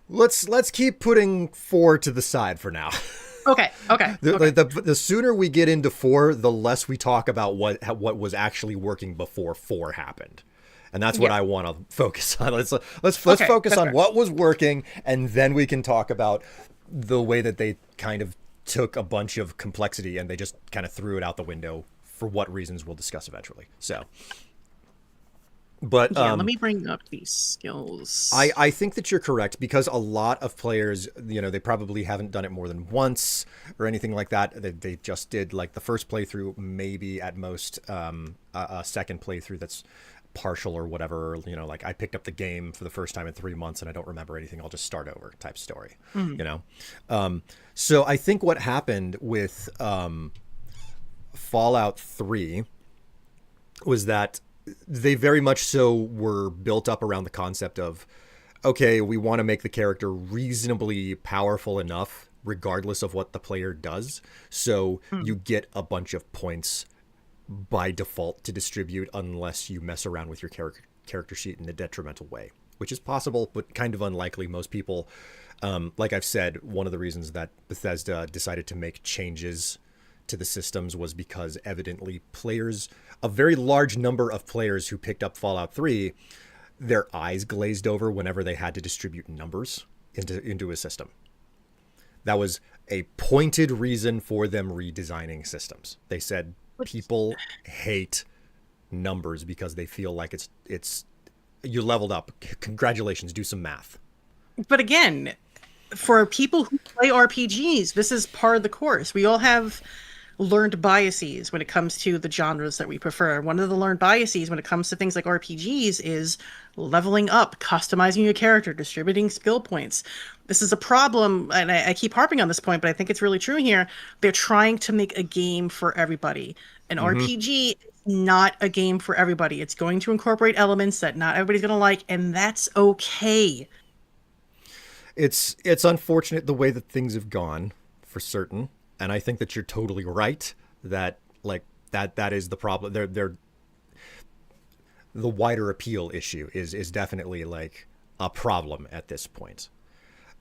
Let's keep putting 4 to the side for now. Okay. The sooner we get into 4, the less we talk about what was actually working before 4 happened. And that's what I want to focus on. Let's Okay, focus that's on fair. what was working, and then we can talk about the way that they kind of took a bunch of complexity and they just kind of threw it out the window for what reasons we'll discuss eventually. So, but Yeah, let me bring up these skills. I think that you're correct, because a lot of players, they probably haven't done it more than once or anything like that. They just did like the first playthrough, maybe at most a second playthrough that's partial or whatever. Like I picked up the game for the first time in 3 months and I don't remember anything. I'll just start over type story, So I think what happened with Fallout 3 was that they very much so were built up around the concept of, okay, we want to make the character reasonably powerful enough regardless of what the player does. So you get a bunch of points by default to distribute unless you mess around with your character sheet in a detrimental way, which is possible, but kind of unlikely. Most people, like I've said, one of the reasons that Bethesda decided to make changes to the systems was because evidently a very large number of players who picked up Fallout 3 their eyes glazed over whenever they had to distribute numbers into a system. That was a pointed reason for them redesigning systems. They said people hate numbers because they feel like it's you leveled up. Congratulations, do some math. But again, for people who play RPGs, this is part of the course. We all have learned biases when it comes to the genres that we prefer. One of the learned biases when it comes to things like RPGs is leveling up, customizing your character, distributing skill points. This is a problem, and I keep harping on this point, but I think it's really true here. They're trying to make a game for everybody. An RPG is not a game for everybody. It's going to incorporate elements that not everybody's going to like, and that's okay. It's unfortunate the way that things have gone for certain, and I think that you're totally right that like that is the problem. They're the wider appeal issue is definitely like a problem at this point.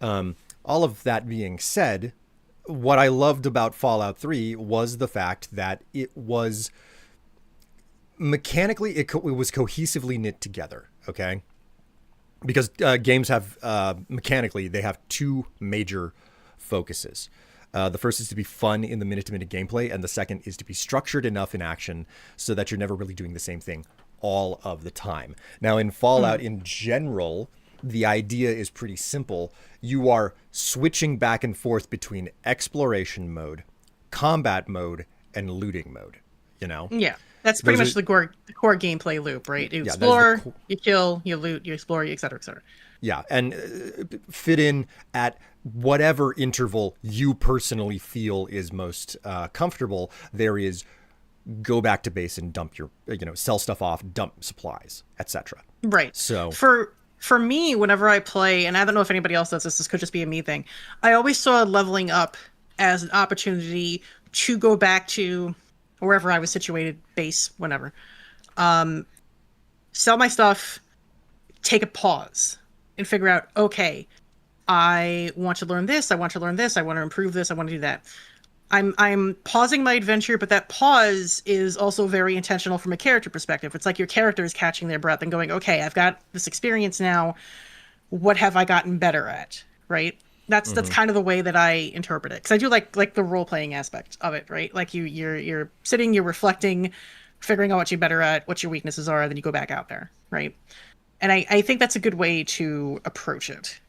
All of that being said, what I loved about Fallout 3 was the fact that it was mechanically it was cohesively knit together. Okay, because games have mechanically they have two major focuses. The first is to be fun in the minute-to-minute gameplay, and the second is to be structured enough in action so that you're never really doing the same thing all of the time. Now, in Fallout in general, the idea is pretty simple. You are switching back and forth between exploration mode, combat mode, and looting mode. You know? Yeah. That's pretty Those much are- the core gameplay loop, right? You Yeah, that is explore, the you kill, you loot, you explore, et cetera, et cetera. Yeah, and fit in at whatever interval you personally feel is most comfortable. There is go back to base and dump your, sell stuff off, dump supplies, etc. Right. So For me, whenever I play, and I don't know if anybody else does this, this could just be a me thing. I always saw leveling up as an opportunity to go back to wherever I was situated, base, whenever. Sell my stuff, take a pause, and figure out, okay, I want to learn this, I want to learn this, I want to improve this, I want to do that. I'm pausing my adventure, but that pause is also very intentional from a character perspective. It's like your character is catching their breath and going, okay, I've got this experience now. What have I gotten better at? Right? That's kind of the way that I interpret it. Because I do like the role playing aspect of it, right? Like you're sitting, you're reflecting, figuring out what you're better at, what your weaknesses are, then you go back out there, right? And I think that's a good way to approach it.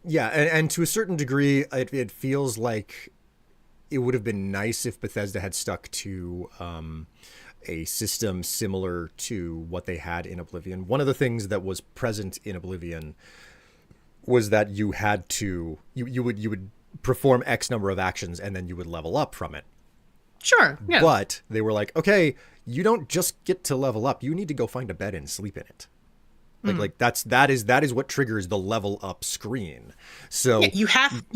yeah, and to a certain degree, it feels like it would have been nice if Bethesda had stuck to a system similar to what they had in Oblivion. One of the things that was present in Oblivion was that you had to you would perform X number of actions and then you would level up from it. Sure. Yeah. But they were like, okay, you don't just get to level up. You need to go find a bed and sleep in it. Like that is what triggers the level up screen. So Yeah, you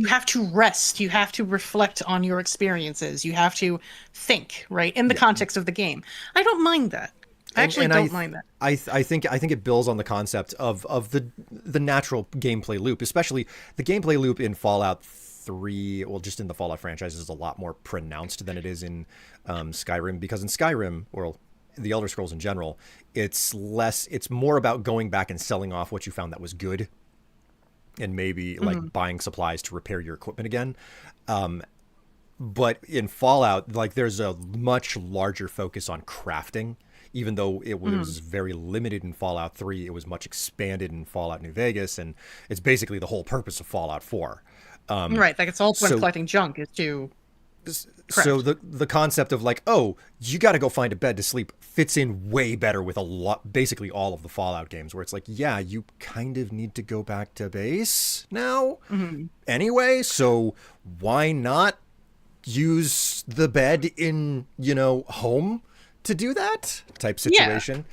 have to rest. You have to reflect on your experiences. You have to think, right, in the context of the game. I don't mind that. I actually don't mind that. I think it builds on the concept of the natural gameplay loop, especially the gameplay loop in Fallout 3. Well, just in the Fallout franchise is a lot more pronounced than it is in Skyrim, because in Skyrim, or the Elder Scrolls in general, it's more about going back and selling off what you found that was good, and maybe like buying supplies to repair your equipment again. But in Fallout, like there's a much larger focus on crafting. Even though it was very limited in Fallout 3, it was much expanded in Fallout New Vegas, and it's basically the whole purpose of Fallout 4. Right, like it's all when collecting junk is to So the concept of like, oh, you got to go find a bed to sleep fits in way better with basically all of the Fallout games, where it's like, yeah, you kind of need to go back to base now anyway, so why not use the bed in, home to do that type situation.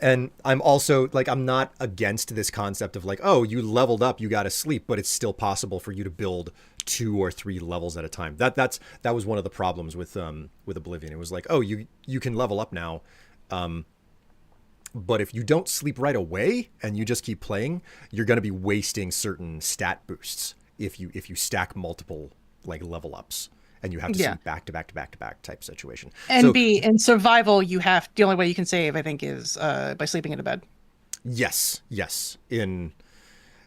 And I'm also like, I'm not against this concept of like, oh, you leveled up, you got to sleep, but it's still possible for you to build 2 or 3 levels at a time. That was one of the problems with Oblivion. It was like, oh, you can level up now, but if you don't sleep right away and you just keep playing, you're going to be wasting certain stat boosts if you stack multiple like level ups. and you have to Yeah. sleep back to back to back to back type situation. And So B, in survival, the only way you can save, I think, is by sleeping in a bed. yes, in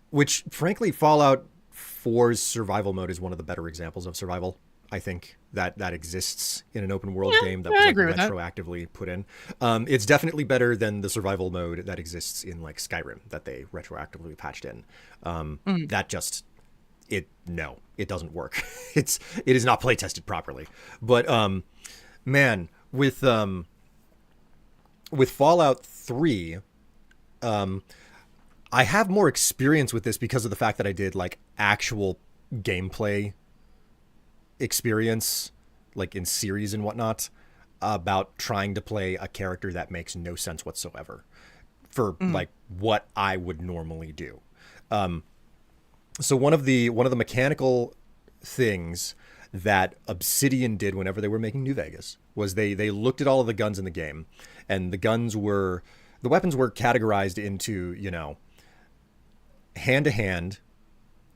which frankly Fallout 4's survival mode is one of the better examples of survival. I think that exists in an open world Yeah, game that was I like agree with that. retroactively put in. It's definitely better than the survival mode that exists in like Skyrim that they retroactively patched in. Mm. That just it doesn't work. It is not play tested properly. But man, with Fallout 3, I have more experience with this because of the fact that I did like actual gameplay experience, like in series and whatnot, about trying to play a character that makes no sense whatsoever for Mm. like what I would normally do. So one of the mechanical things that Obsidian did whenever they were making New Vegas was they looked at all of the guns in the game, and the weapons were categorized into, hand to hand,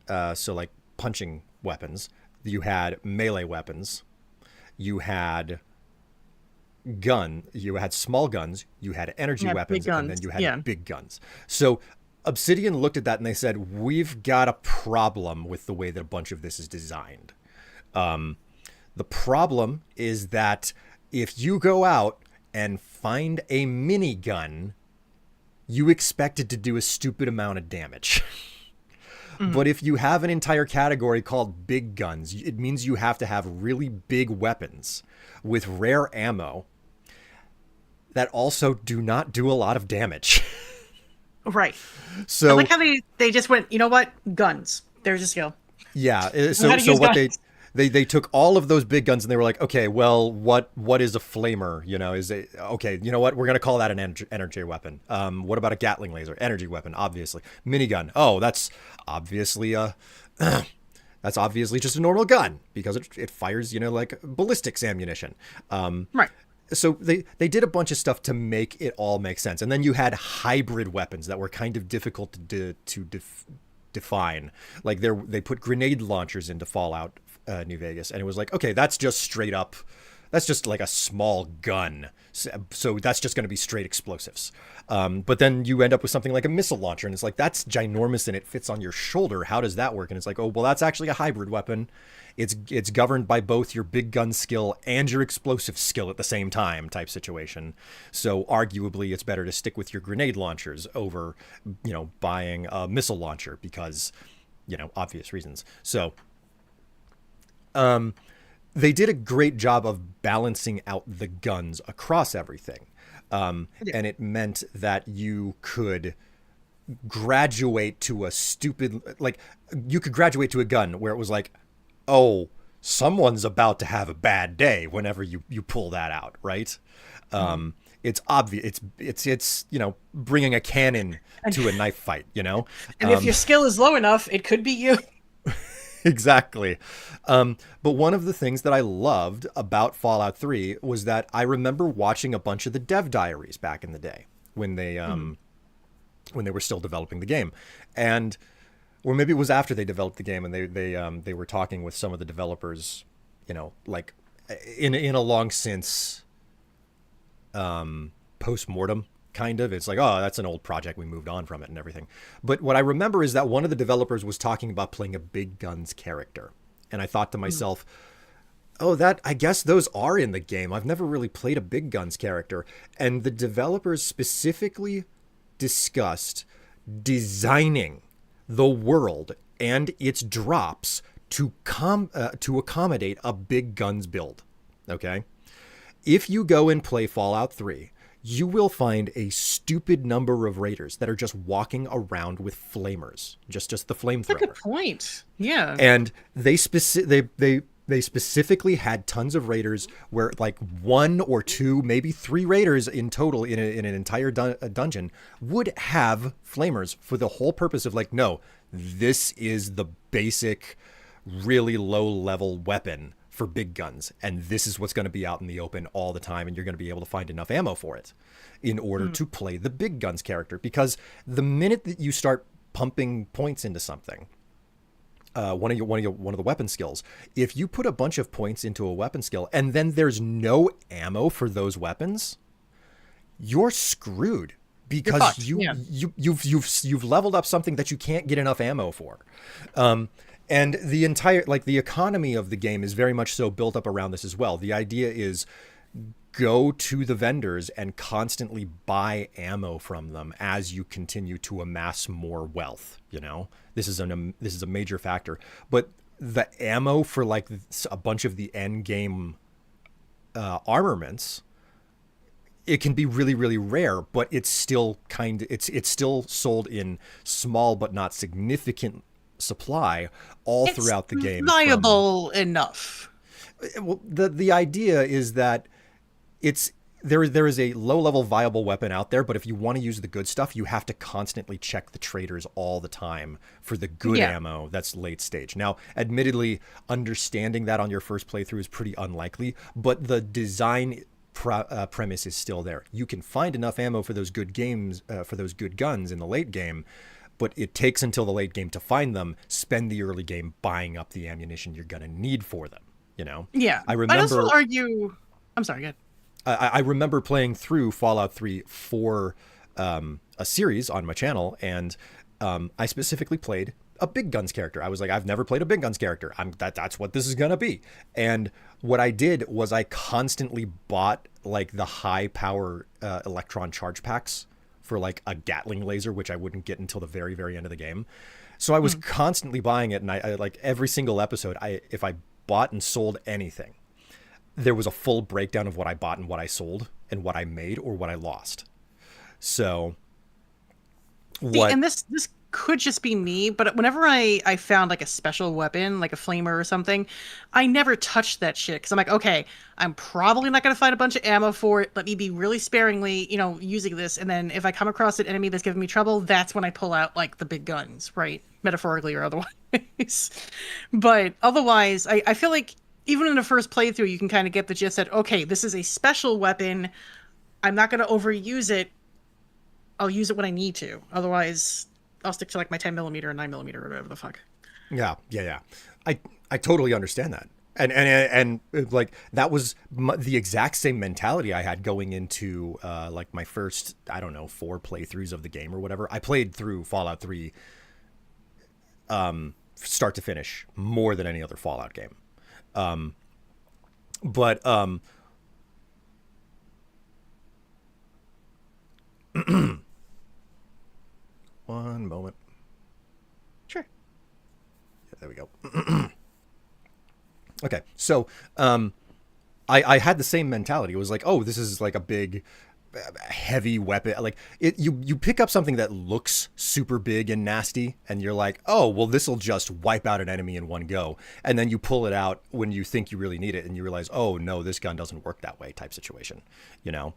so like punching weapons. You had melee weapons. You had small guns, you had energy Yeah, big weapons, and then guns. you Yeah. had big guns. So Obsidian looked at that and they said, "We've got a problem with the way that a bunch of this is designed. The problem is that if you go out and find a minigun, you expect it to do a stupid amount of damage." Mm. But if you have an entire category called big guns, it means you have to have really big weapons with rare ammo that also do not do a lot of damage. Right. I So like how they just went, you know what? Guns. There's just go. yeah, How to so use what guns. they took all of those big guns and they were like, okay, well, what is a flamer? Is it okay? You know what? We're gonna call that an energy weapon. What about a Gatling laser? Energy weapon, obviously. Minigun. Oh, that's obviously a that's obviously just a normal gun because it fires, like ballistics ammunition. Right. So they did a bunch of stuff to make it all make sense, and then you had hybrid weapons that were kind of difficult to define. Like they put grenade launchers into Fallout New Vegas, and it was like, okay, that's just straight up. That's just like a small gun. So that's just going to be straight explosives. But then you end up with something like a missile launcher, and it's like, that's ginormous and it fits on your shoulder. How does that work? And it's like, oh, well, that's actually a hybrid weapon. It's governed by both your big gun skill and your explosive skill at the same time type situation. So arguably, it's better to stick with your grenade launchers over, buying a missile launcher because, obvious reasons. So they did a great job of balancing out the guns across everything. Yeah. And it meant that you could graduate to you could graduate to a gun where it was like, oh, someone's about to have a bad day whenever you pull that out, right? It's obvious. It's bringing a cannon to a knife fight, And if your skill is low enough, it could be you. Exactly. But one of the things that I loved about Fallout 3 was that I remember watching a bunch of the dev diaries back in the day when they were still developing the game. And or maybe it was after they developed the game and they were talking with some of the developers, like in a long since post-mortem kind of. It's like, oh, that's an old project, we moved on from it and everything. But what I remember is that one of the developers was talking about playing a big guns character, and I thought to myself, oh, that, I guess those are in the game. I've never really played a big guns character. And the developers specifically discussed designing the world and its drops to accommodate a big guns build. Okay? If you go and play Fallout 3, you will find a stupid number of raiders that are just walking around with flamers, just the That's a flamethrower. good point. Yeah. And they specifically had tons of raiders where like one or two, maybe three raiders in total in an entire dungeon would have flamers for the whole purpose of like, no, this is the basic, really low level weapon for big guns, and this is what's going to be out in the open all the time, and you're going to be able to find enough ammo for it in order to play the big guns character. Because the minute that you start pumping points into something, one of the weapon skills. If you put a bunch of points into a weapon skill and then there's no ammo for those weapons, you're screwed You're because fucked. Yeah. you've leveled up something that you can't get enough ammo for. Um, and the entire like the economy of the game is very much so built up around this as well. The idea is go to the vendors and constantly buy ammo from them as you continue to amass more wealth. You know, this is a major factor. But the ammo for like a bunch of the end game armaments, it can be really really rare, but it's still it's still sold in small but not significant supply all It's throughout the game. From viable enough. well, the idea is that it's there is a low level viable weapon out there, but if you want to use the good stuff, you have to constantly check the traders all the time for the good Yeah. ammo that's late stage. Now, admittedly, understanding that on your first playthrough is pretty unlikely, but the design premise is still there. You can find enough ammo for those good games, for those good guns in the late game, but it takes until the late game to find them. Spend the early game buying up the ammunition you're gonna need for them. You know, Yeah. I I'd also remember argue. I'm sorry. Good. I remember playing through Fallout 3 for a series on my channel, and I specifically played a big guns character. I was like, I've never played a big guns character. That's what this is gonna be. And what I did was I constantly bought like the high power electron charge packs for like a Gatling laser, which I wouldn't get until the very very end of the game. So I was Hmm. constantly buying it, and I like every single episode. If I bought and sold anything, there was a full breakdown of what I bought and what I sold and what I made or what I lost. So See, what? and this could just be me, but whenever I found like a special weapon, like a flamer or something, I never touched that shit because I'm like, okay, I'm probably not gonna find a bunch of ammo for it. Let me be really sparingly, using this, and then if I come across an enemy that's giving me trouble, that's when I pull out like the big guns, right? Metaphorically or otherwise. But otherwise, I feel like even in the first playthrough, you can kind of get the gist that okay, this is a special weapon. I'm not gonna overuse it. I'll use it when I need to. Otherwise, I'll stick to like my 10 millimeter and 9 millimeter or whatever the fuck. Yeah, yeah, yeah. I totally understand that. And like that was the exact same mentality I had going into like my first, I don't know, 4 playthroughs of the game or whatever. I played through Fallout 3 start to finish more than any other Fallout game. But one moment. Sure. Yeah, there we go. Okay, so I had the same mentality. It was like, oh, this is like a big, heavy weapon. Like you pick up something that looks super big and nasty, and you're like, oh, well, this will just wipe out an enemy in one go. And then you pull it out when you think you really need it, and you realize, oh no, this gun doesn't work that way. Type situation, you know.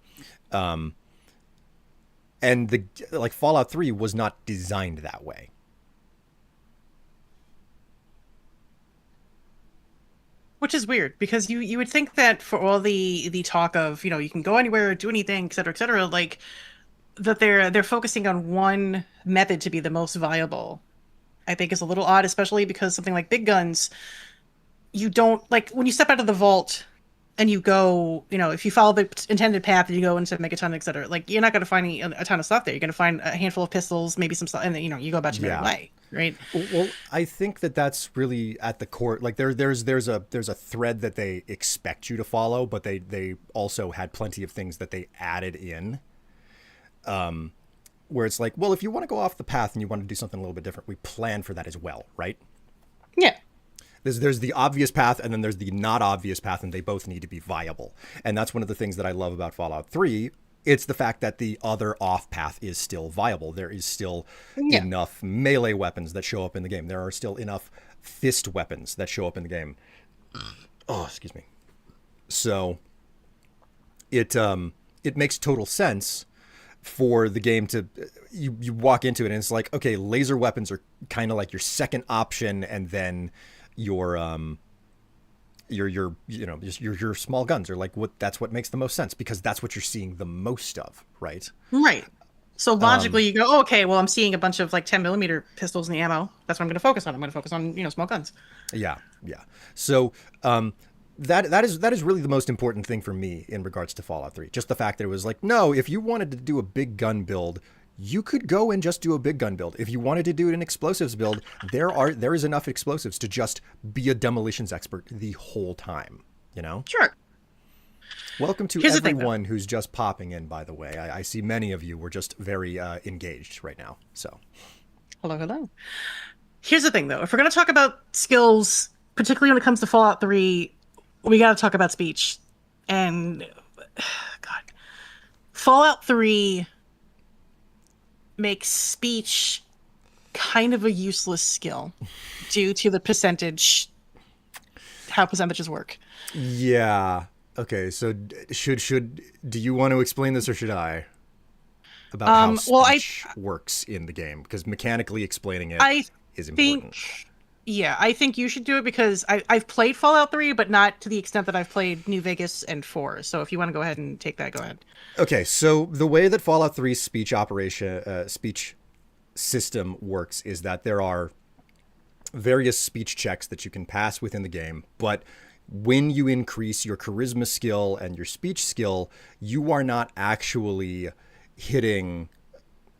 And the like Fallout 3 was not designed that way. Which is weird because you would think that for all the talk of, you can go anywhere, do anything, et cetera, like that they're focusing on one method to be the most viable. I think is a little odd, especially because something like big guns, you don't like when you step out of the vault and you go, if you follow the intended path and you go into Megaton, et cetera, like you're not going to find a ton of stuff there. You're going to find a handful of pistols, maybe some stuff, and then, you go about your merry Yeah. way, right? Well, I think that that's really at the core. Like there's a thread that they expect you to follow, but they also had plenty of things that they added in. Where it's like, well, if you want to go off the path and you want to do something a little bit different, we plan for that as well, right? Yeah. There's the obvious path and then there's the not obvious path, and they both need to be viable. And that's one of the things that I love about Fallout 3. It's the fact that the other off path is still viable. There is still Yeah. enough melee weapons that show up in the game. There are still enough fist weapons that show up in the game. Oh, excuse me. So it makes total sense for the game to you walk into it and it's like, okay, laser weapons are kind of like your second option, and then your your small guns are like what makes the most sense because that's what you're seeing the most of, right? Right. So Um, logically, you go, oh, okay, well, I'm seeing a bunch of like 10 millimeter pistols in the ammo. That's what I'm going to focus on. I'm going to focus on, small guns. yeah, yeah. So um, that is really the most important thing for me in regards to Fallout 3. Just the fact that it was like, no, if you wanted to do a big gun build, you could go and just do a big gun build. If you wanted to do an explosives build, there is enough explosives to just be a demolitions expert the whole time. You know. Sure. Welcome to Here's the thing, though. everyone who's just popping in. By the way, I see many of you were just very engaged right now. So Hello, hello. Here's the thing, though. If we're going to talk about skills, particularly when it comes to Fallout 3, we got to talk about speech. And, God, Fallout 3 makes speech kind of a useless skill due to the percentage, how percentages work. yeah. Okay, so should do you want to explain this or should I about how Well, speech works in the game? Because mechanically explaining it I is important. think, yeah, I think you should do it because I've played Fallout 3, but not to the extent that I've played New Vegas and 4. So if you want to go ahead and take that, go ahead. Okay, so the way that Fallout 3's speech system works is that there are various speech checks that you can pass within the game, but when you increase your charisma skill and your speech skill, you are not actually hitting.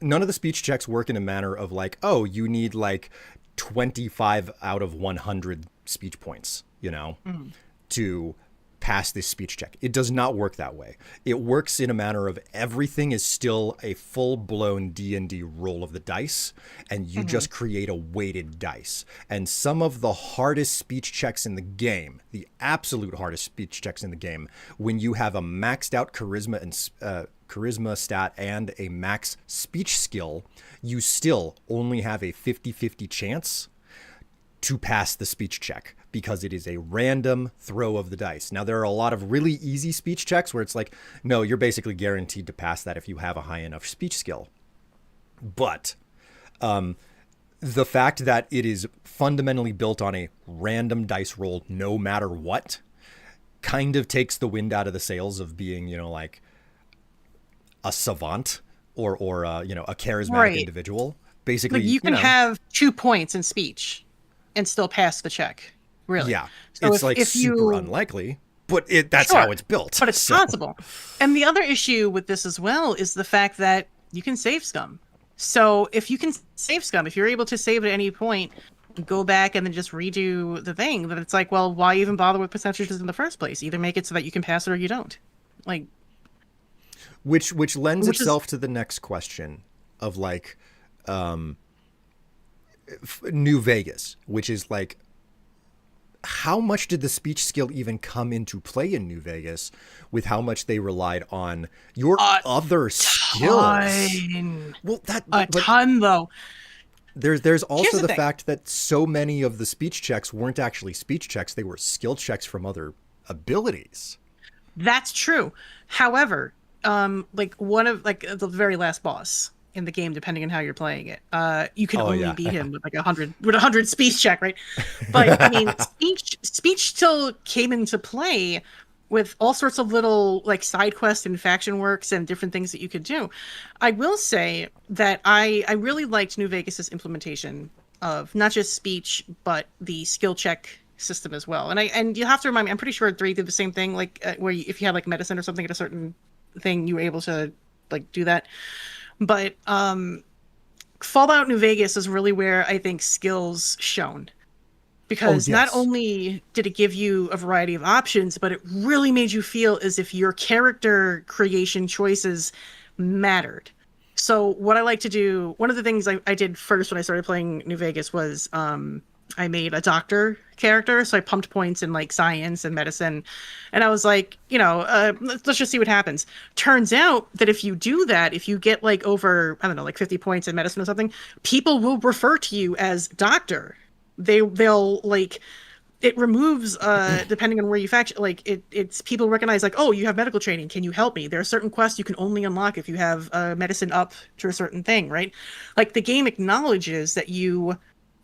None of the speech checks work in a manner of like, oh, you need like 25 out of 100 speech points, Mhm. to pass this speech check. It does not work that way. It works in a manner of everything is still a full-blown D&D roll of the dice, and you Mhm. just create a weighted dice. And some of the hardest speech checks in the game, the absolute hardest speech checks in the game, when you have a maxed out charisma stat and a max speech skill, you still only have a 50-50 chance to pass the speech check because it is a random throw of the dice. Now, there are a lot of really easy speech checks where it's like, no, you're basically guaranteed to pass that if you have a high enough speech skill. But the fact that it is fundamentally built on a random dice roll no matter what kind of takes the wind out of the sails of being, like a savant or a charismatic Right. individual. Like Basically, you can have 2 points in speech and still pass the check. Really. yeah, So it's if like if super you unlikely, but that's how sure, it's built. but it's So possible. And the other issue with this as well is the fact that you can save scum. So if you can save scum, if you're able to save at any point, go back and then just redo the thing, then it's like, well, why even bother with percentages in the first place? Either make it so that you can pass it or you don't. Like, which lends which is itself to the next question of like New Vegas, which is like how much did the speech skill even come into play in New Vegas with how much they relied on your a other skills? ton. Well, A but ton, though. there's Here's also the the thing. fact that so many of the speech checks weren't actually speech checks, they were skill checks from other abilities. That's true. However, like one of like the very last boss in the game, depending on how you're playing it, you can Oh only yeah. beat him with like 100 speech check, right? But I mean, speech still came into play with all sorts of little like side quests and faction works and different things that you could do. I will say that I really liked New Vegas's implementation of not just speech but the skill check system as well. And you have to remind me, I'm pretty sure 3 did the same thing, like where if you had like medicine or something at a certain thing, you were able to like do that. But Fallout New Vegas is really where I think skills shone Oh because not yes. only did it give you a variety of options, but it really made you feel as if your character creation choices mattered. So what I like to do, one of the things I did first when I started playing New Vegas was I made a doctor character. So I pumped points in like science and medicine. And I was like, let's just see what happens. Turns out that if you do that, if you get like over, I don't know, like 50 points in medicine or something, people will refer to you as doctor. They'll like it removes depending on where you faction like it's people recognize like, oh, you have medical training, can you help me? There are certain quests you can only unlock if you have medicine up to a certain thing, right? Like the game acknowledges that you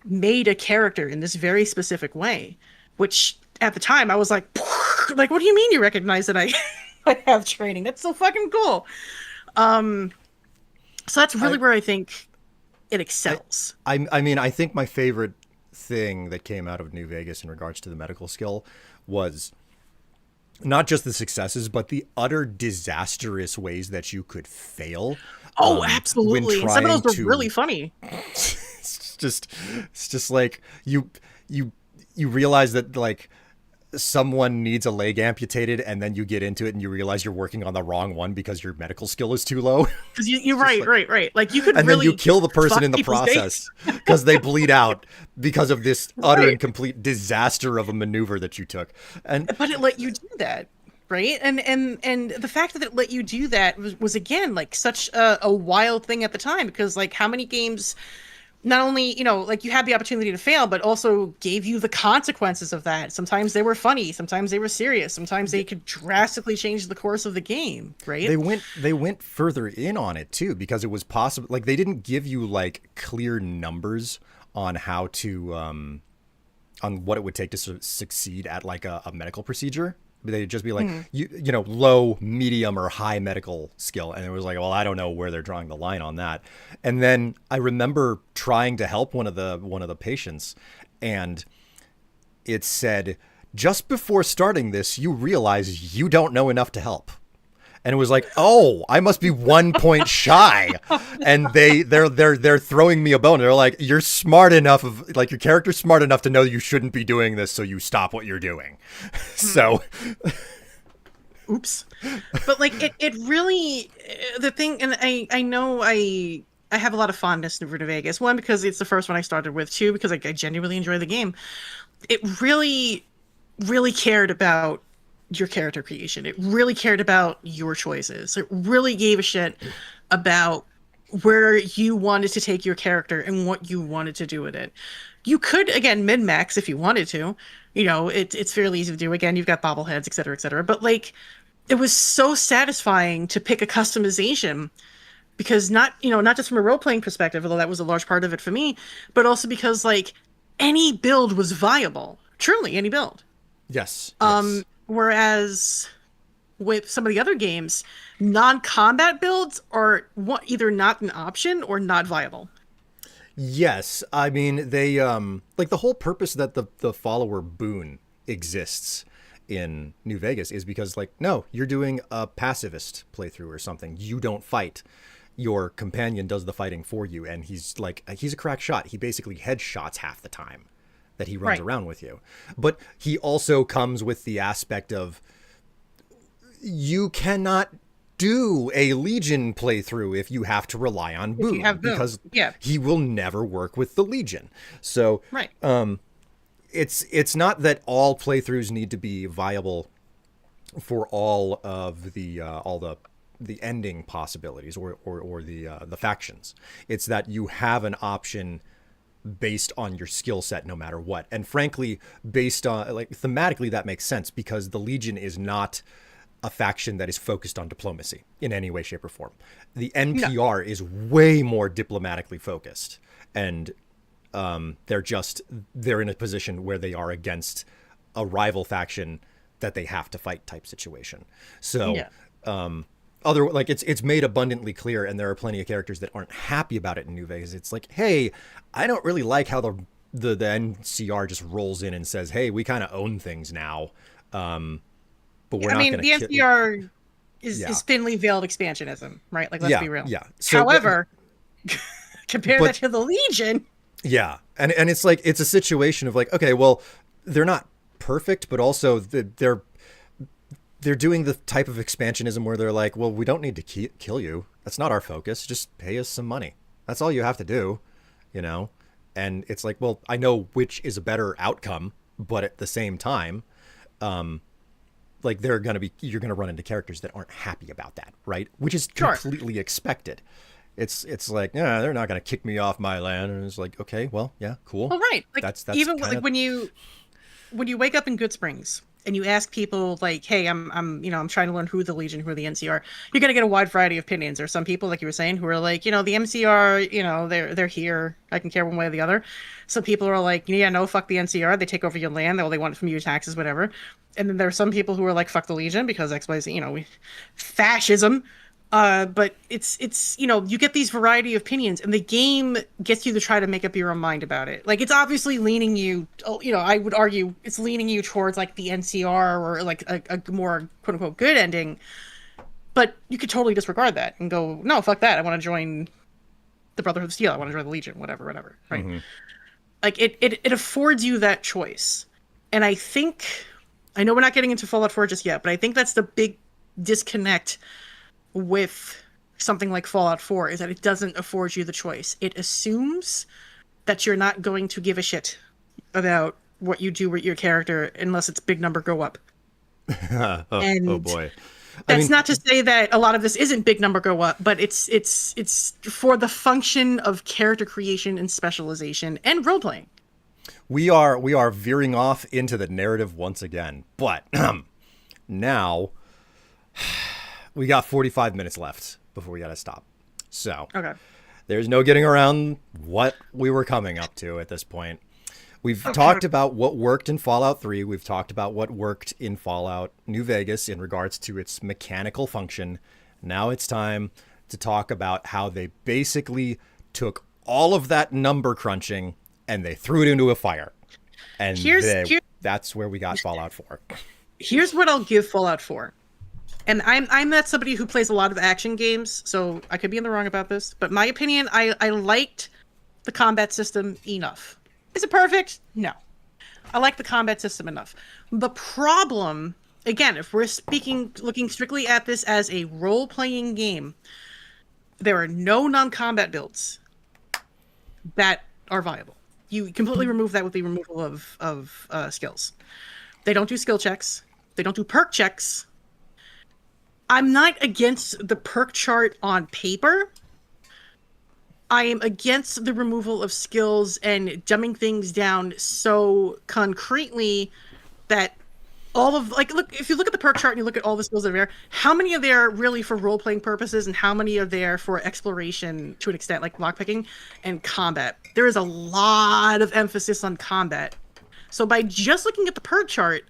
made a character in this very specific way, which at the time I was like like, what do you mean you recognize that I I have training? That's so fucking cool. um So that's really I, where I think it I, excels. I mean, I think my favorite thing that came out of New Vegas in regards to the medical skill was not just the successes, but the utter disastrous ways that you could fail Oh, when absolutely. And some of those trying were really to. funny. It's just like you you realize that like someone needs a leg amputated, and then you get into it and you realize you're working on the wrong one because your medical skill is too low. Because It's you're just right, like, right, right. Like you could and then you really kill the person fuck in the people's days. process because they bleed out because of this utter Right. and complete disaster of a maneuver that you took. And But it let you do that. Right. And the fact that it let you do that was again like such a wild thing at the time because like how many games not only, like you had the opportunity to fail, but also gave you the consequences of that. Sometimes they were funny, sometimes they were serious, sometimes they could drastically change the course of the game, right? they went further in on it too because it was possible. Like they didn't give you like clear numbers on how to on what it would take to succeed at like a medical procedure. They'd just be like, Mhm. low, medium, or high medical skill. And it was like, well, I don't know where they're drawing the line on that. And then I remember trying to help one of the patients, and it said, just before starting this, you realize you don't know enough to help. And it was like, oh, I must be 1 point shy, and they're throwing me a bone. They're like, you're smart enough of like your character's smart enough to know you shouldn't be doing this, so you stop what you're doing. So Oops. But like it really the thing, and I know I have a lot of fondness for New Vegas. One, because it's the first one I started with. Two, because I genuinely enjoy the game. It really cared about your character creation. It really cared about your choices. It really gave a shit about where you wanted to take your character and what you wanted to do with it. You could again min max if you wanted to. It's fairly easy to do. Again, you've got bobbleheads, et cetera, et cetera. But like, it was so satisfying to pick a customization because not just from a role playing perspective, although that was a large part of it for me, but also because like any build was viable. Truly, any build. yes, yes. Whereas with some of the other games, non-combat builds are either not an option or not viable. Yes, I mean they like the whole purpose that the follower boon exists in New Vegas is because like no, you're doing a pacifist playthrough or something. You don't fight. Your companion does the fighting for you, and he's a crack shot. He basically headshots half the time that he runs Right. around with you. But he also comes with the aspect of you cannot do a Legion playthrough if you have to rely on If you Boone have boom. because Yeah. he will never work with the Legion. So Right. it's not that all playthroughs need to be viable for all the ending possibilities or the factions. It's that you have an option based on your skill set no matter what. And frankly, based on like thematically that makes sense because the Legion is not a faction that is focused on diplomacy in any way, shape, or form. The No. NPR is way more diplomatically focused, and they're in a position where they are against a rival faction that they have to fight type situation. So Yeah. other like it's made abundantly clear, and there are plenty of characters that aren't happy about it in New Vegas. It's like, hey, I don't really like how the NCR just rolls in and says, hey, we kind of own things now, but we're I not mean, going the to kill. NCR is Yeah, is thinly veiled expansionism, right? Like, let's yeah, be real. yeah. So, However, compare that but to the Legion. yeah, and it's like it's a situation of like, okay, well, they're not perfect, but also they're doing the type of expansionism where they're like, well, we don't need to kill you. That's not our focus. Just pay us some money. That's all you have to do, you know? And it's like, well, I know which is a better outcome, but at the same time, like you're gonna run into characters that aren't happy about that, right? Which is Sure. completely expected. It's like, yeah, they're not gonna kick me off my land, and it's like, okay, well, yeah, cool. Well, right. Like That's even kind like of when you wake up in Good Springs and you ask people like, "Hey, I'm trying to learn who the Legion, who are the NCR," you're gonna get a wide variety of opinions. There's some people, like you were saying, who are like, the MCR, they're here. I can care one way or the other. Some people are like, yeah, no, fuck the NCR. They take over your land. All they want from you is taxes, whatever. And then there are some people who are like, fuck the Legion because X, Y, Z. Fascism. But it's you get these variety of opinions, and the game gets you to try to make up your own mind about it. Like it's obviously leaning you, I would argue it's leaning you towards like the NCR or like a more quote unquote good ending. But you could totally disregard that and go, no, fuck that. I want to join the Brotherhood of Steel. I want to join the Legion, whatever, right? Mm-hmm. Like it affords you that choice. And I know we're not getting into Fallout 4 just yet, but I think that's the big disconnect with something like Fallout 4 is that it doesn't afford you the choice. It assumes that you're not going to give a shit about what you do with your character unless it's big number go up. Oh And boy. I that's mean, not to say that a lot of this isn't big number go up, but it's for the function of character creation and specialization and role playing. we are veering off into the narrative once again, but now we got 45 minutes left before we got to stop. So Okay. there's no getting around what we were coming up to at this point. We've talked about what worked in Fallout 3. We've talked about what worked in Fallout New Vegas in regards to its mechanical function. Now it's time to talk about how they basically took all of that number crunching and they threw it into a fire. And that's where we got Fallout 4. Here's what I'll give Fallout 4. And I'm not somebody who plays a lot of action games, so I could be in the wrong about this. But my opinion, I liked the combat system enough. Is it perfect? No. I like the combat system enough. The problem, again, if we're looking strictly at this as a role-playing game, there are no non-combat builds that are viable. You completely remove that with the removal of skills. They don't do skill checks. They don't do perk checks. I'm not against the perk chart on paper. I am against the removal of skills and dumbing things down so concretely that all of, like, look, if you look at the perk chart and you look at all the skills that are there, how many are there really for role-playing purposes and how many are there for exploration to an extent, like lockpicking and combat? There is a lot of emphasis on combat. So by just looking at the perk chart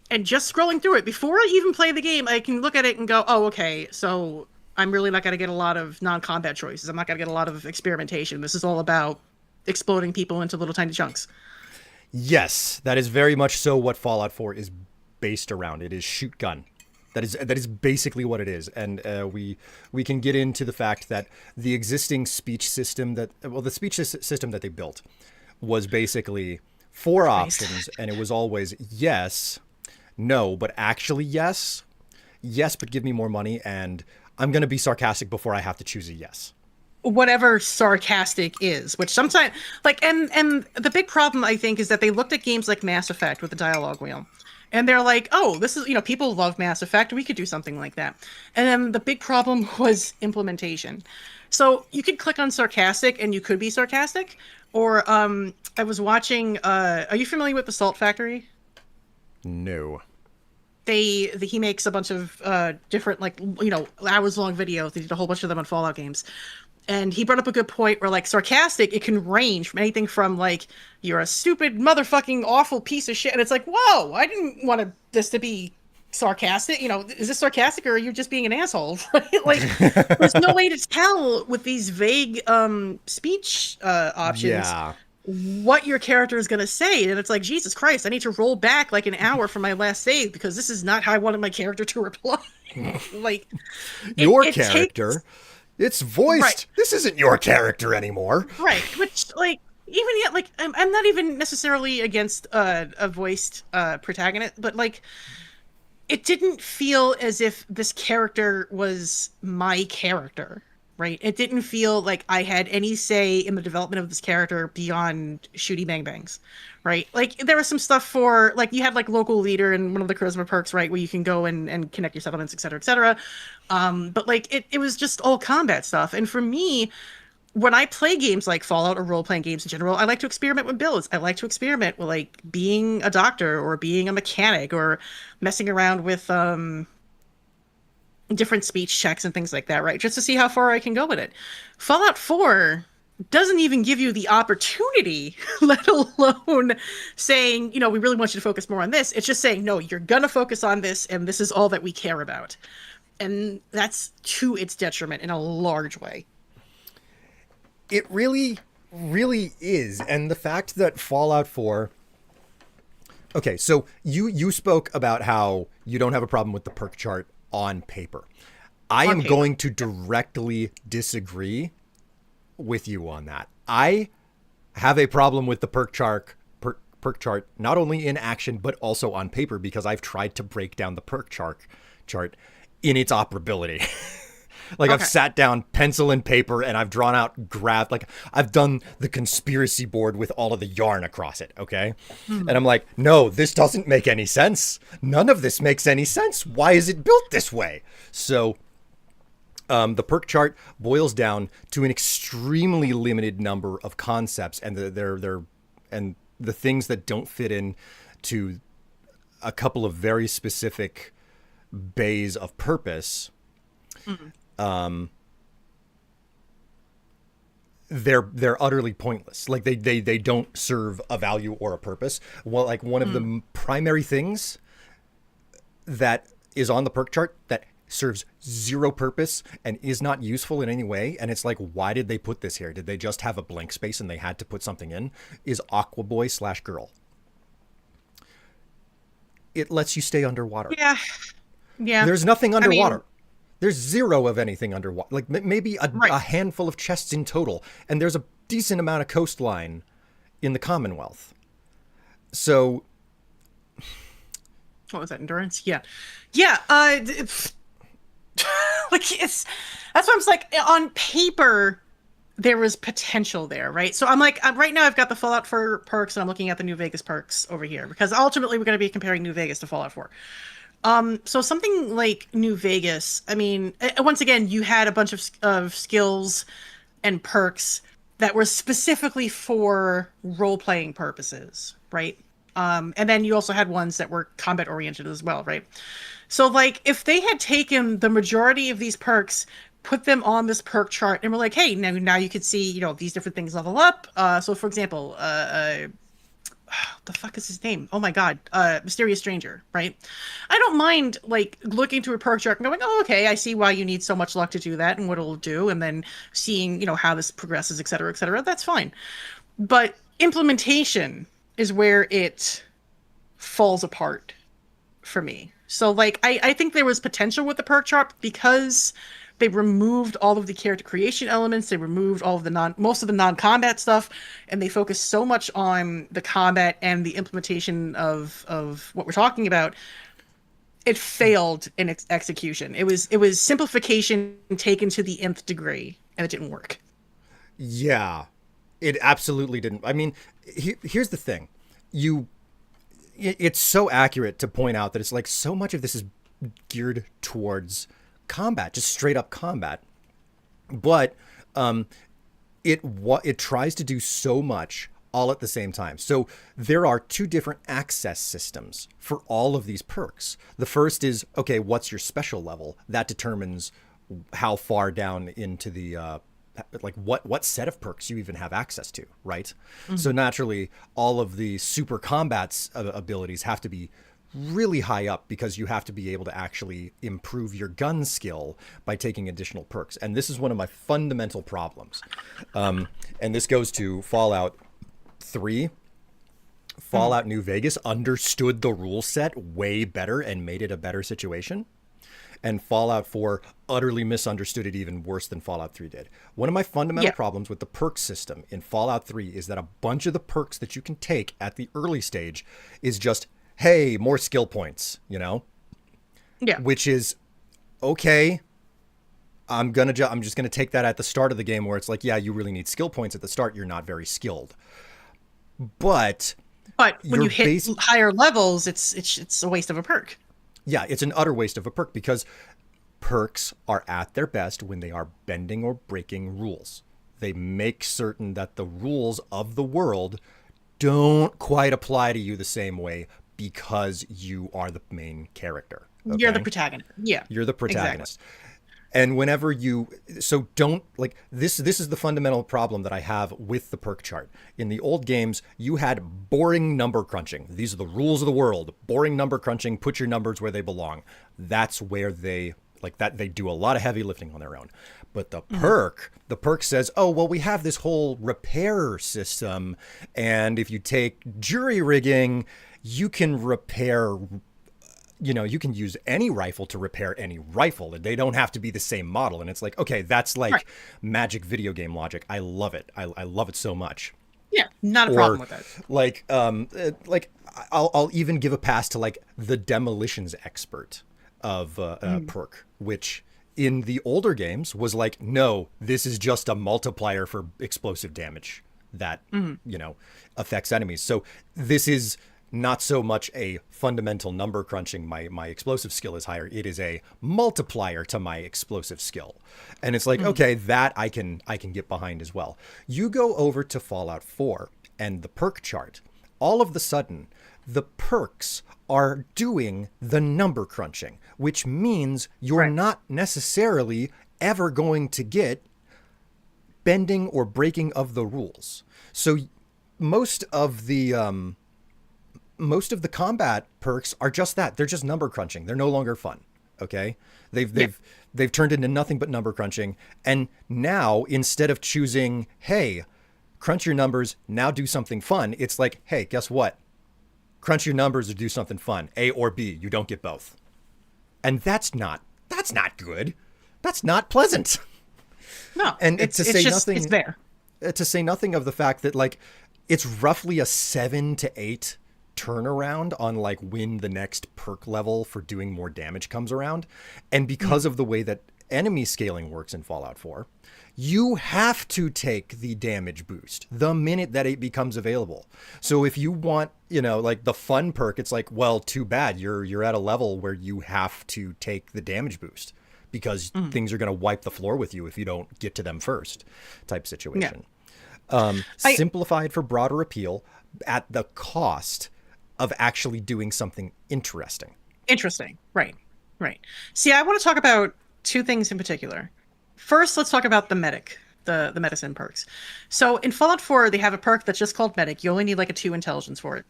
and just scrolling through it, before I even play the game, I can look at it and go, oh, okay, so I'm really not going to get a lot of non-combat choices. I'm not going to get a lot of experimentation. This is all about exploding people into little tiny chunks. Yes, that is very much so what Fallout 4 is based around. It is shoot gun. That is basically what it is. And we can get into the fact that the existing speech system the speech system that they built was basically four options, and it was always yes, no, but actually yes, yes, but give me more money, and I'm going to be sarcastic before I have to choose a yes. Whatever sarcastic is, which sometimes, like, and the big problem, I think, is that they looked at games like Mass Effect with the dialogue wheel. And they're like, oh, this is, people love Mass Effect. We could do something like that. And then the big problem was implementation. So you could click on sarcastic and you could be sarcastic. Or I was watching, are you familiar with the Salt Factory? No. He makes a bunch of different, like, hours long videos. They did a whole bunch of them on Fallout games. And he brought up a good point where, like, sarcastic, it can range from anything from, like, you're a stupid, motherfucking, awful piece of shit. And it's like, whoa, I didn't want this to be sarcastic. Is this sarcastic or are you just being an asshole? Right? Like, there's no way to tell with these vague speech options what your character is going to say. And it's like, Jesus Christ, I need to roll back like an hour from my last save because this is not how I wanted my character to reply. Like, your character? It's voiced. Right. This isn't your character anymore. Right. Which, like, even yet, like, I'm not even necessarily against a voiced protagonist, but, like, it didn't feel as if this character was my character, right? It didn't feel like I had any say in the development of this character beyond shooty bang bangs, right? Like, there was some stuff for, like, you had, like, local leader and one of the charisma perks, right, where you can go and connect your settlements, et cetera, et cetera. But, like, it was just all combat stuff. And for me, when I play games like Fallout or role-playing games in general, I like to experiment with builds. I like to experiment with, like, being a doctor or being a mechanic or messing around with different speech checks and things like that, right? Just to see how far I can go with it. Fallout 4 doesn't even give you the opportunity, let alone saying, we really want you to focus more on this. It's just saying, no, you're going to focus on this, and this is all that we care about. And that's to its detriment in a large way. It really, really is. And the fact that Fallout 4. Okay, so you spoke about how you don't have a problem with the perk chart on paper. I On am paper. going to directly disagree with you on that. I have a problem with the perk chart not only in action but also on paper because I've tried to break down the chart in its operability. Like I've Okay. sat down pencil and paper and I've drawn out graph, like I've done the conspiracy board with all of the yarn across it, okay? And Hmm. I'm like, no, this doesn't make any sense. None of this makes any sense. Why is it built this way? So the perk chart boils down to an extremely limited number of concepts, and and the things that don't fit in to a couple of very specific bays of purpose. Hmm. They're utterly pointless. Like they don't serve a value or a purpose. Well, like one of the Hmm. primary things that is on the perk chart that serves zero purpose and is not useful in any way, and it's like, why did they put this here? Did they just have a blank space and they had to put something in? Is Aqua Boy slash Girl. It lets you stay underwater. Yeah. Yeah. There's nothing I mean, underwater. There's zero of anything underwater. Like maybe right. a handful of chests in total, and there's a decent amount of coastline in the Commonwealth. So What was that? Endurance? Yeah. Yeah. Like it's that's why I'm just like on paper there was potential there, right? So I'm like right now I've got the Fallout 4 perks and I'm looking at the New Vegas perks over here because ultimately we're going to be comparing New Vegas to Fallout 4. So something like New Vegas, I mean, once again, you had a bunch of skills and perks that were specifically for role-playing purposes, right? And then you also had ones that were combat oriented as well, right? So like if they had taken the majority of these perks, put them on this perk chart, and we're like, hey, now you can see, these different things level up. So for example, the fuck is his name? Oh my god, Mysterious Stranger, right? I don't mind like looking through a perk chart and going, oh, okay, I see why you need so much luck to do that and what it'll do, and then seeing, how this progresses, et cetera, et cetera. That's fine. But implementation is where it falls apart for me. So like I think there was potential with the perk chart because they removed all of the character creation elements, they removed all of the most of the non-combat stuff, and they focused so much on the combat and the implementation of what we're talking about. It failed in its execution. It was simplification taken to the nth degree, and it didn't work. yeah, it absolutely didn't. I mean, here's the thing. You it's so accurate to point out that it's like so much of this is geared towards combat, just straight up combat. But it tries to do so much all at the same time. So there are two different access systems for all of these perks. The first is, okay, what's your special level? That determines how far down into the like what set of perks you even have access to, right? So Mhm. naturally, all of the super combats abilities have to be really high up because you have to be able to actually improve your gun skill by taking additional perks. And this is one of my fundamental problems. And this goes to Fallout 3. Mhm. Fallout New Vegas understood the rule set way better and made it a better situation. And Fallout 4 utterly misunderstood it even worse than Fallout 3 did. One of my fundamental Yeah. problems with the perk system in Fallout 3 is that a bunch of the perks that you can take at the early stage is just, hey, more skill points, Yeah. which is okay. I'm just gonna take that at the start of the game where it's like, yeah, you really need skill points at the start. You're not very skilled, but But when your you hit base, higher levels, it's a waste of a perk. yeah, it's an utter waste of a perk because perks are at their best when they are bending or breaking rules. They make certain that the rules of the world don't quite apply to you the same way because you are the main character. You're the Okay? protagonist. Yeah. You're the Exactly. protagonist. And whenever you so don't like this is the fundamental problem that I have with the perk chart. In the old games, you had boring number crunching. These are the rules of the world. Boring number crunching, put your numbers where they belong. That's where they Like that, they do a lot of heavy lifting on their own. But the perk says, oh, well, we have this whole repair system. And if you take jury rigging, you can repair, you can use any rifle to repair any rifle. And they don't have to be the same model. And it's like, okay, that's like Right. magic video game logic. I love it. I love it so much. Yeah, not a problem with that. Like I'll even give a pass to like the demolitions expert of perk, which in the older games was like, no, this is just a multiplier for explosive damage that affects enemies. So this is not so much a fundamental number crunching, my explosive skill is higher, it is a multiplier to my explosive skill. And it's like, okay, that I can get behind as well. You go over to Fallout 4 and the perk chart, all of the sudden the perks are doing the number crunching, which means you're Right. not necessarily ever going to get bending or breaking of the rules. So most of the combat perks are just that. They're just number crunching. They're no longer fun. Okay? They've turned into nothing but number crunching. And now instead of choosing, hey, crunch your numbers, now do something fun, it's like, hey, guess what? Crunch your numbers or do something fun. A or B. You don't get both. And that's not good. That's not pleasant. No, And it's to say just nothing, it's there. to say nothing of the fact that like it's roughly a 7 to 8 turnaround on like when the next perk level for doing more damage comes around. And because of the way that enemy scaling works in Fallout 4, you have to take the damage boost the minute that it becomes available. So if you want, like the fun perk, it's like, well, too bad. You're at a level where you have to take the damage boost because things are going to wipe the floor with you if you don't get to them first type situation. Simplified for broader appeal at the cost of actually doing something interesting. Interesting. Right. Right. See, I want to talk about two things in particular. First, let's talk about the medic, the medicine perks. So in Fallout 4, they have a perk that's just called medic. You only need like a 2 intelligence for it.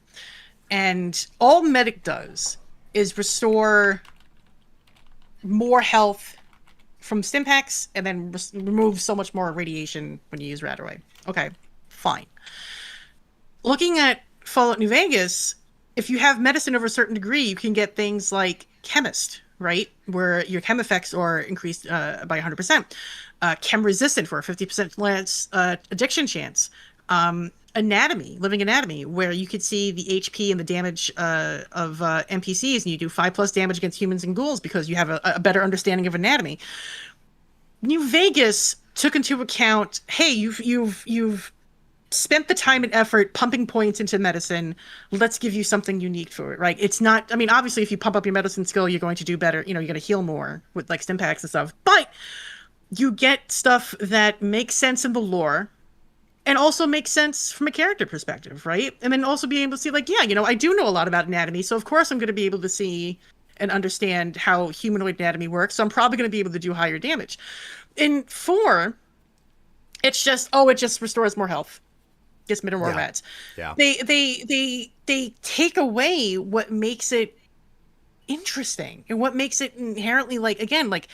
And all medic does is restore more health from stim packs and then remove so much more radiation when you use Radaway. Okay, fine. Looking at Fallout New Vegas, if you have medicine over a certain degree, you can get things like chemist, right? Where your chem effects are increased by 100%. Chem resistant for a 50% less addiction chance. Living anatomy, where you could see the HP and the damage of NPCs, and you do 5+ damage against humans and ghouls because you have a better understanding of anatomy. New Vegas took into account, hey, you've spent the time and effort pumping points into medicine. Let's give you something unique for it, right? It's not, I mean, obviously, if you pump up your medicine skill, you're going to do better. You're going to heal more with like stim packs and stuff. But you get stuff that makes sense in the lore and also makes sense from a character perspective, right? And then also being able to see, like, yeah, I do know a lot about anatomy, so of course I'm going to be able to see and understand how humanoid anatomy works. So I'm probably going to be able to do higher damage. In 4, it just restores more health. Gets rid of more rats. Yeah. They take away what makes it interesting and what makes it inherently like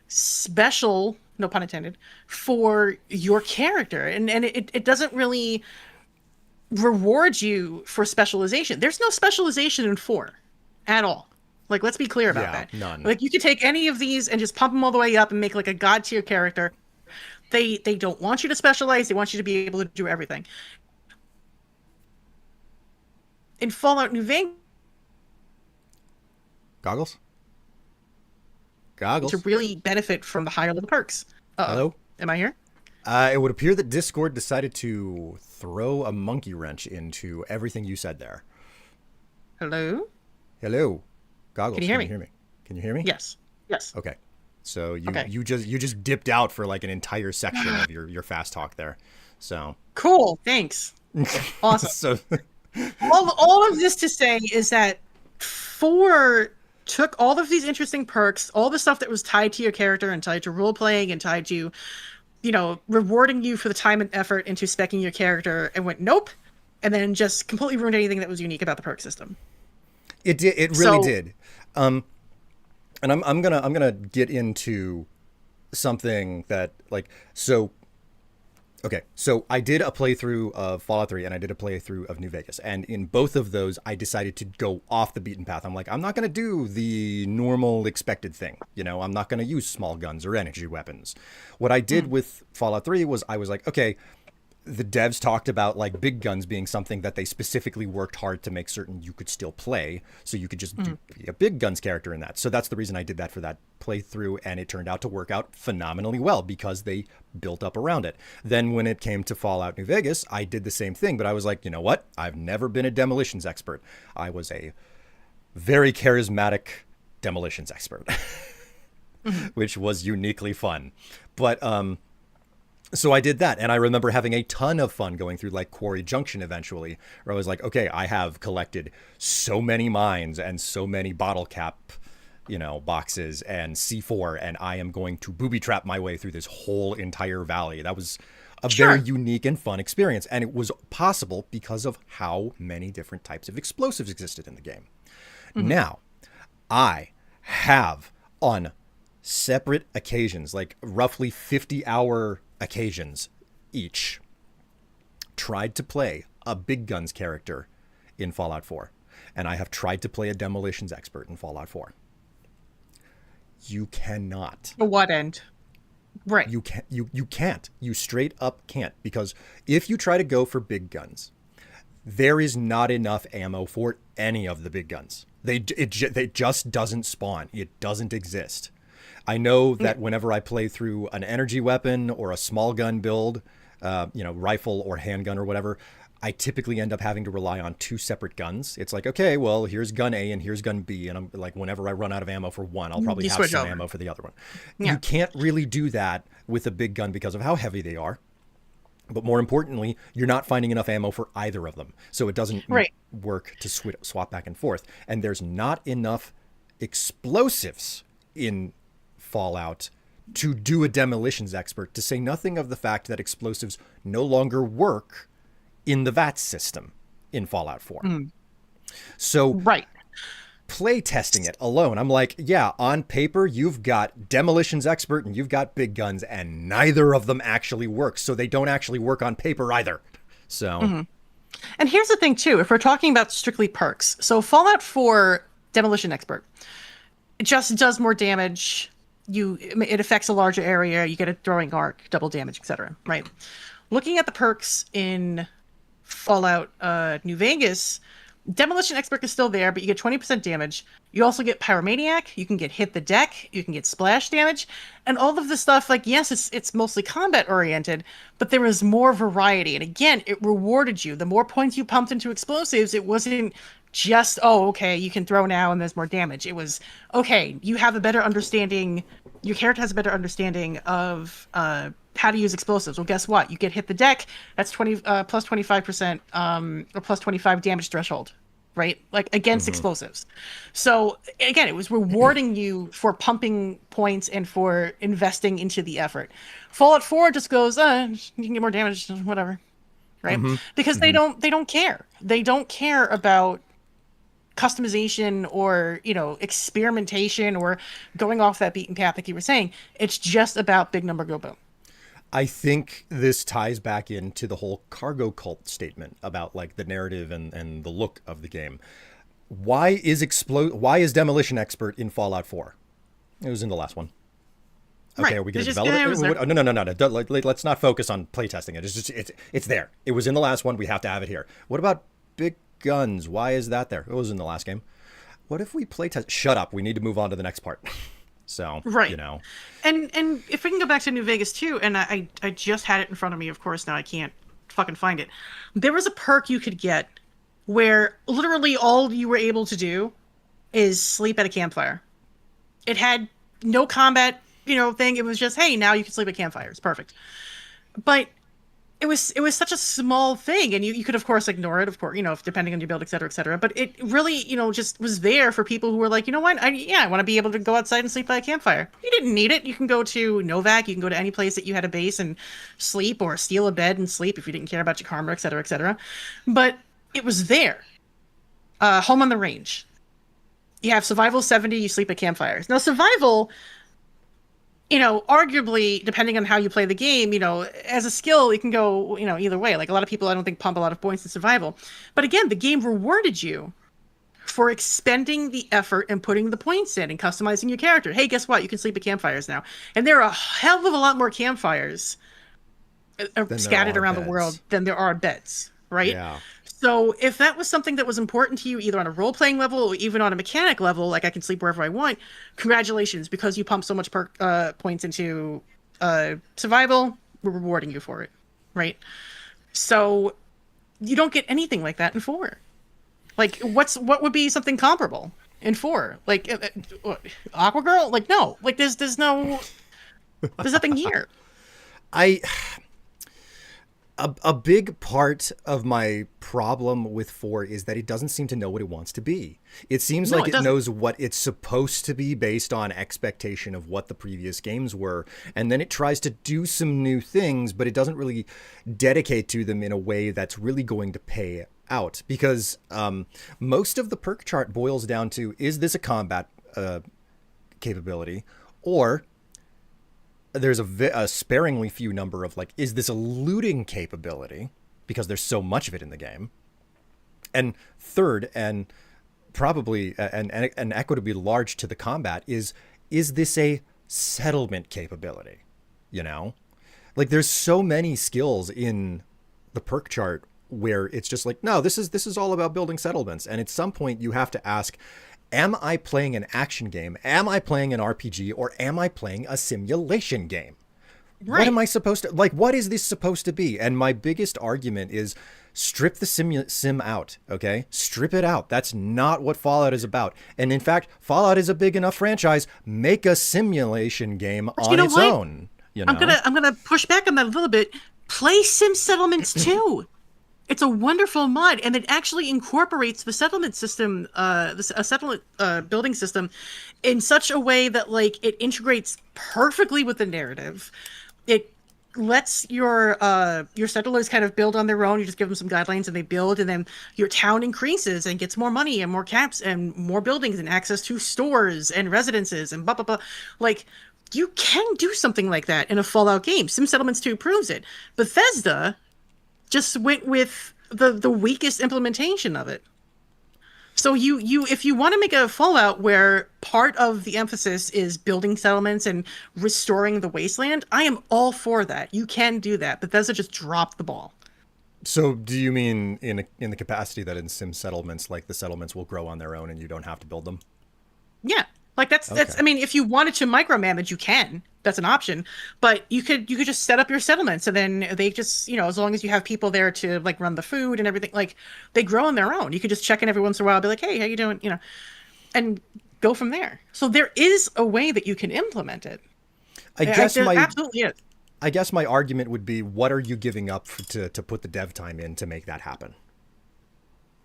special, no pun intended, for your character. And it doesn't really reward you for specialization. There's no specialization in 4 at all. Like, let's be clear about that. None. Like, you could take any of these and just pump them all the way up and make like a god tier character. They don't want you to specialize. They want you to be able to do everything. In Fallout New Vegas, Goggles? to really benefit from the higher level perks. Hello? Am I here? It would appear that Discord decided to throw a monkey wrench into everything you said there. Hello? Hello? Goggles, Can you hear me? Can you hear me? Yes. Yes. Okay. So Okay. you just dipped out for like an entire section of your fast talk there. So Cool. Thanks. Awesome. so all of this to say is that 4 took all of these interesting perks, all the stuff that was tied to your character and tied to role playing and tied to, rewarding you for the time and effort into speccing your character, and went nope, and then just completely ruined anything that was unique about the perk system. it really did. and I'm gonna get into something that like so. Okay, so I did a playthrough of Fallout 3 and I did a playthrough of New Vegas. And in both of those, I decided to go off the beaten path. I'm like, I'm not going to do the normal expected thing. You know, I'm not going to use small guns or energy weapons. What I did Mm. with Fallout 3 was I was like, okay, the devs talked about like big guns being something that they specifically worked hard to make certain you could still play, so you could just Mm. be a big guns character in that. So that's the reason I did that for that playthrough, and it turned out to work out phenomenally well because they built up around it. Then when it came to Fallout New Vegas, I did the same thing, but I was like, you know what? I've never been a demolitions expert. I was a very charismatic demolitions expert, Mhm. which was uniquely fun. But so I did that, and I remember having a ton of fun going through like Quarry Junction eventually, where I was like, okay, I have collected so many mines and so many bottle cap, boxes and C4, and I am going to booby trap my way through this whole entire valley. That was a very Sure. unique and fun experience, and it was possible because of how many different types of explosives existed in the game. Mhm. Now, I have on separate occasions, like roughly 50-hour occasions each, tried to play a big guns character in Fallout 4. And I have tried to play a demolitions expert in Fallout 4. You cannot. To what end? Right. You can't. You straight up can't, because if you try to go for big guns, there is not enough ammo for any of the big guns. They just doesn't spawn. It doesn't exist. I know Yeah. that whenever I play through an energy weapon or a small gun build, rifle or handgun or whatever, I typically end up having to rely on two separate guns. It's like, okay, well, here's gun A and here's gun B. And I'm like, whenever I run out of ammo for one, I'll probably You have switch some over. ammo for the other one. You Yeah. can't really do that with a big gun because of how heavy they are. But more importantly, you're not finding enough ammo for either of them. So it doesn't Right. work to swap back and forth. And there's not enough explosives in Fallout to do a demolitions expert, to say nothing of the fact that explosives no longer work in the VAT system in Fallout 4. Mm. So Right. play testing it alone, I'm like, yeah, on paper, you've got demolitions expert and you've got big guns, and neither of them actually work. So they don't actually work on paper either. So, Mhm. And here's the thing too, if we're talking about strictly perks, so Fallout 4 Demolition Expert, it just does more damage. It affects a larger area. You get a throwing arc, double damage, etc. Right. Looking at the perks in Fallout New Vegas, Demolition Expert is still there, but you get 20% damage. You also get Pyromaniac. You can get Hit the Deck. You can get splash damage, and all of this stuff. Like, yes, it's mostly combat oriented, but there is more variety. And again, it rewarded you. The more points you pumped into explosives, it wasn't just, oh, okay, you can throw now and there's more damage. It was, okay, you have a better understanding. Your character has a better understanding of how to use explosives. Well, guess what? You get Hit the Deck. That's 20 plus 25% or plus 25 damage threshold, right? Like against mhm. explosives. So again, it was rewarding you for pumping points and for investing into the effort. Fallout 4 just goes, you can get more damage, whatever, right? Mhm. Because Mhm. they don't care. They don't care about customization or experimentation or going off that beaten path like you were saying. It's just about big number go boom. I think this ties back into the whole cargo cult statement about like the narrative and the look of the game. Why is demolition expert in Fallout 4? It was in the last one. Okay, Right. are we going It's to just develop it it? was there. No, no, no, no, no. Let's not focus on playtesting it. It's there. It was in the last one. We have to have it here. What about big guns? Why is that there? It was in the last game. What if we playtest? Shut up. We need to move on to the next part. So, Right. And if we can go back to New Vegas too, and I just had it in front of me, of course, now I can't fucking find it. There was a perk you could get where literally all you were able to do is sleep at a campfire. It had no combat, thing. It was just, hey, now you can sleep at campfires. Perfect. But it was such a small thing, and you could of course ignore it, of course, depending on your build, et cetera, but it really just was there for people who were like, you know what, I want to be able to go outside and sleep by a campfire. You didn't need it. You can go to Novak, you can go to any place that you had a base and sleep, or steal a bed and sleep if you didn't care about your karma, et cetera, but it was there. Home on the range, You have survival 70, you sleep at campfires. Now, survival, arguably, depending on how you play the game, as a skill, it can go, either way. Like a lot of people, I don't think pump a lot of points in survival. But again, the game rewarded you for expending the effort and putting the points in and customizing your character. Hey, guess what? You can sleep at campfires now. And there are a hell of a lot more campfires Then there scattered are around the world beds. than there are beds, right? Yeah. So if that was something that was important to you, either on a role playing level or even on a mechanic level, like I can sleep wherever I want, congratulations, because you pump so much points into survival, we're rewarding you for it, right? So you don't get anything like that in four. Like, what would be something comparable in four? Like, Aqua Girl? Like, no. Like, there's nothing here. I a big part of my problem with 4 is that it doesn't seem to know what it wants to be. It seems No, like it it doesn't. knows what it's supposed to be based on expectation of what the previous games were, and then it tries to do some new things, but it doesn't really dedicate to them in a way that's really going to pay out. Because most of the perk chart boils down to, is this a combat capability, or there's a sparingly few number of like, is this a looting capability? Because there's so much of it in the game. And third, and probably an equitably large to the combat, is this a settlement capability? You know, like there's so many skills in the perk chart where it's just like, no, this is all about building settlements. And at some point you have to ask, am I playing an action game? Am I playing an RPG? Or am I playing a simulation game? What Right. am I supposed to, like, what is this supposed to be? And my biggest argument is strip the sim out, okay? Strip it out. That's not what Fallout is about. And in fact, Fallout is a big enough franchise. Make a simulation game But you on know its what? own, you I'm know? gonna I'm gonna push back on that a little bit. Play Sim Settlements too. It's a wonderful mod, and it actually incorporates the settlement system, a settlement building system, in such a way that like it integrates perfectly with the narrative. It lets your settlers kind of build on their own. You just give them some guidelines, and they build, and then your town increases and gets more money and more caps and more buildings and access to stores and residences and blah blah blah. Like you can do something like that in a Fallout game. Sim Settlements 2 proves it. Bethesda just went with the weakest implementation of it. So you if you want to make a Fallout where part of the emphasis is building settlements and restoring the wasteland, I am all for that. You can do that. Bethesda just dropped the ball. So do you mean in the capacity that in sim settlements, like the settlements will grow on their own and you don't have to build them? Yeah. Like that's Okay. I mean, if you wanted to micromanage, you can. That's an option. But you could just set up your settlements and then they just, as long as you have people there to like run the food and everything, like they grow on their own. You could just check in every once in a while, be like, "Hey, how you doing?" And go from there. So there is a way that you can implement it. I guess There my absolutely is. I guess my argument would be, what are you giving up to put the dev time in to make that happen?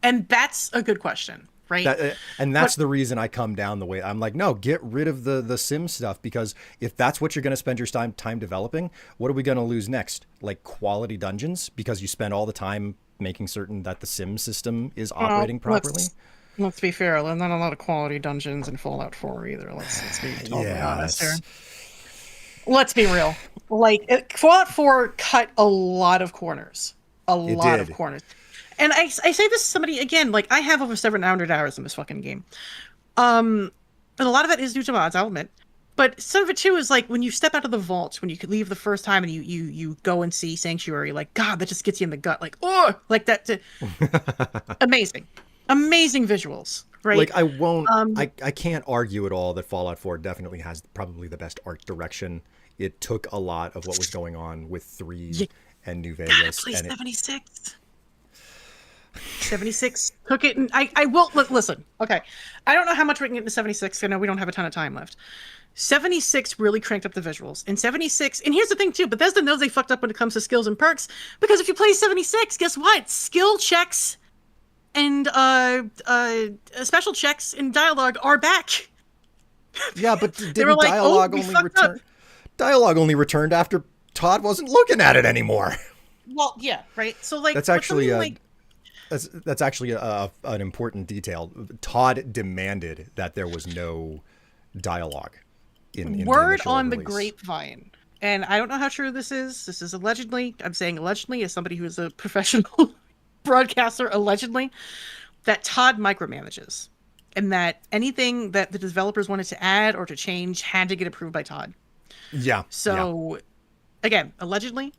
And that's a good question, right? And But that's the reason I come down the way I'm like, no, get rid of the sim stuff, because if that's what you're going to spend your time developing, what are we going to lose next? Like quality dungeons, because you spend all the time making certain that the sim system is well, operating properly. let's be fair. There's not a lot of quality dungeons in Fallout 4 either. Let's be totally Yeah, honest here. it's, Let's be real. Like Fallout 4 cut a lot of corners, a it lot of did. corners. And I say this to somebody again. Like I have over 700 hours in this fucking game. And a lot of that is due to mods, I'll admit. But some of it too is like when you step out of the vault, when you could leave the first time and you go and see Sanctuary, like God, that just gets you in the gut, like oh, like that. Amazing, amazing visuals, right? Like I won't, Um, I can't argue at all that Fallout 4 definitely has probably the best art direction. It took a lot of what was going on with 3 you and New gotta Vegas, play and it 76. 76 took it, and I will listen. Okay, I don't know how much we can get into 76. I know we don't have a ton of time left. 76 really cranked up the visuals. And 76, and here's the thing too, Bethesda knows they fucked up when it comes to skills and perks, because if you play 76, guess what? Skill checks and special checks and dialogue are back. yeah, but They were didn't like, "Oh, dialogue we only fucked up." return? Dialogue only returned after Todd wasn't looking at it anymore. Well, yeah, right. So like, That's with actually something like that's actually an important detail. Todd demanded that there was no dialogue in the Word initial on the release. grapevine, and I don't know how true this is. This is allegedly. I'm saying allegedly as somebody who's a professional broadcaster, allegedly, that Todd micromanages, and that anything that the developers wanted to add or to change had to get approved by Todd. Yeah, yeah. So, again, allegedly,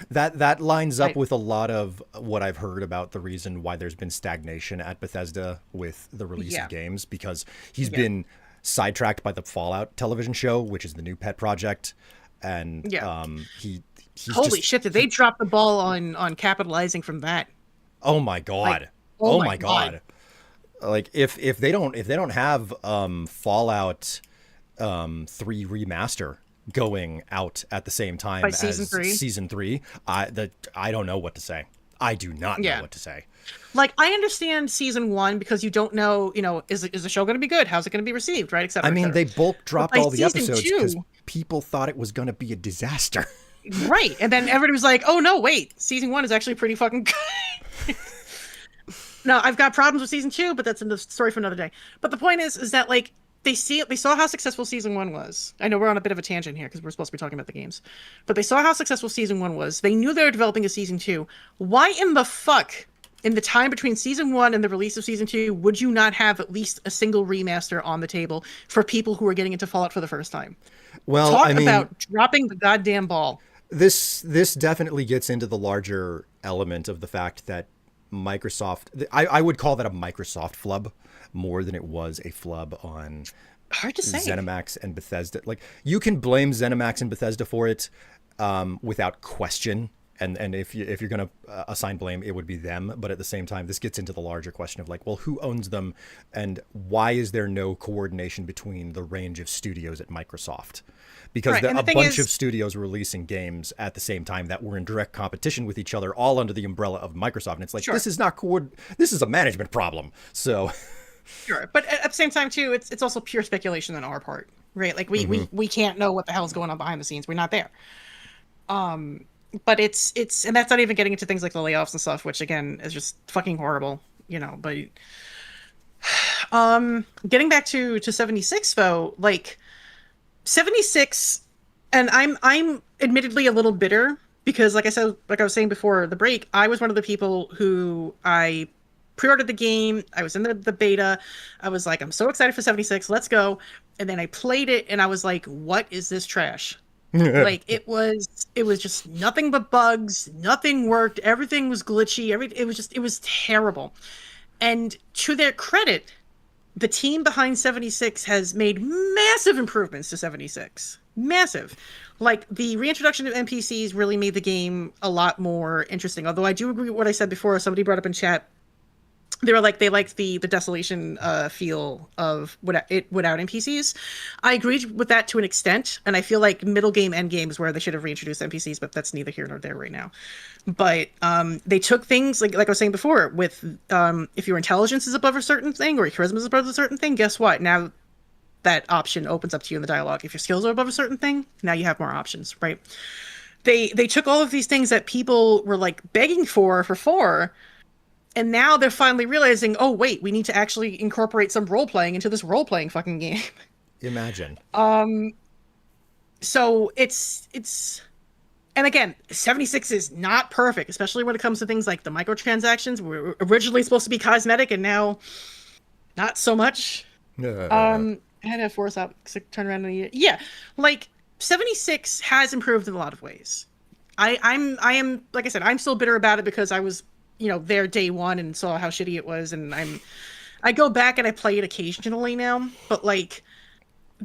That lines up I with a lot of what I've heard about the reason why there's been stagnation at Bethesda with the release of yeah, games, because he's yeah, been sidetracked by the Fallout television show, which is the new pet project, and yeah. he's Holy just shit! Did he. they drop the ball on capitalizing from that? Oh my Like, god. oh Oh my my god! god. Like if they don't have Fallout 3 remaster going out at the same By time season as three, season 3, I don't know what to say. I do not know yeah. what to say. Like I understand season one because you don't know, is the show going to be good? How's it going to be received? Right, et I cetera, et mean, cetera. they bulk But dropped by all the season episodes because two, people thought it was going to be a disaster. right, and then everybody was like, "Oh no, wait, season one is actually pretty fucking good." No, I've got problems with season two, but that's a story for another day. But the point is that like they saw how successful season one was. I know we're on a bit of a tangent here because we're supposed to be talking about the games, but they saw how successful season one was. They knew they were developing a season two. Why in the fuck, in the time between season one and the release of season two, would you not have at least a single remaster on the table for people who are getting into Fallout for the first time? Well, I Talk mean, about dropping the goddamn ball. this definitely gets into the larger element of the fact that Microsoft, I would call that a Microsoft flub more than it was a flub on Hard to say. ZeniMax and Bethesda. Like, you can blame ZeniMax and Bethesda for it without question. And if you're gonna assign blame, it would be them. But at the same time, this gets into the larger question of like, well, who owns them, and why is there no coordination between the range of studios at Microsoft? Because Right, and a the thing bunch is, of studios releasing games at the same time that were in direct competition with each other, all under the umbrella of Microsoft. And it's like, sure. this is not this is a management problem. So, Sure, but at the same time too, it's also pure speculation on our part, right? Like we can't know what the hell's going on behind the scenes. We're not there. But it's and that's not even getting into things like the layoffs and stuff, which again is just fucking horrible, But getting back to 76 though, like 76, and I'm admittedly a little bitter because like I said, like I was saying before the break, I was one of the people who I pre-ordered the game. I was in the beta. I was like, I'm so excited for 76. Let's go. And then I played it and I was like, what is this trash? Like it was just nothing but bugs. Nothing worked. Everything was glitchy. It was terrible. And to their credit, the team behind 76 has made massive improvements to 76. Massive. Like the reintroduction of NPCs really made the game a lot more interesting. Although I do agree with what I said before. Somebody brought up in chat, they were like they liked the desolation feel of without NPCs. I agreed with that to an extent, and I feel like middle game, end game is where they should have reintroduced NPCs, but that's neither here nor there right now. But they took things like I was saying before, with if your intelligence is above a certain thing or your charisma is above a certain thing, guess what? Now that option opens up to you in the dialogue. If your skills are above a certain thing, now you have more options, right? They took all of these things that people were like begging for four, and now they're finally realizing, oh wait, we need to actually incorporate some role playing into this role playing fucking game. imagine. So it's and again, 76 is not perfect, especially when it comes to things like the microtransactions. Were originally supposed to be cosmetic and now not so much. I had to force out turn around and yeah, like 76 has improved in a lot of ways. I am like I said, I'm still bitter about it because I was there day one and saw how shitty it was, and I go back and I play it occasionally now, but like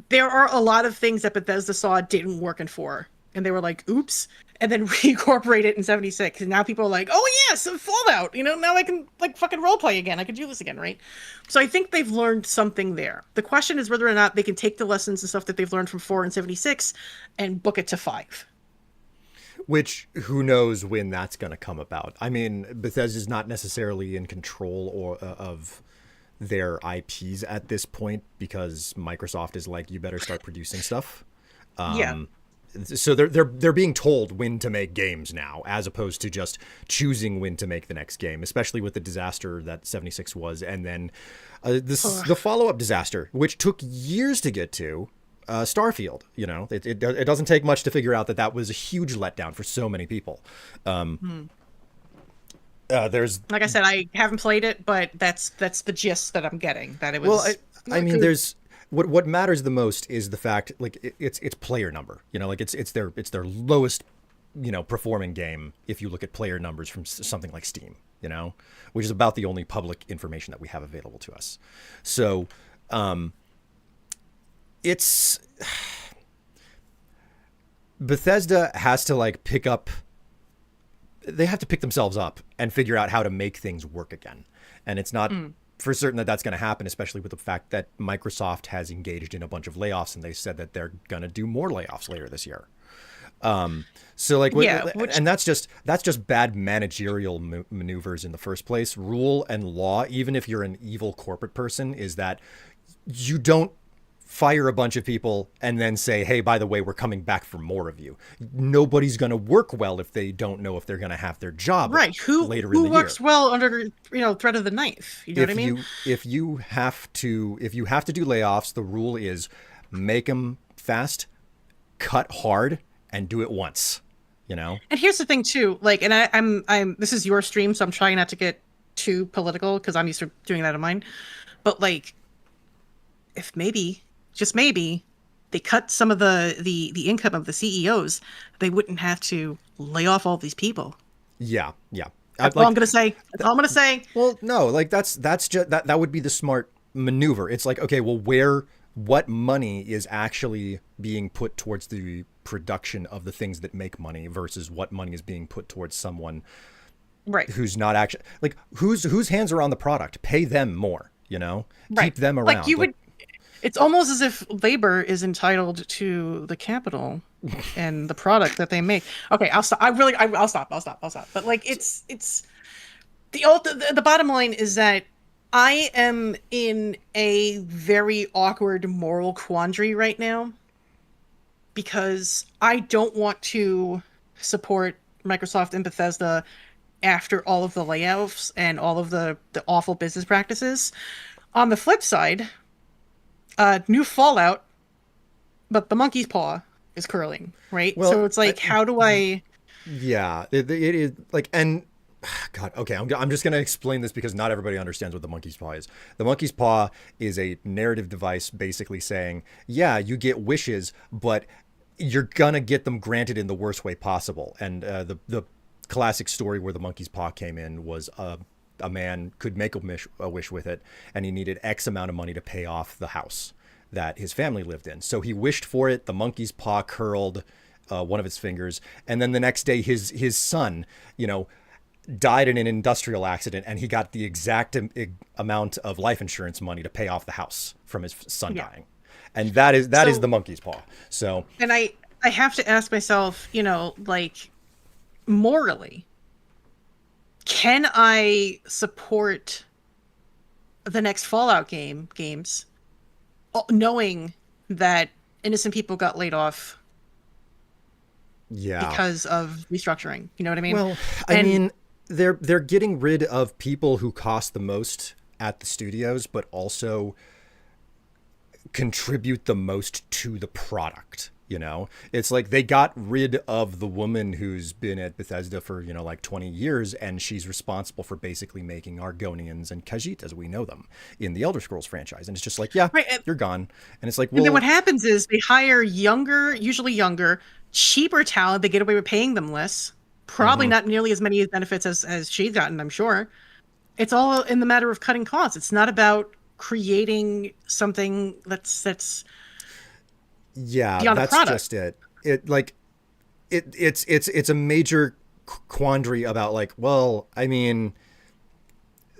there are a lot of things that Bethesda saw didn't work in 4, and they were like, oops, and then reincorporate it in 76, and now people are like, oh yeah, some Fallout, now I can like fucking roleplay again, I can do this again, right? So I think they've learned something there. The question is whether or not they can take the lessons and stuff that they've learned from 4 and 76 and book it to 5. Which, who knows when that's going to come about. I mean, Bethesda's not necessarily in control of their IPs at this point because Microsoft is like, you better start producing stuff. Yeah. So they're being told when to make games now, as opposed to just choosing when to make the next game. Especially with the disaster that 76 was, and then the follow up disaster, which took years to get to. Starfield, it doesn't take much to figure out that was a huge letdown for so many people. There's Like I said, I haven't played it, but that's the gist that I'm getting. That it was. well, I mean, there's what matters the most is the fact like it's player number. Like it's their lowest performing game if you look at player numbers from something like Steam. Which is about the only public information that we have available to us. So, it's Bethesda has to like pick up. They have to pick themselves up and figure out how to make things work again. And it's not for certain that that's going to happen, especially with the fact that Microsoft has engaged in a bunch of layoffs, and they said that they're going to do more layoffs later this year. So like, and that's just bad managerial maneuvers in the first place. Rule and law, even if you're an evil corporate person, is that you don't fire a bunch of people and then say, hey, by the way, we're coming back for more of you. Nobody's going to work well if they don't know if they're going to have their job later in the year. Who works well under threat of the knife? You know what I mean? If you have to do layoffs, the rule is make them fast, cut hard, and do it once. And here's the thing too, like, and I'm this is your stream, so I'm trying not to get too political because I'm used to doing that in mine. But like, if maybe, just maybe, they cut some of the income of the CEOs, they wouldn't have to lay off all these people. Yeah. That's all I'm gonna say. That's all I'm gonna say. Well, no, like that's just that would be the smart maneuver. It's like, okay, well, what money is actually being put towards the production of the things that make money versus what money is being put towards someone who's not actually like whose hands are on the product. Pay them more, keep them around. Like it's almost as if labor is entitled to the capital and the product that they make. Okay, I'll stop. I'll stop. But like, it's the bottom line is that I am in a very awkward moral quandary right now because I don't want to support Microsoft and Bethesda after all of the layoffs and all of the awful business practices. On the flip side, new Fallout, but the monkey's paw is curling, right? Well, so it's like, how do I... Yeah, it is like, and God, okay, I'm just going to explain this because not everybody understands what the monkey's paw is. The monkey's paw is a narrative device basically saying, yeah, you get wishes, but you're going to get them granted in the worst way possible. And the classic story where the monkey's paw came in was a man could make a wish with it, and he needed X amount of money to pay off the house that his family lived in. So he wished for it. The monkey's paw curled one of its fingers, and then the next day his son, died in an industrial accident, and he got the exact amount of life insurance money to pay off the house from his son dying. And that is the monkey's paw. So, and I have to ask myself, like, morally, can I support the next Fallout games knowing that innocent people got laid off because of restructuring? You know what I mean? Well, I mean, they're getting rid of people who cost the most at the studios, but also contribute the most to the product. It's like they got rid of the woman who's been at Bethesda for, like 20 years, and she's responsible for basically making Argonians and Khajiit as we know them in the Elder Scrolls franchise. And it's just like, yeah, you're gone. And it's like, well, and then what happens is they hire usually younger, cheaper talent. They get away with paying them less, probably not nearly as many benefits as she's gotten, I'm sure. It's all in the matter of cutting costs. It's not about creating something that's yeah, that's just it. It's a major quandary about like, well, I mean,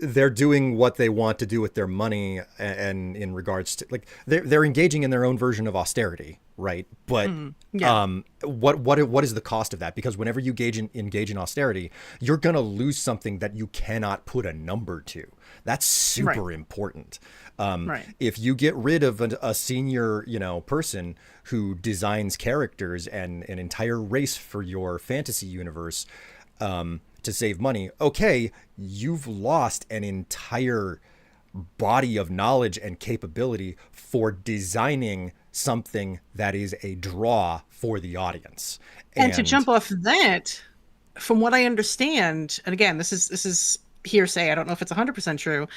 they're doing what they want to do with their money, and in regards to like they're engaging in their own version of austerity, right? But Yeah. what is the cost of that? Because whenever you engage in austerity, you're gonna lose something that you cannot put a number to. That's Right. super important. Right. If you get rid of a senior, person who designs characters and an entire race for your fantasy universe, to save money, okay, you've lost an entire body of knowledge and capability for designing something that is a draw for the audience. And to And jump off that, from what I understand, and again, this is hearsay. I don't know if it's 100% true,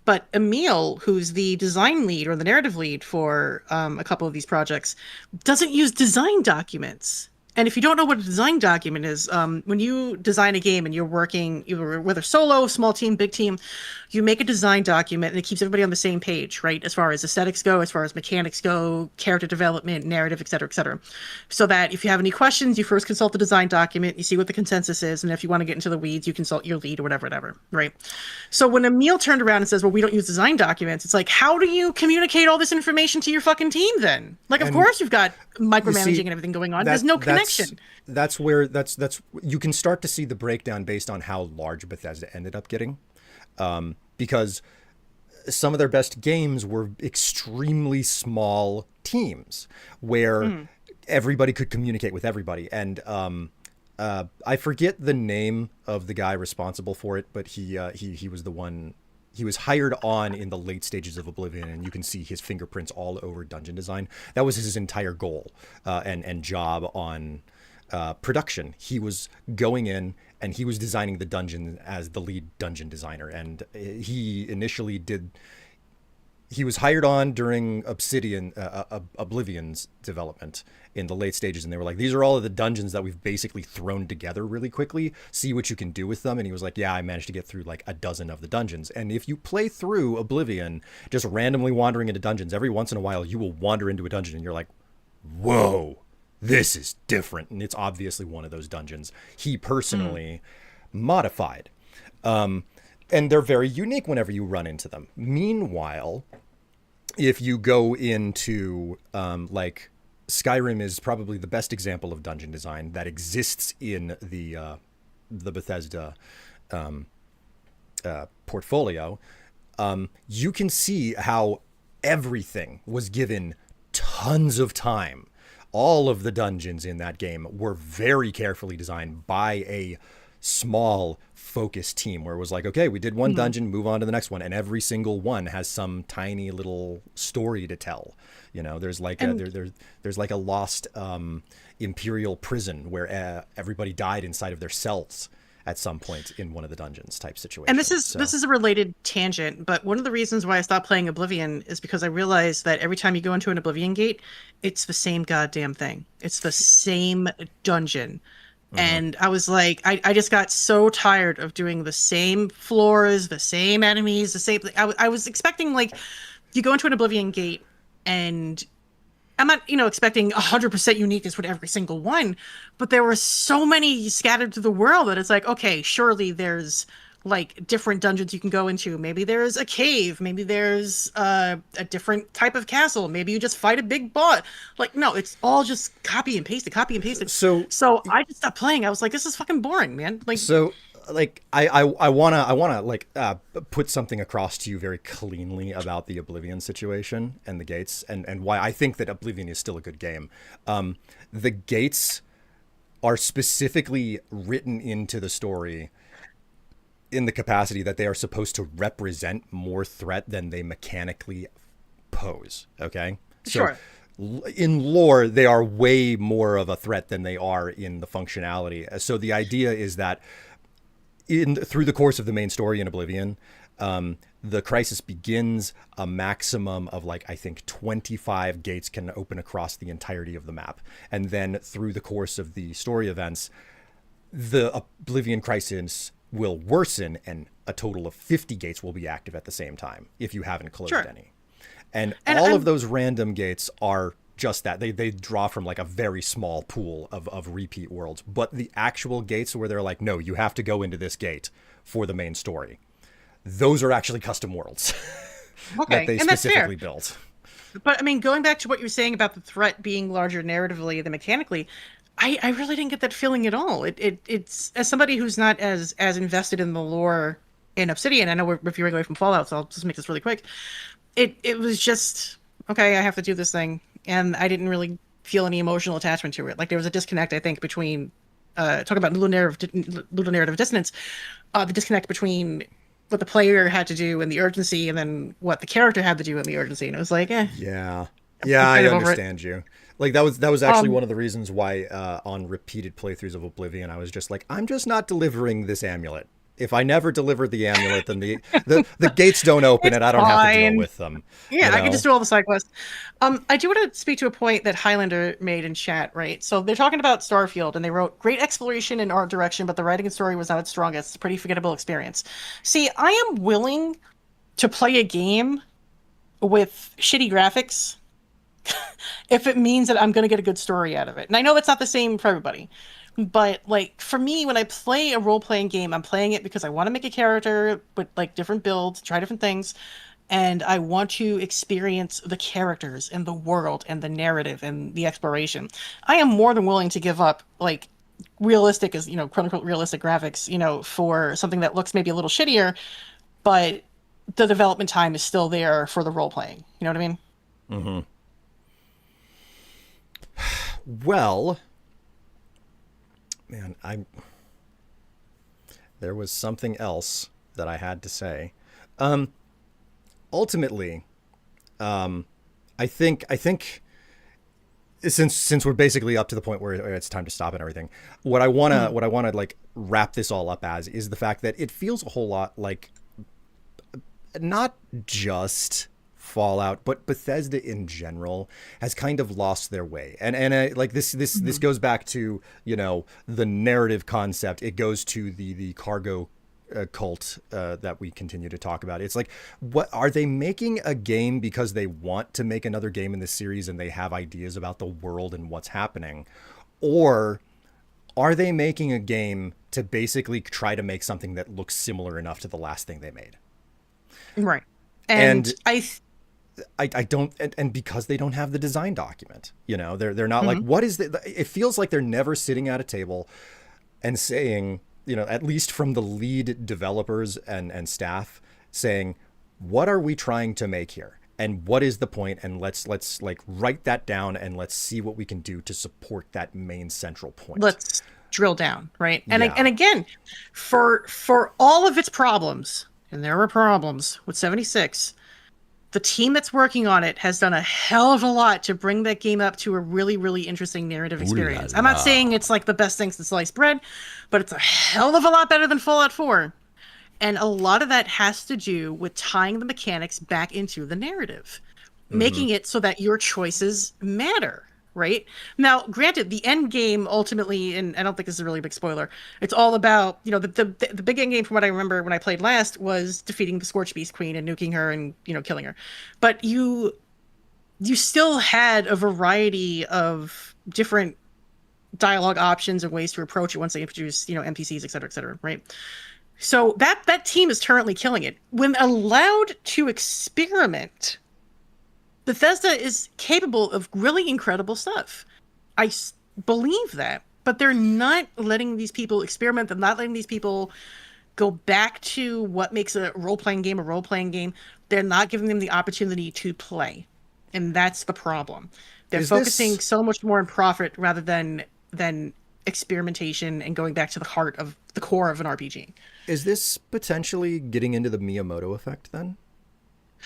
but Emil, who's the design lead or the narrative lead for a couple of these projects, doesn't use design documents. And if you don't know what a design document is, when you design a game and you're working, whether solo, small team, big team, you make a design document and it keeps everybody on the same page, right? As far as aesthetics go, as far as mechanics go, character development, narrative, et cetera, et cetera. So that if you have any questions, you first consult the design document, you see what the consensus is, and if you want to get into the weeds, you consult your lead or whatever, right? So when Emil turned around and says, well, we don't use design documents, it's like, how do you communicate all this information to your fucking team then? Like, of and course you've got you micromanaging see and everything going on. that There's no that's connection. that's where that's you can start to see the breakdown based on how large Bethesda ended up getting, because some of their best games were extremely small teams where everybody could communicate with everybody. And I forget the name of the guy responsible for it, but he was the one. He was hired on in the late stages of Oblivion, and you can see his fingerprints all over dungeon design. That was his entire goal and job on production. He was going in and he was designing the dungeon as the lead dungeon designer. And he initially did. He was hired on during Oblivion's development in the late stages, and they were like, "These are all of the dungeons that we've basically thrown together really quickly. See what you can do with them." And he was like, "Yeah, I managed to get through like a dozen of the dungeons." And if you play through Oblivion, just randomly wandering into dungeons, every once in a while you will wander into a dungeon, and you're like, "Whoa, this is different." And it's obviously one of those dungeons he personally modified. And they're very unique whenever you run into them. Meanwhile, if you go into like Skyrim is probably the best example of dungeon design that exists in the Bethesda portfolio. You can see how everything was given tons of time. All of the dungeons in that game were very carefully designed by a small focused team where it was like, okay, we did one dungeon, move on to the next one, and every single one has some tiny little story to tell. There's like And there's like a lost imperial prison where everybody died inside of their cells at some point in one of the dungeons type situation. and this is So this is a related tangent, but one of the reasons why I stopped playing Oblivion is because I realized that every time you go into an Oblivion gate, it's the same goddamn thing. It's the same dungeon. And I was like, I just got so tired of doing the same floors, the same enemies, the same. I was expecting like you go into an Oblivion gate, and I'm not, expecting 100% uniqueness with every single one, but there were so many scattered through the world that it's like, okay, surely there's like different dungeons you can go into. Maybe there's a cave. Maybe there's a different type of castle. Maybe you just fight a big boss. Like, no, it's all just copy and paste it, copy and paste it. so So I just stopped playing. I was like, this is fucking boring, man. Like, So like I wanna like put something across to you very cleanly about the Oblivion situation and the gates and why I think that Oblivion is still a good game. The gates are specifically written into the story in the capacity that they are supposed to represent more threat than they mechanically pose. Okay, so sure. in lore they are way more of a threat than they are in the functionality. So the idea is that through the course of the main story in Oblivion, the crisis begins. A maximum of like I think 25 gates can open across the entirety of the map, and then through the course of the story events, the Oblivion crisis will worsen, and a total of 50 gates will be active at the same time if you haven't closed Sure. any. And And all of I'm those random gates are just that. They draw from like a very small pool of repeat worlds. But the actual gates where they're like, no, you have to go into this gate for the main story, those are actually custom worlds that Okay, they and that's fair. specifically built. But I mean, going back to what you're saying about the threat being larger narratively than mechanically, I really didn't get that feeling at all. It's as somebody who's not as invested in the lore in Obsidian. I know we're veering away from Fallout, so I'll just make this really quick. It was just okay. I have to do this thing, and I didn't really feel any emotional attachment to it. Like there was a disconnect, I think, between talk about ludonarrative dissonance, the disconnect between what the player had to do and the urgency, and then what the character had to do and the urgency. And it was like, Yeah. I'm Yeah, I kind of over it. understand you. Like that was actually Um, one of the reasons why on repeated playthroughs of Oblivion I was just like, I'm just not delivering this amulet. If I never deliver the amulet, then the gates don't open it's and I don't have to deal fine. with them. Yeah, You I can just know? do all the side quests. I do want to speak to a point that Highlander made in chat, right? So they're talking about Starfield, and they wrote great exploration and art direction, but the writing and story was not its strongest. It's a pretty forgettable experience. See, I am willing to play a game with shitty graphics if it means that I'm going to get a good story out of it. And I know that's not the same for everybody. But like for me, when I play a role-playing game, I'm playing it because I want to make a character with like different builds, try different things, and I want to experience the characters and the world and the narrative and the exploration. I am more than willing to give up like realistic as quote unquote realistic graphics, for something that looks maybe a little shittier, but the development time is still there for the role playing. You know what I mean? Mm-hmm. Well, man, there was something else that I had to say. Ultimately, I think since we're basically up to the point where it's time to stop and everything, Mhm. what I wanna like wrap this all up as is the fact that it feels a whole lot like not just Fallout, but Bethesda in general has kind of lost their way. And like this Mhm. goes back to the narrative concept. It goes to the cargo cult that we continue to talk about. It's like, what are they making a game because they want to make another game in this series and they have ideas about the world and what's happening, or are they making a game to basically try to make something that looks similar enough to the last thing they made? Right. And And I don't, and because they don't have the design document, they're not like, Mhm. what is the, it feels like they're never sitting at a table and saying, at least from the lead developers and staff saying, what are we trying to make here? And what is the point? And let's like write that down and let's see what we can do to support that main central point. Let's drill down, right? And Yeah. again, for all of its problems, and there were problems with 76, the team that's working on it has done a hell of a lot to bring that game up to a really, really interesting narrative Ooh la experience. I'm not saying la. it's like the best thing since sliced bread, but it's a hell of a lot better than Fallout 4. And a lot of that has to do with tying the mechanics back into the narrative, Mm-hmm. making it so that your choices matter. Right now, granted, the end game ultimately, and I don't think this is a really big spoiler. It's all about the big end game from what I remember when I played last was defeating the Scorch Beast Queen and nuking her and killing her. But you still had a variety of different dialogue options and ways to approach it once they introduce NPCs, et cetera, right? So that team is currently killing it. When allowed to experiment, Bethesda is capable of really incredible stuff. I believe that, but they're not letting these people experiment. They're not letting these people go back to what makes a role playing game a role playing game. They're not giving them the opportunity to play, and that's the problem. They're Is focusing this so much more on profit rather than experimentation and going back to the heart of the core of an RPG. is this potentially getting into the Miyamoto effect then?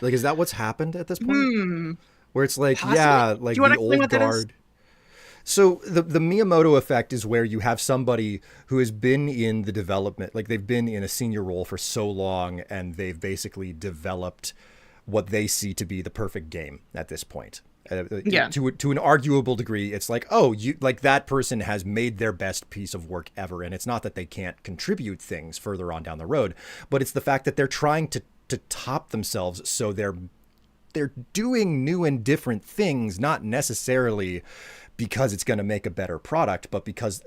Like, is that what's happened at this point? Hmm. Where it's like, Possibly. yeah, Do like you want the to explain old what that is? guard. So the Miyamoto effect is where you have somebody who has been in the development, like they've been in a senior role for so long, and they've basically developed what they see to be the perfect game at this point. Yeah. To an arguable degree, it's like, oh, you like that person has made their best piece of work ever, and it's not that they can't contribute things further on down the road, but it's the fact that they're trying to top themselves, so they're doing new and different things, not necessarily because it's going to make a better product, but because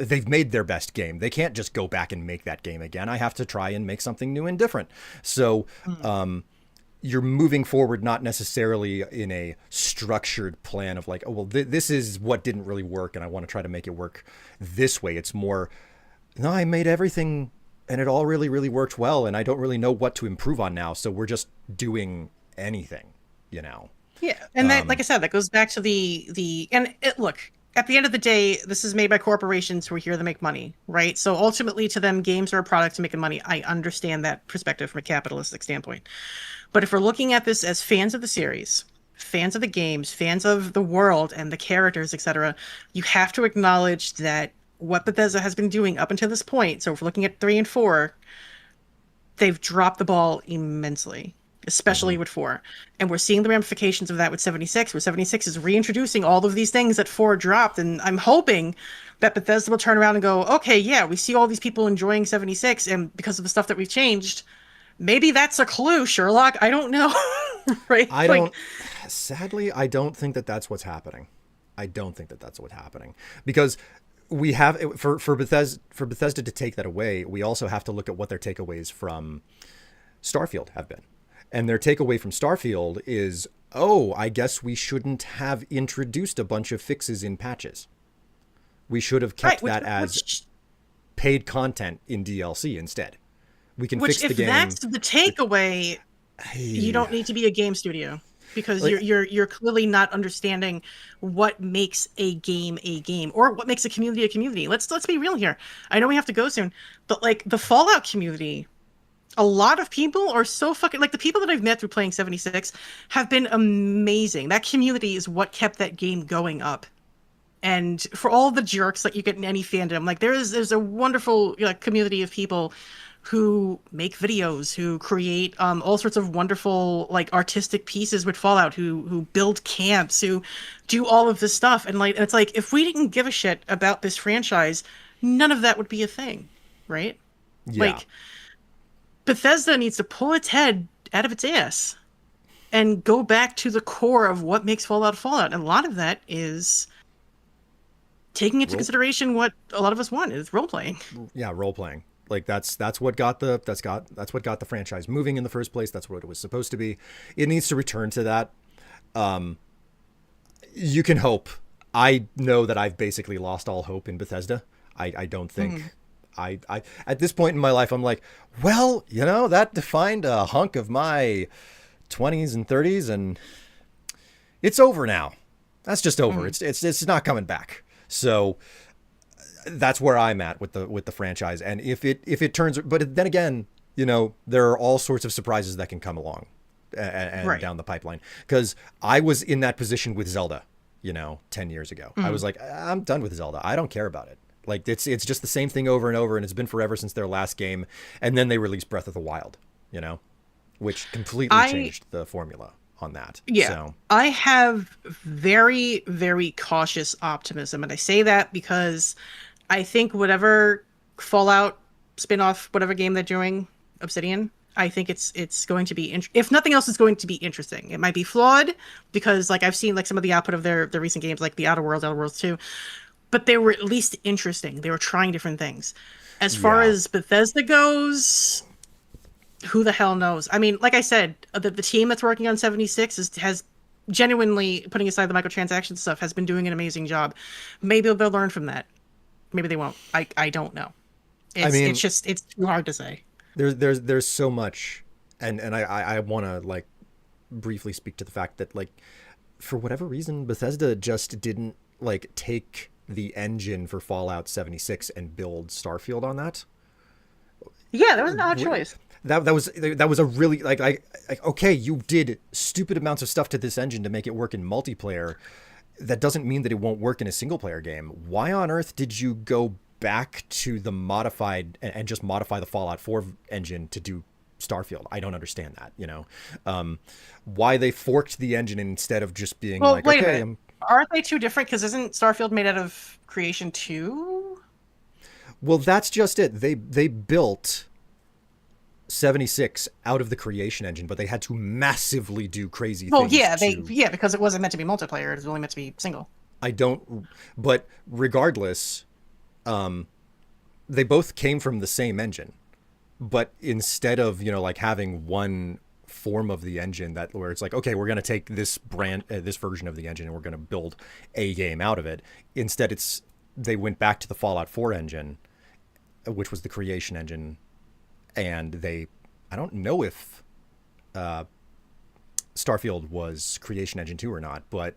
they've made their best game. They can't just go back and make that game again. I have to try and make something new and different. So you're moving forward, not necessarily in a structured plan of like, oh, well, this is what didn't really work, and I want to try to make it work this way. It's more, no, I made everything and it all really, really worked well, and I don't really know what to improve on now. So we're just doing anything, you know? Yeah, and that, like I said, that goes back to look, at the end of the day, this is made by corporations who are here to make money, right? So ultimately, to them, games are a product to making money. I understand that perspective from a capitalistic standpoint. But if we're looking at this as fans of the series, fans of the games, fans of the world and the characters, etc., you have to acknowledge that what Bethesda has been doing up until this point, so if we're looking at 3 and 4, they've dropped the ball immensely, especially with 4. And we're seeing the ramifications of that with 76, where 76 is reintroducing all of these things that 4 dropped. And I'm hoping that Bethesda will turn around and go, okay, yeah, we see all these people enjoying 76, and because of the stuff that we've changed, maybe that's a clue, Sherlock. I don't know. Right? I don't, sadly, I don't think that that's what's happening. I don't think that that's what's happening, because we have, for Bethesda to take that away, we also have to look at what their takeaways from Starfield have been. And their takeaway from Starfield is, oh, I guess we shouldn't have introduced a bunch of fixes in patches. We should have kept that as paid content in DLC instead. We can fix the game. If that's the takeaway, you don't need to be a game studio, because you're clearly not understanding what makes a game or what makes a community a community. Let's be real here. I know we have to go soon, but like the Fallout community, a lot of people are so fucking, like, the people that I've met through playing 76 have been amazing. That community is what kept that game going up. And for all the jerks that you get in any fandom, like there's a wonderful, you know, community of people who make videos, who create all sorts of wonderful, like, artistic pieces with Fallout, who build camps, who do all of this stuff. And like, it's like, if we didn't give a shit about this franchise, none of that would be a thing, right? Yeah. Like, Bethesda needs to pull its head out of its ass and go back to the core of what makes Fallout. And a lot of that is taking into consideration what a lot of us want, is role playing. Yeah, role playing. Like that's what got the franchise moving in the first place. That's what it was supposed to be. It needs to return to that. You can hope. I know that I've basically lost all hope in Bethesda. I don't think I at this point in my life, I'm like, well, you know, that defined a hunk of my 20s and 30s, and it's over now. That's just over. It's not coming back. So that's where I'm at with the franchise. And if it turns, but then again, you know, there are all sorts of surprises that can come along and down the pipeline. Because I was in that position with Zelda, you know, 10 years ago. I was like, I'm done with Zelda. I don't care about it. Like, it's just the same thing over and over, and it's been forever since their last game. And then they released Breath of the Wild, you know, which completely changed the formula on that. Yeah. So I have very, very cautious optimism. And I say that because I think whatever Fallout spin-off, whatever game they're doing, Obsidian, I think it's going to be, if nothing else, it's going to be interesting. It might be flawed because, like, I've seen like some of the output of their recent games, like the Outer Worlds 2, but they were at least interesting. They were trying different things. As far as Bethesda goes, who the hell knows? I mean, like I said, the team that's working on 76 has genuinely, putting aside the microtransaction stuff, has been doing an amazing job. Maybe they'll learn from that. Maybe they won't. I don't know. It's too hard to say. There's so much, and I want to, like, briefly speak to the fact that, like, for whatever reason, Bethesda just didn't, like, take the engine for Fallout 76 and build Starfield on that. Yeah, that was an odd choice. That was a really, like, okay, you did stupid amounts of stuff to this engine to make it work in multiplayer. That doesn't mean that it won't work in a single player game. Why on earth did you go back to the modified and just modify the Fallout 4 engine to do Starfield? I don't understand that, you know. Why they forked the engine instead of just being like, wait okay, a minute. Aren't they too different? Because isn't Starfield made out of Creation 2? Well, that's just it. They built 76 out of the Creation engine, but they had to massively do crazy things. Yeah, because it wasn't meant to be multiplayer. It was only meant to be single. But regardless, they both came from the same engine, but instead of like having one form of the engine that where it's like, okay, we're going to take this this version of the engine and we're going to build a game out of it. Instead, they went back to the Fallout 4 engine, which was the creation engine, and I don't know if Starfield was creation engine 2 or not, but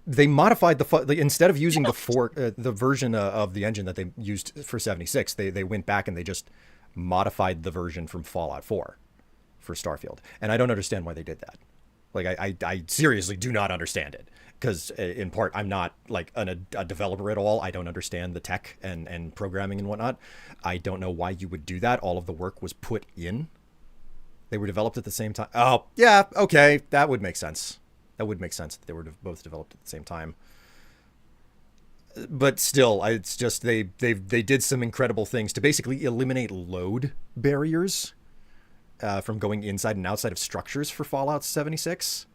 they modified instead of using the version of the engine that they used for 76, they went back and they just modified the version from Fallout 4 for Starfield. And I don't understand why they did that. Like, I seriously do not understand it, because in part I'm not like a developer at all. I don't understand the tech and programming and whatnot. I don't know why you would do that. All of the work was put in. They were developed at the same time. Oh, yeah, okay, that would make sense. That would make sense that they were both developed at the same time. But still, it's just they did some incredible things to basically eliminate load barriers from going inside and outside of structures for Fallout 76,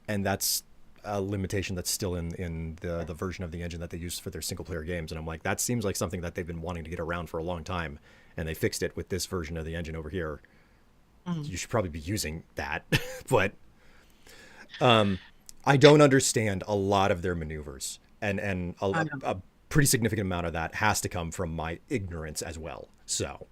and that's a limitation that's still in the version of the engine that they use for their single player games. And I'm like, that seems like something that they've been wanting to get around for a long time, and they fixed it with this version of the engine over here. You should probably be using that, but I don't understand a lot of their maneuvers, and a pretty significant amount of that has to come from my ignorance as well. So,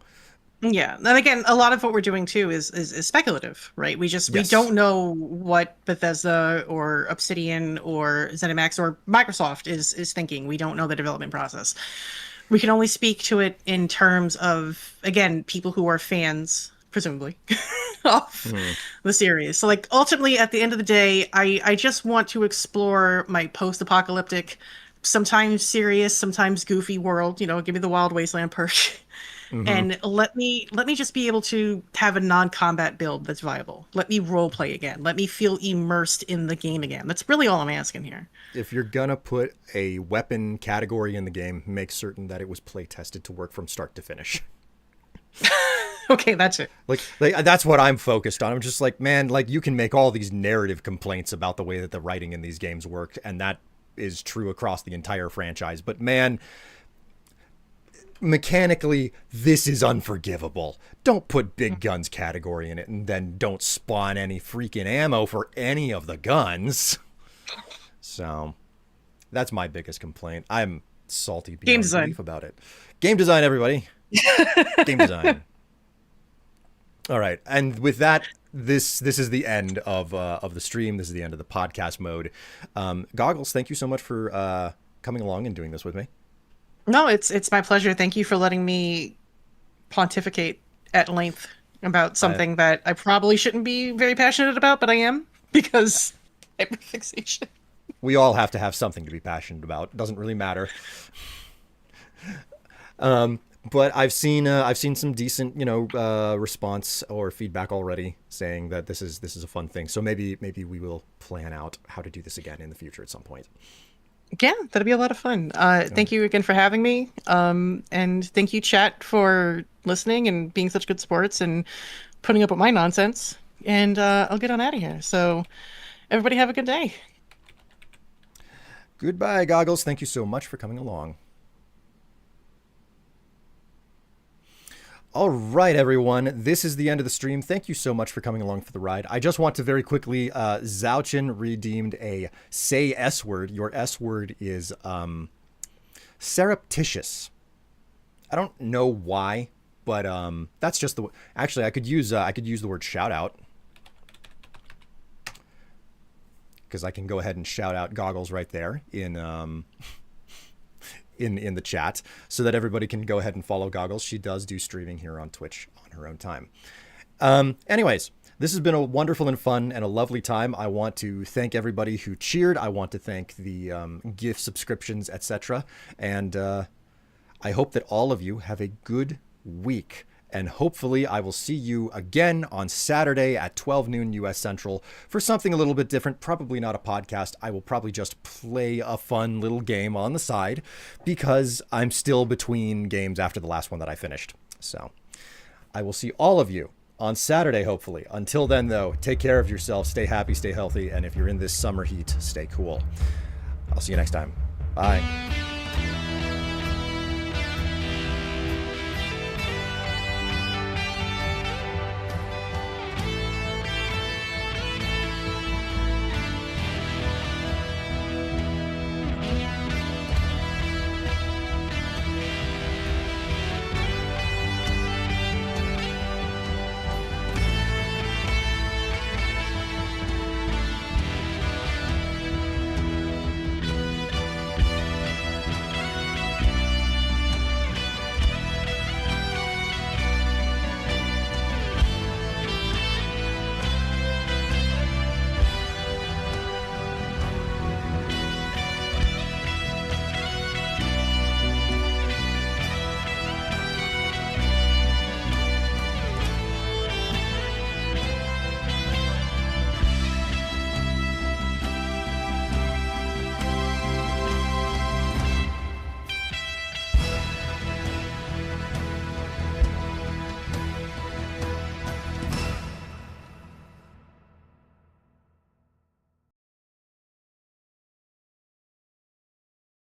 yeah, and again, a lot of what we're doing too is speculative, right? We yes. don't know what Bethesda or Obsidian or ZeniMax or Microsoft is thinking. We don't know the development process. We can only speak to it in terms of, again, people who are fans, presumably, of the series. So, like, ultimately, at the end of the day, I just want to explore my post-apocalyptic, sometimes serious, sometimes goofy world. Give me the Wild Wasteland perk, and let me just be able to have a non-combat build that's viable. Let me role play again. Let me feel immersed in the game again. That's really all I'm asking here. If you're gonna put a weapon category in the game, make certain that it was play tested to work from start to finish. Okay, that's it. Like that's what I'm focused on. I'm just like, man, like, you can make all these narrative complaints about the way that the writing in these games work, and that is true across the entire franchise. But man, mechanically, this is unforgivable. Don't put big guns category in it, and then don't spawn any freaking ammo for any of the guns. So that's my biggest complaint. I'm salty beyond belief about it. Game design, everybody. Game design. All right, and with that, this is the end of the stream. This is the end of the podcast mode. Goggles, thank you so much for coming along and doing this with me. No, it's my pleasure. Thank you for letting me pontificate at length about something that I probably shouldn't be very passionate about, but I am, because hyperfixation. We all have to have something to be passionate about. It doesn't really matter. But I've seen some decent, response or feedback already saying that this is a fun thing. So maybe we will plan out how to do this again in the future at some point. Yeah, that'd be a lot of fun. Thank you again for having me. And thank you, chat, for listening and being such good sports and putting up with my nonsense. And I'll get on out of here. So everybody have a good day. Goodbye, Goggles. Thank you so much for coming along. All right, everyone. This is the end of the stream. Thank you so much for coming along for the ride. I just want to very quickly, Zouchin redeemed a say S word. Your S word is surreptitious. I don't know why, but that's just the. Actually, I could use the word shout out, because I can go ahead and shout out Goggles right there in the chat, so that everybody can go ahead and follow Goggles. She does do streaming here on Twitch on her own time. Anyways, this has been a wonderful and fun and a lovely time. I want to thank everybody who cheered. I want to thank the gift subscriptions, etc. And I hope that all of you have a good week. And hopefully I will see you again on Saturday at 12 noon US Central for something a little bit different. Probably not a podcast. I will probably just play a fun little game on the side, because I'm still between games after the last one that I finished. So I will see all of you on Saturday, hopefully. Until then, though, take care of yourself. Stay happy, stay healthy. And if you're in this summer heat, stay cool. I'll see you next time. Bye.